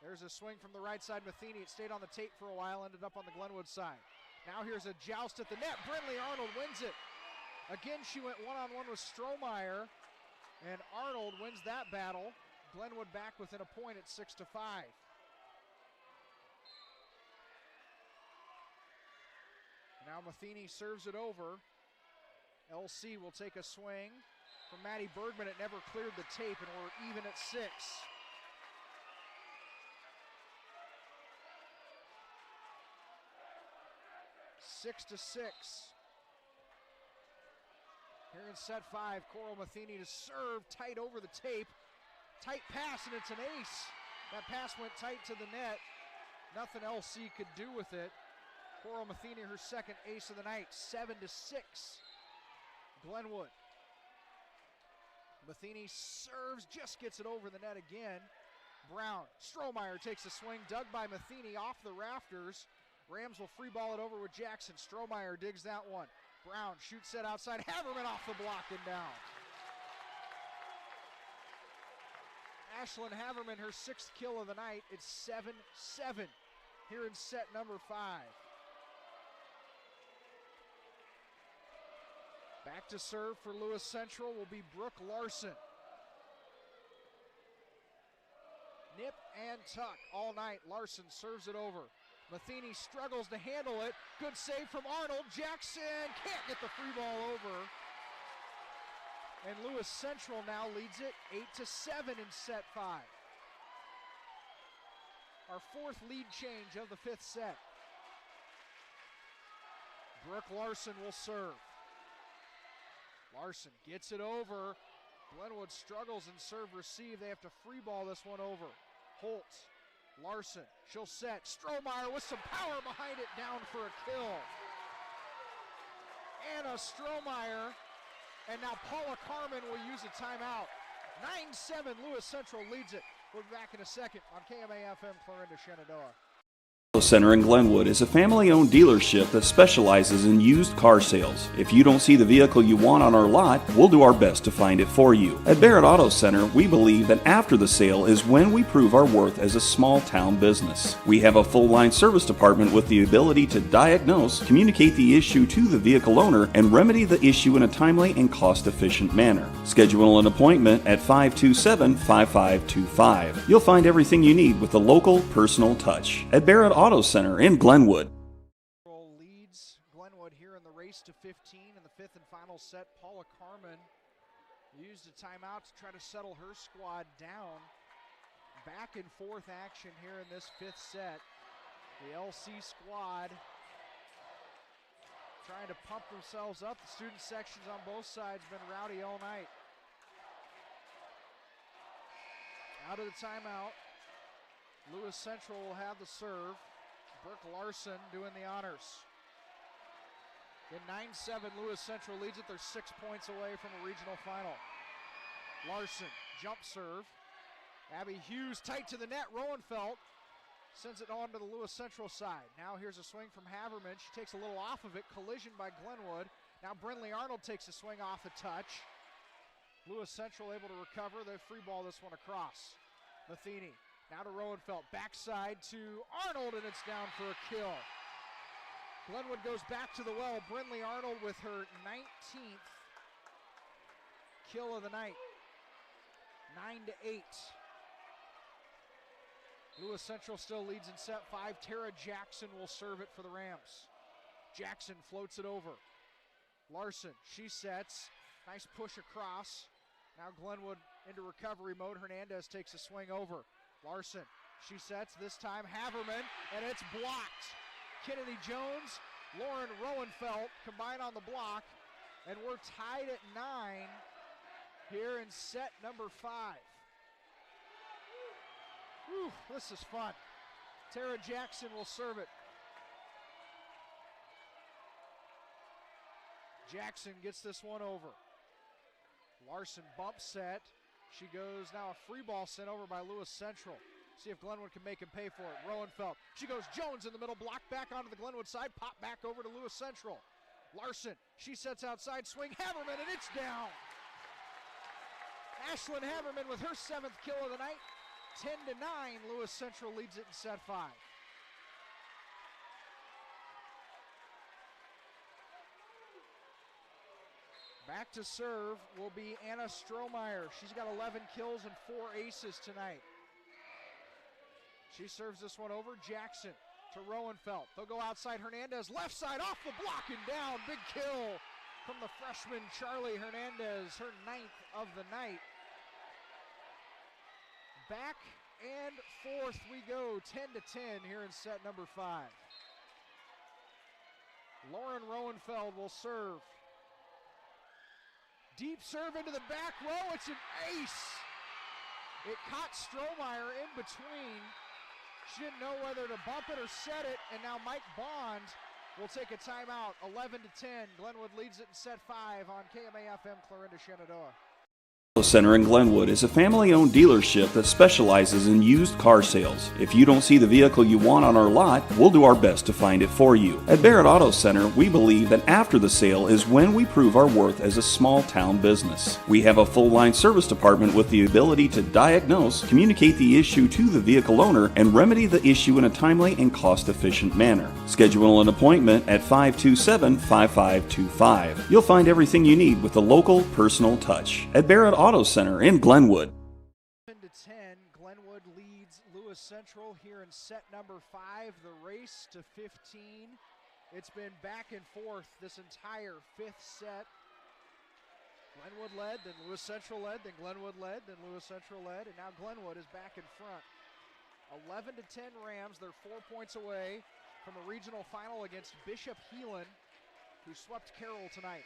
There's a swing from the right side. Matheny, it stayed on the tape for a while, ended up on the Glenwood side. Now here's a joust at the net. Brinley Arnold wins it. Again, she went one-on-one with Strohmeyer, and Arnold wins that battle. Glenwood back within a point at 6-5. Now Matheny serves it over. LC will take a swing from Maddie Bergman. It never cleared the tape, and we're even at 6. 6-6. Here in set 5, Coral Matheny to serve tight over the tape. Tight pass, and it's an ace. That pass went tight to the net. Nothing LC could do with it. Coral Matheny, her second ace of the night, 7-6. Glenwood. Matheny serves, just gets it over the net again. Brown, Strohmeyer takes a swing, dug by Matheny off the rafters. Rams will free ball it over with Jackson. Strohmeyer digs that one. Brown shoots set outside. Haverman off the block and down. Ashlyn Haverman, her 6th kill of the night. It's 7-7. here in set number 5. Back to serve for Lewis Central will be Brooke Larson. Nip and tuck all night. Larson serves it over. Matheny struggles to handle it. Good save from Arnold. Jackson can't get the free ball over. And Lewis Central now leads it 8-7 in set 5. Our 4th lead change of the 5th set. Brooke Larson will serve. Larson gets it over. Glenwood struggles in serve receive. They have to free ball this one over. Holtz, Larson, she'll set. Strohmeyer with some power behind it, down for a kill. Anna Strohmeyer, and now Paula Carmen will use a timeout. 9-7, Lewis Central leads it. We'll be back in a second on KMA-FM Clarinda, Shenandoah. Center in Glenwood is a family-owned dealership that specializes in used car sales. If you don't see the vehicle you want on our lot, we'll do our best to find it for you. At Barrett Auto Center, we believe that after the sale is when we prove our worth as a small-town business. We have a full-line service department with the ability to diagnose, communicate the issue to the vehicle owner, and remedy the issue in a timely and cost-efficient manner. Schedule an appointment at 527-5525. You'll find everything you need with a local, personal touch. At Barrett Auto Center in Glenwood. Leads Glenwood here in the race to 15 in the 5th and final set. Paula Carmen used a timeout to try to settle her squad down. Back and forth action here in this 5th set. The LC squad trying to pump themselves up. The student sections on both sides been rowdy all night. Out of the timeout, Lewis Central will have the serve. Brooke Larson doing the honors. In 9-7, Lewis Central leads it. They're 6 points away from a regional final. Larson, jump serve. Abby Hughes tight to the net. Roenfeld sends it on to the Lewis Central side. Now here's a swing from Haverman. She takes a little off of it. Collision by Glenwood. Now Brinley Arnold takes a swing off the touch. Lewis Central able to recover. They free ball this one across. Matheny. Now to Roenfeld, backside to Arnold, and it's down for a kill. Glenwood goes back to the well. Brinley Arnold with her 19th kill of the night. 9-8. Lewis Central still leads in set 5. Tara Jackson will serve it for the Rams. Jackson floats it over. Larson, she sets. Nice push across. Now Glenwood into recovery mode. Hernandez takes a swing over. Larson, she sets, this time Haverman, and it's blocked. Kennedy Jones, Lauren Roenfeld combine on the block, and we're tied at 9 here in set number 5. Whew, this is fun. Tara Jackson will serve it. Jackson gets this one over. Larson bump set. She goes now a free ball sent over by Lewis Central. See if Glenwood can make him pay for it. Roenfeld. She goes Jones in the middle, block back onto the Glenwood side, pop back over to Lewis Central. Larson, she sets outside, swing Haverman, and it's down. Ashlyn Haverman with her 7th kill of the night. 10-9, Lewis Central leads it in set 5. Back to serve will be Anna Strohmeyer. She's got 11 kills and 4 aces tonight. She serves this one over. Jackson to Roenfeld. They'll go outside. Hernandez, left side, off the block and down. Big kill from the freshman Charlie Hernandez, her 9th of the night. Back and forth we go, 10-10 here in set number 5. Lauren Roenfeld will serve. Deep serve into the back row, it's an ace. It caught Strohmeyer in between. She didn't know whether to bump it or set it, and now Mike Bond will take a timeout. 11-10, Glenwood leads it in set 5 on KMA-FM Clarinda, Shenandoah. Center in Glenwood is a family-owned dealership that specializes in used car sales. If you don't see the vehicle you want on our lot, we'll do our best to find it for you. At Barrett Auto Center, we believe that after the sale is when we prove our worth as a small-town business. We have a full-line service department with the ability to diagnose, communicate the issue to the vehicle owner, and remedy the issue in a timely and cost-efficient manner. Schedule an appointment at 527-5525. You'll find everything you need with a local, personal touch. At Barrett Auto Center in Glenwood. 10, Glenwood leads Lewis Central here in set number 5, the race to 15. It's been back and forth this entire 5th set. Glenwood led, then Lewis Central led, then Glenwood led, then Lewis Central led, and now Glenwood is back in front. 11-10 Rams, they're 4 points away from a regional final against Bishop Heelan, who swept Carroll tonight.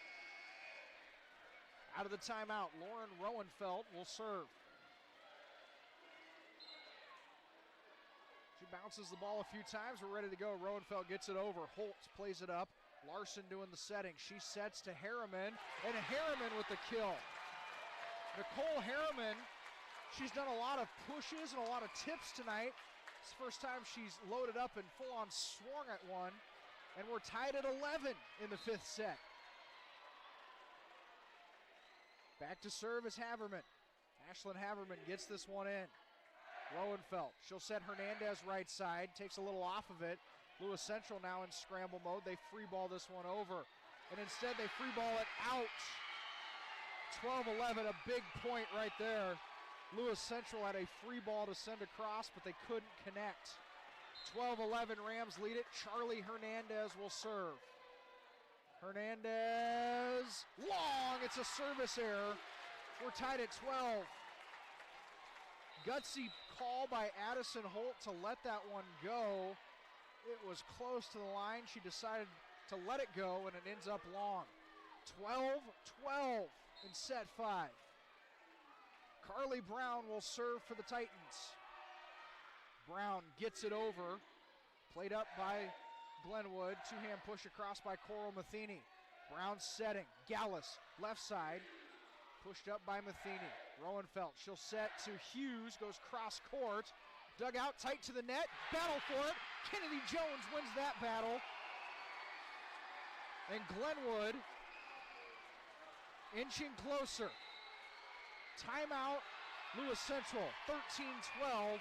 Out of the timeout, Lauren Roenfeld will serve. She bounces the ball a few times. We're ready to go. Roenfeld gets it over. Holtz plays it up. Larson doing the setting. She sets to Harriman, and Harriman with the kill. Nicole Harriman, she's done a lot of pushes and a lot of tips tonight. It's the first time she's loaded up and full-on swung at one, and we're tied at 11 in the 5th set. Back to serve is Haverman. Ashlyn Haverman gets this one in. Roenfeld, she'll set Hernandez right side, takes a little off of it. Lewis Central now in scramble mode. They free ball this one over, and instead they free ball it out. 12-11, a big point right there. Lewis Central had a free ball to send across, but they couldn't connect. 12-11, Rams lead it. Charlie Hernandez will serve. Hernandez, long, it's a service error. We're tied at 12. Gutsy call by Addison Holt to let that one go. It was close to the line. She decided to let it go, and it ends up long. 12-12 in set 5. Carly Brown will serve for the Titans. Brown gets it over, played up by Glenwood, two-hand push across by Coral Matheny. Brown setting, Gallus, left side, pushed up by Matheny. Roenfeld, she'll set to Hughes, goes cross court, dug out tight to the net, battle for it. Kennedy Jones wins that battle. And Glenwood inching closer. Timeout, Lewis Central, 13-12.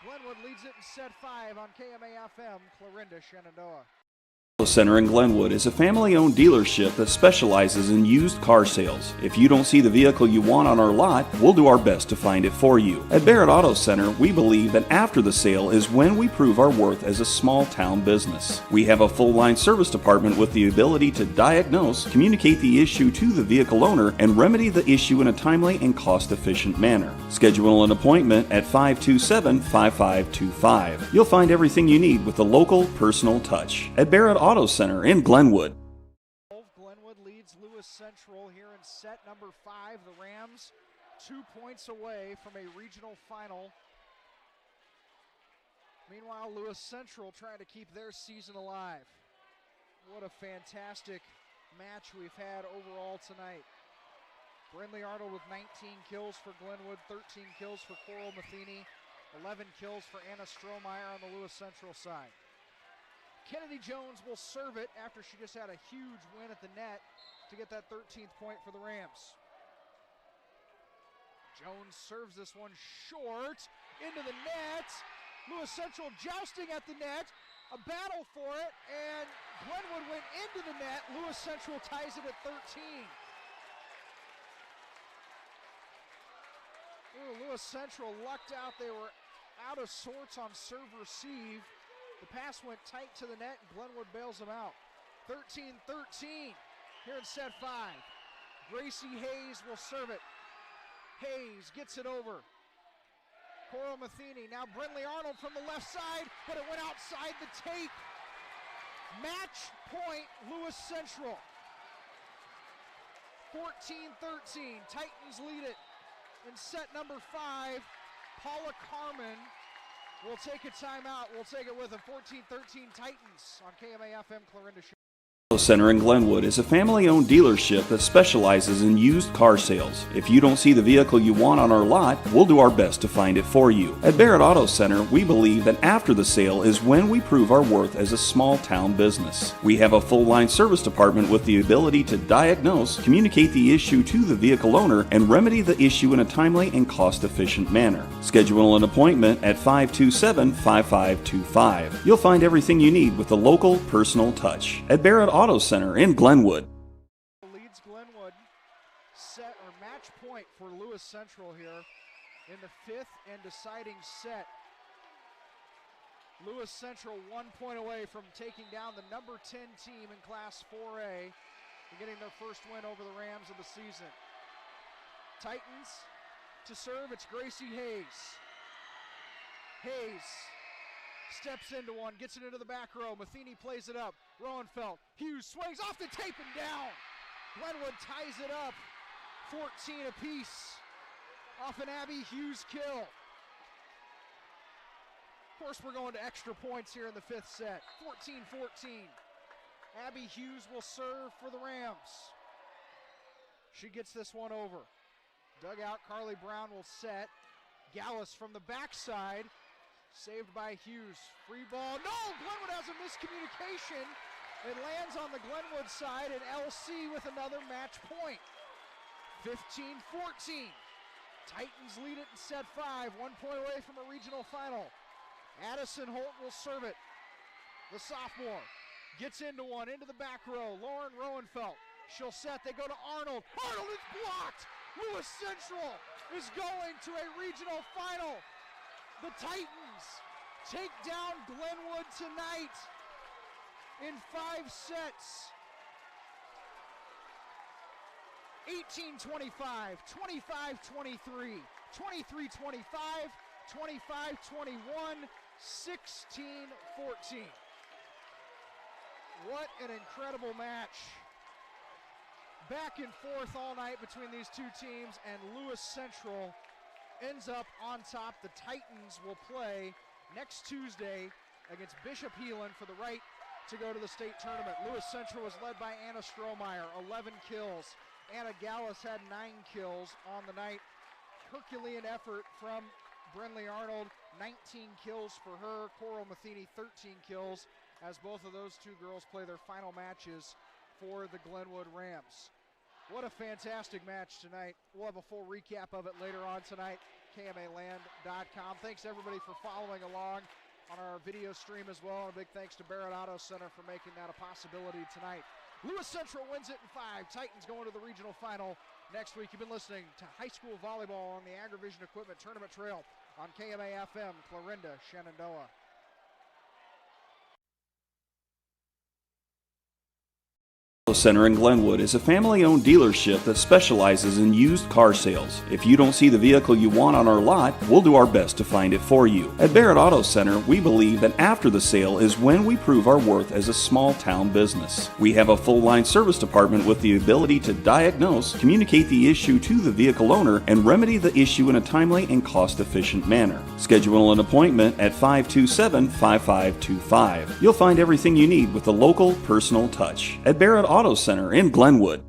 Glenwood leads it in set 5 on KMA-FM, Clarinda, Shenandoah. Center in Glenwood is a family-owned dealership that specializes in used car sales. If you don't see the vehicle you want on our lot, we'll do our best to find it for you. At Barrett Auto Center, we believe that after the sale is when we prove our worth as a small-town business. We have a full-line service department with the ability to diagnose, communicate the issue to the vehicle owner, and remedy the issue in a timely and cost-efficient manner. Schedule an appointment at 527-5525. You'll find everything you need with a local, personal touch. At Barrett Auto Center in Glenwood. Glenwood leads Lewis Central here in set number 5. The Rams 2 points away from a regional final. Meanwhile, Lewis Central trying to keep their season alive. What a fantastic match we've had overall tonight. Brindley Arnold with 19 kills for Glenwood, 13 kills for Coral Matheny, 11 kills for Anna Strohmeyer on the Lewis Central side. Kennedy Jones will serve it after she just had a huge win at the net to get that 13th point for the Rams. Jones serves this one short into the net. Lewis Central jousting at the net, a battle for it, and Glenwood went into the net. Lewis Central ties it at 13. Ooh, Lewis Central lucked out. They were out of sorts on serve-receive. The pass went tight to the net, and Glenwood bails them out. 13-13 here in set 5. Gracie Hayes will serve it. Hayes gets it over. Coral Matheny, now Brindley Arnold from the left side, but it went outside the tape. Match point, Lewis Central. 14-13, Titans lead it in set number 5. Paula Carmen will take a timeout. We'll take it with a 14-13 Titans on KMA-FM Clarinda. Center in Glenwood is a family-owned dealership that specializes in used car sales. If you don't see the vehicle you want on our lot, we'll do our best to find it for you. At Barrett Auto Center, we believe that after the sale is when we prove our worth as a small-town business. We have a full-line service department with the ability to diagnose, communicate the issue to the vehicle owner, and remedy the issue in a timely and cost-efficient manner. Schedule an appointment at 527-5525. You'll find everything you need with a local, personal touch. At Barrett Auto Center in Glenwood. Leads Glenwood set or match point for Lewis Central here in the fifth and deciding set. Lewis Central 1 point away from taking down the number 10 team in Class 4A and getting their first win over the Rams of the season. Titans to serve, it's Gracie Hayes. Hayes steps into one, gets it into the back row. Matheny plays it up. Roenfeld. Hughes swings off the tape and down. Glenwood ties it up. 14 apiece off an Abby Hughes kill. Of course, we're going to extra points here in the fifth set. 14-14. Abby Hughes will serve for the Rams. She gets this one over. Dugout, Carly Brown will set. Gallus from the backside. Saved by Hughes. Free ball. No! Glenwood has a miscommunication. It lands on the Glenwood side, and LC with another match point. 15-14. Titans lead it in set 5. 1 point away from a regional final. Addison Holt will serve it. The sophomore gets into one, into the back row. Lauren Roenfeld. She'll set. They go to Arnold. Arnold is blocked! Lewis Central is going to a regional final. The Titans take down Glenwood tonight in 5 sets. 18-25, 25-23, 23-25, 25-21, 16-14. What an incredible match. Back and forth all night between these two teams, and Lewis Central ends up on top. The Titans will play next Tuesday against Bishop Heelan for the right to go to the state tournament. Lewis Central was led by Anna Strohmeyer, 11 kills. Anna Gallus had 9 kills on the night. Herculean effort from Brinley Arnold, 19 kills for her. Coral Matheny, 13 kills, as both of those two girls play their final matches for the Glenwood Rams. What a fantastic match tonight. We'll have a full recap of it later on tonight, KMAland.com. Thanks everybody for following along on our video stream as well. And a big thanks to Barrett Auto Center for making that a possibility tonight. Lewis Central wins it in 5. Titans going to the regional final next week. You've been listening to high school volleyball on the Agrivision Equipment Tournament Trail on KMA-FM, Clarinda, Shenandoah. Center in Glenwood is a family-owned dealership that specializes in used car sales. If you don't see the vehicle you want on our lot, we'll do our best to find it for you. At Barrett Auto Center, we believe that after the sale is when we prove our worth as a small-town business. We have a full-line service department with the ability to diagnose, communicate the issue to the vehicle owner, and remedy the issue in a timely and cost-efficient manner. Schedule an appointment at 527-5525. You'll find everything you need with a local, personal touch. At Barrett Auto Center in Glenwood.